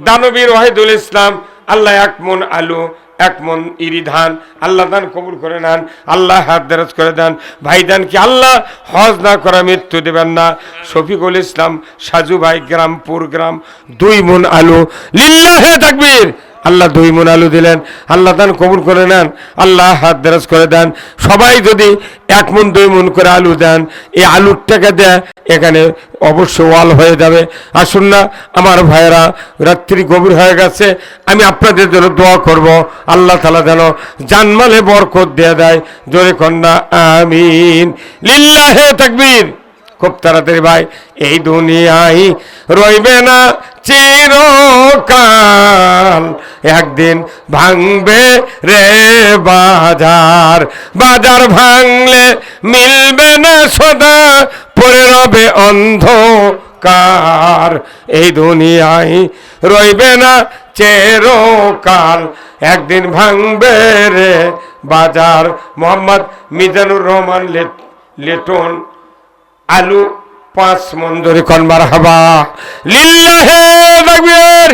দানবীর ওয়াহিদুল ইসলাম আল্লাহ 1 মণ আলু, 1 মণ ইরি ধান আল্লাহ দান কবুল করে নেন। আল্লাহ হাত দারাজ করে দেন। ভাইদান কি আল্লাহ হজ না করা মৃত্যু দেবেন না। শফিকুল ইসলাম সাজু ভাই গ্রামপুর গ্রাম 2 মণ আলু। লিল্লাহে তাকবীর। আল্লাহ 2 মণ আলু দিলেন, আল্লাহ দান কবুল করে নেন, আল্লাহ হাত দারাজ করে দেন। সবাই যদি 1 মণ 2 মণ করে আলু দেন, এই আলুর টাকা দেয় এখানে অবশ্য ওয়াল হয়ে যাবে। আসুন না আমার ভাইয়েরা, রাত্রি গভীর হয়ে গেছে, আমি আপনাদের জন্য দোয়া করব আল্লাহ তাআলা যেন জানমালে বরকত দিয়ে দেয়। জোরে কন্যা আমিন। লিল্লাহে তাকবীর। খুব তাড়াতাড়ি ভাই, এই দুনিয়ায় রইবে না চিরকাল, একদিন ভাঙবে রে বাজার। বাজার ভাঙলে মিলবে না সদা, পড়ে রবে অন্ধকার। এই দুনিয়ায় রইবে না চিরকাল, একদিন ভাঙবে রে বাজার। মোহাম্মদ মিজানুর রহমান লেটন আলু 5 মণ। ধরে কোন মারহাবা। লিল্লাহে তাকবীর।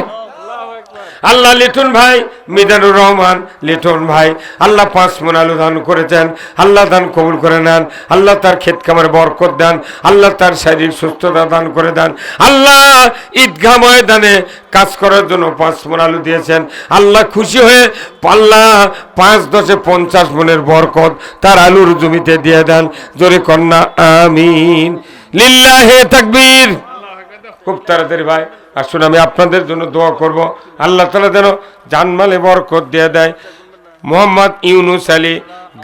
আল্লাহ লিটন ভাই মিজানুর রহমান লিটন ভাই আল্লাহ 5 মণ আলু দান করেছেন, আল্লাহ দান কবুল করে নেন, আল্লাহ তার ক্ষেত খামারে বরকত দেন, আল্লাহ তার শারীরিক সুস্থতা দান করে দেন। আল্লাহ ঈদগাহ ময়দানে কাজ করার জন্য 5 মণ আলু দিয়েছেন, আল্লাহ খুশি হয়ে আল্লাহ 5 10 50 মণের বরকত তার আলুর জমিতে দিয়ে দেন। জোরে কন্যা আমিন। লিল্লাহে তাকবীর। খুব তাড়াতাড়ি ভাই আসুন, আমি আপনাদের জন্য দোয়া করব, আল্লাহ তাআলা যেন জানমালে বরকত দিয়ে দেয়। মোহাম্মদ ইউনুস আলী,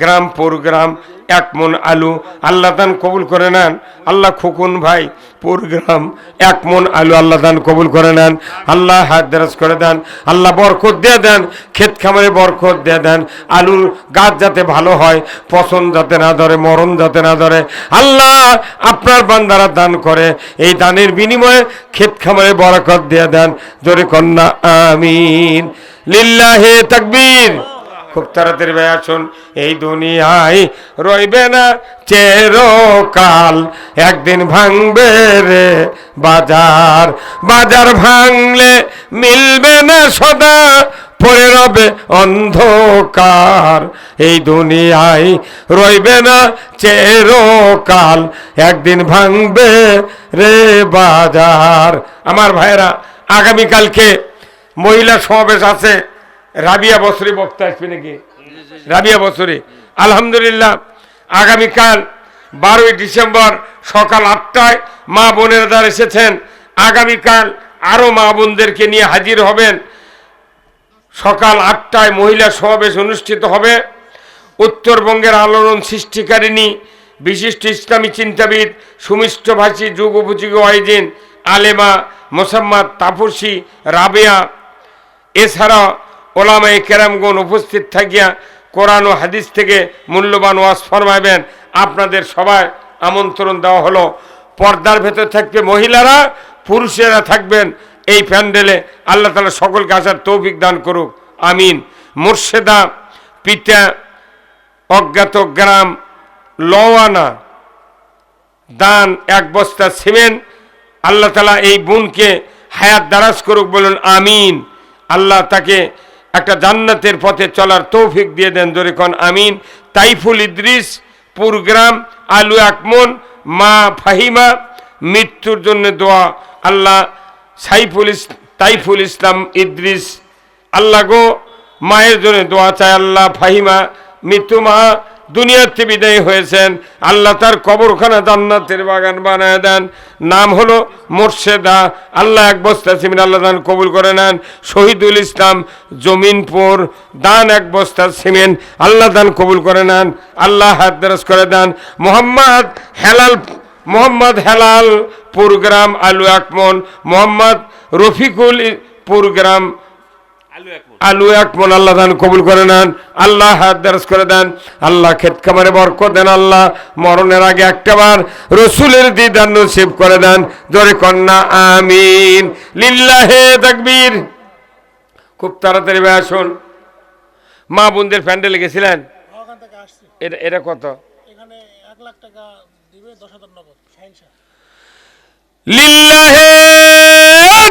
গ্রামপুর গ্রাম, 1 মণ আলু, আল্লাহ দান কবুল করে নেন। আল্লাহ খোকন ভাই, পুরগ্রাম, 1 মণ আলু, আল্লাহ দান কবুল করে নেন, আল্লাহ হাত দেরাজ করে দেন, আল্লাহ বরকত দিয়ে দেন, ক্ষেত খামারে বরকত দিয়ে দেন, আলুর গাছ যাতে ভালো হয়, পচন যাতে না ধরে, মরণ যাতে না ধরে। আল্লাহ আপনার বান্দারা দান করে, এই দানের বিনিময়ে ক্ষেত খামারে বরকত দিয়ে দেন। জোরে কন্যা আমিন। লিল্লাহে তাকবীর। খুব তাড়াতাড়ি ভাই আসুন, এই দুনিয়ায় রইবে না চিরকাল, একদিন ভাঙবে রে বাজার, বাজার ভাঙলে মিলবে না সদা, পড়ে রবে অন্ধকার। এই দুনিয়ায় রইবে না চিরকাল, একদিন ভাঙবে রে বাজার। আমার ভাইরা, আগামীকালকে মহিলা সমাবেশ আছে, রাবিয়া বছরে বক্তা আসবে নাকি? রাবিয়া বছরে আলহামদুলিল্লাহ আগামীকাল 12ই ডিসেম্বর সকাল 8টায় মা বোনেরা যারা এসেছেন, আগামীকাল আরও মা বোনদেরকে নিয়ে হাজির হবেন। সকাল 8টায় মহিলা সমাবেশ অনুষ্ঠিত হবে। উত্তরবঙ্গের আলোড়ন সৃষ্টিকারিণী বিশিষ্ট ইসলামী চিন্তাবিদ, সুমিষ্টভাষী, যুগ উপযোগী ওয়াইজিন, আলেমা মোসাম্মদ তাপসী রাবেয়া, এছাড়া ওলামায়ে কেরামগণ উপস্থিত থাকিয়া কোরআন ও হাদিস থেকে মূল্যবান ওয়াজ ফরমাইবেন। আপনাদের সবাই আমন্ত্রণ দেওয়া হলো। পর্দার ভেতর থাকবে মহিলারা, পুরুষেরা থাকবেন এই প্যান্ডেলে। আল্লাহ তাআলা সকলকে আসার তৌফিক দান করুক, আমিন। মুর্শেদা পিতা অজ্ঞাত গ্রাম লওয়ানা দান 1 বস্তা সিমেন্ট, আল্লাহ তাআলা এই বোনকে হায়াত দারাজ করুক, বলুন আমিন। আল্লাহ তাকে একটা জান্নাতের পথে চলার তৌফিক দিয়ে দেন, জোরে কোন আমিন। তাইফুল ইদ্রিস, পুরগ্রাম, আলু 1 মণ, মা ফাহিমা, মৃত্যুর জন্য দোয়া। আল্লাহ তাইফুল ইসলাম ইদ্রিস, আল্লাহ গো মায়ের জন্য দোয়া চাই। আল্লাহ ফাহিমা মৃত্যু মা দুনিয়াতে বিদায় হয়েছেন, আল্লাহ তার কবরখানা জান্নাতের বাগান বানায় দেন। নাম হলো মোর্শেদা, আল্লাহ 1 বস্তা সিমেন্ট আল্লাহ দান কবুল করে নেন। শহীদুল ইসলাম জমিনপুর দান 1 বস্তা সিমেন্ট আল্লাহ দান কবুল করে নেন, আল্লাহ হাত দেরাজ করে দেন। মোহাম্মদ হেলাল পুরগ্রাম আলু 1 মণ, মোহাম্মদ রফিকুল পুরগ্রাম আলু 1 মণ আল্লাহ দান কবুল করে নেন, আল্লাহ হাত দেরাজ করে দেন। আল্লাহ ক্ষেত খামারে বরকত দেন, আল্লাহ মরণের আগে একটাবার রসুলের দিদার নসিব করে দেন। জোরে কন্যা আমিন। লিল্লাহে তাকবীর। খুব তাড়াতাড়ি ভাই আসুন, মা বোনদের প্যান্ডেলে গেছিলেন, এটা কত? এখানে 1 লাখ টাকা দিবে, 10,000 নগদ। লিল্লাহে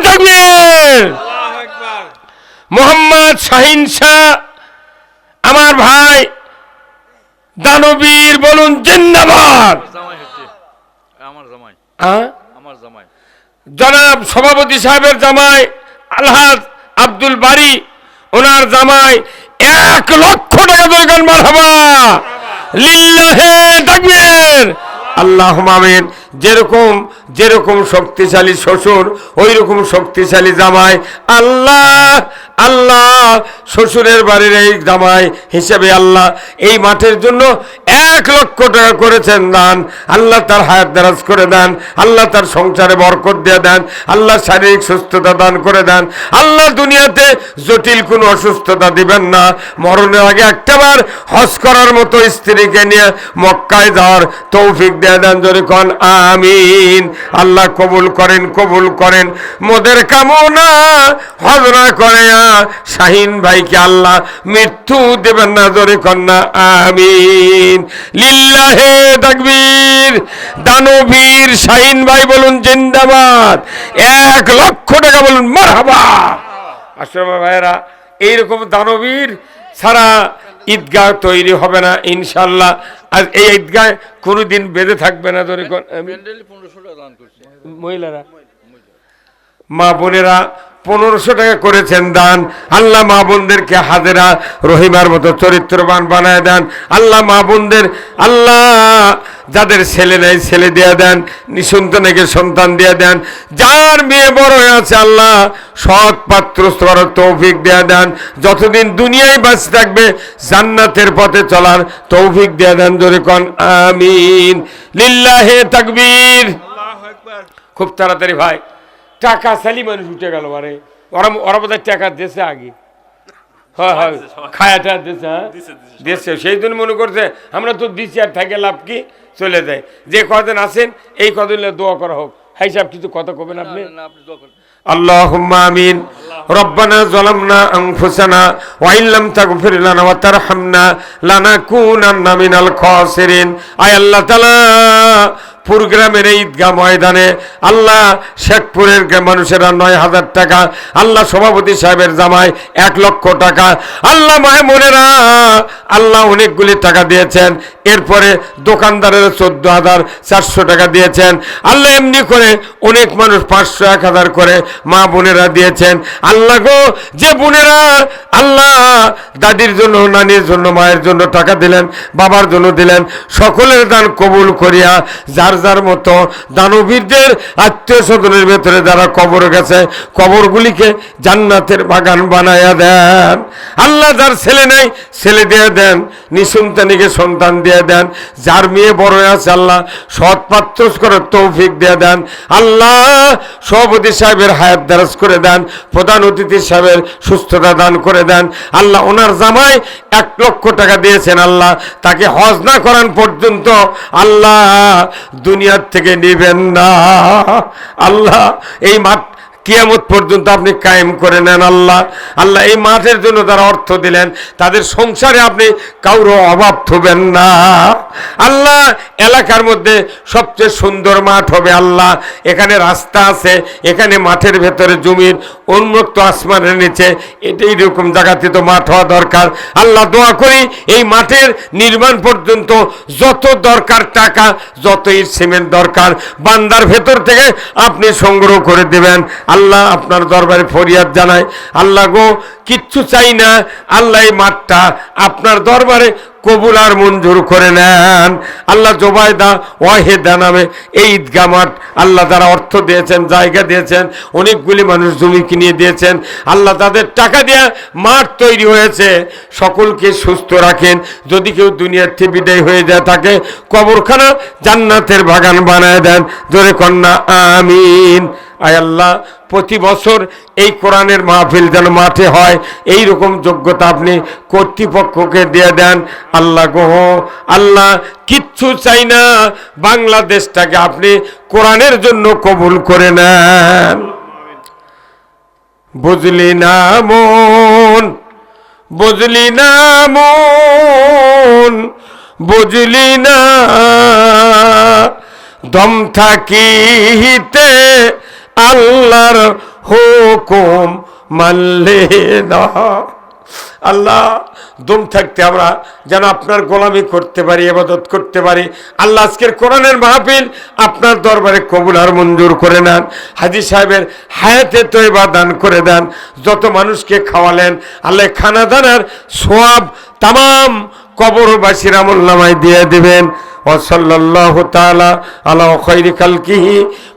তাকবীর। আল্লাহু আকবার। মোহাম্মদ শাহিন শাহ আমার ভাই দানবীর, বলুন জিন্দাবাদ। জামাই হচ্ছে আমার জামাই, আমার জামাই। জনাব সভাপতি সাহেবের জামাই আলহাজ আব্দুল বারী, ওনার জামাই 1 লক্ষ টাকা দরকার। মারহাবা, লিল্লাহে তাকবীর। আল্লাহুম্মা আমিন। যেরকম শক্তিশালী শ্বশুর, ওই রকম শক্তিশালী জামাই। আল্লাহ শ্বশুরের বাড়ির এই জামাই হিসেবে আল্লাহ এই মাঠের জন্য 1 লক্ষ টাকা করেছেন দান। আল্লাহ তার হায়াত দারাজ করে দেন, আল্লাহ তার সংসারে বরকত দিয়ে দেন, আল্লাহ শারীরিক সুস্থতা দান করে দেন। আল্লাহ দুনিয়াতে জটিল কোনো অসুস্থতা দিবেন না। মরণের আগে একটাবার হজ করার মতো স্ত্রীকে নিয়ে মক্কায় যাওয়ার তৌফিক দিয়ে দেন। জোরে কোন আমিন। আল্লাহ কবুল করেন মোদের কামনা হজরা করে শাহিন ভাইকে আল্লাহ মৃত্যু দেবেন না। জোরে কন্যা আমিন। লিল্লাহে তাকবীর। দানবীর শাহিন ভাই বলুন জিন্দাবাদ। 1 লক্ষ টাকা বলুন মারহাবা। আশ্রমা ভাইয়েরা, এইরকম দানবীর ছাড়া ঈদগাহ তৈরি হবে না ইনশাল্লাহ। আর এই ঈদগাহ কোনোদিন বেঁধে থাকবে না। ধরে প্যান্ডেলে 1500 টাকা দান করছে মহিলারা, মা বোনেরা 1500 টাকা করেছেন দান। আল্লাহ মা বোনদেরকে হাজেরা রহিমার মতো চরিত্রবান বানায় দেন। আল্লাহ মা বোনদের, আল্লাহ যাদের ছেলে নেই ছেলে দিয়ে দেন, নিঃসন্তানকে সন্তান দিয়ে দেন, যার মেয়ে বড় হয়ে আছে আল্লাহ সৎ পাত্র করার তৌফিক দিয়ে দেন। যতদিন দুনিয়ায় বাঁচে থাকবে জান্নাতের পথে চলার তৌফিক দিয়ে দেন। জোরে কোন আমিন। লিল্লাহে তাকবীর। খুব তাড়াতাড়ি ভাই, টাকা চালি মানুষ উঠে গেল। মানে ওরা বোধহয় টাকা দিয়েছে আগে, হয় হয় খায়াটা দিয়েছে, হ্যাঁ দিয়েছে। সেই জন্য মনে করছে আমরা তো দিচ্ছি আর থাকে লাভ কি, চলে যায়। যে কদিন আছেন এই কদিন দোয়া করা হোক। হাই সাহেব কিছু কথা কবেন আপনি? না আপনি দোয়া করেন। আল্লাহুম্মা আমিন। রব্বানা যালামনা আনফুসানা ওয়া ইল্লাম তাগফির লানা ওয়া তারহামনা লানাকুনান্না মিনাল খাসিরিন। আয় আল্লাহ তাআলা, পুরগ্রামের এই ঈদগাহ ময়দানে আল্লাহ শেখপুরের মানুষেরা 9000 টাকা, আল্লাহ সভাপতি সাহেবের জামাই 1 লক্ষ টাকা, আল্লাহ মায়েরা আল্লাহ অনেকগুলি টাকা দিয়েছেন। এরপরে দোকানদারের 14,400 টাকা দিয়েছেন। আল্লাহ এমনি করে অনেক মানুষ 500, 1000 করে মা বোনেরা দিয়েছেন। আল্লাহ গো, যে বোনেরা আল্লাহ দাদির জন্য, নানির জন্য, মায়ের জন্য টাকা দিলেন, বাবার জন্য দিলেন, সকলের দান কবুল করিয়া যার যার মতো দানবীরদের আত্মীয় স্বজনের ভেতরে যারা কবর গেছে কবরগুলিকে জান্নাতের বাগান বানায়া দেন। আল্লাহ যার ছেলে নেই ছেলে দিয়ে দেন, নিঃসন্তানীকে সন্তান দিয়ে দেন, যার মেয়ে বড় আছে আল্লাহ সৎ পাত্র করার তৌফিক দিয়ে দেন। আল্লাহ সভাপতি সাহেবের হায়াত দারাজ করে দেন, প্রধান অতিথি সাহেবের সুস্থতা দান করে দেন। আল্লাহ ওনার জামাই 1 লক্ষ টাকা দিয়েছেন, আল্লাহ তাকে হজ না করান পর্যন্ত আল্লাহ দুনিয়ার থেকে নিবেন না। আল্লাহ এই মাঠ কিয়ামত পর্যন্ত আপনি কায়েম করে নেন। আল্লাহ আল্লাহ এই মাঠের জন্য যারা অর্থ দিলেন তাদের সংসারে আপনি কারো অভাব থবেন না। আল্লাহ এলাকার মধ্যে সবচেয়ে সুন্দর মাঠ হবে। আল্লাহ এখানে রাস্তা আছে, এখানে মাঠের ভেতরে জমির উন্মুক্ত আসমানের নিচে এটাই এরকম জায়গাতে তো মাঠ হওয়া দরকার। আল্লাহ দোয়া করি এই মাঠের নির্মাণ পর্যন্ত যত দরকার টাকা, যত ইট সিমেন্ট দরকার বান্দার ভেতর থেকে আপনি সংগ্রহ করে দেবেন। আল্লাহ আপনার দরবারে ফরিয়াদ জানাই, আল্লাহ গো কিচ্ছু চাই না, আল্লাহ এই মাঠটা আপনার দরবারে কবুল আর মঞ্জুর করে নেন। আল্লাহ জোবায়দা ওয়াহেদা নামে এই ঈদগাহ মাঠ আল্লাহ যারা অর্থ দিয়েছেন, জায়গা দিয়েছেন, অনেকগুলি মানুষ জমি কিনে দিয়েছেন, আল্লাহ তাদের টাকা দিয়ে মাঠ তৈরি হয়েছে, সকলকে সুস্থ রাখেন। যদি কেউ দুনিয়ার থেকে বিদায় হয়ে যায় তাকে কবরখানা জান্নাতের বাগান বানায় দেন। জোরে কন্যা আমিন। আয় আল্লাহ প্রতি বছর এই কোরআনের মাহফিল যেন মাঠে হয় এই রকম যোগ্যতা আপনি কর্তৃপক্ষকে দিয়ে দেন। আল্লাহ গো আল্লাহ কিচ্ছু চাই না, বাংলাদেশটাকে আপনি কোরআনের জন্য কবুল করে নেন। বুঝলি না মন, বুঝলি না মন, বুঝলি না দম থাকিতে আল্লাহর হুকুম মানলে না। আল্লাহ দম থাকতে আমরা যেন আপনার গোলামি করতে পারি, ইবাদত করতে পারি। আল্লাহ আজকের কোরআনের মাহফিল আপনার দরবারে কবুল আর মঞ্জুর করে নেন। হাজী সাহেবের হায়াতে তয়বা দান করে দেন। যত মানুষকে খাওয়ালেন আল্লাহ খানা দানার সওয়াব তামাম কবরবাসীর আমলনামায় দিয়ে দিবেন। ওয়াসাল্লাল্লাহু তাআলা আলা খায়রি খালকিহি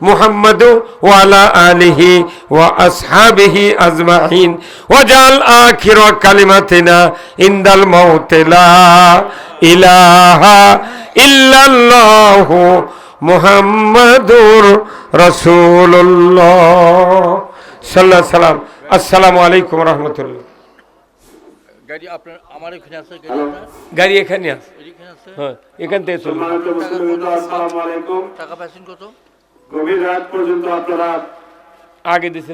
মুহাম্মাদ ওয়া আলা আলিহি ওয়া আসহাবিহি আজমাইন ওয়াজাল আখির কালিমাতিনা ইনদাল মাউত লা ইলাহা ইল্লাল্লাহু মুহাম্মাদুর রাসূলুল্লাহ সাল্লাল্লাহু আলাইহি সাল্লাম। আসসালামু আলাইকুম ওয়া রাহমাতুল্লাহ। গাড়ি আপনার আমার এখানে আছে, গাড়ি এখানে আছে, এখানে আছে, হ্যাঁ এখান থেকে চলুন। টাকা পাইছেন কত? গভীর রাত পর্যন্ত আপনারা আগে দিছে।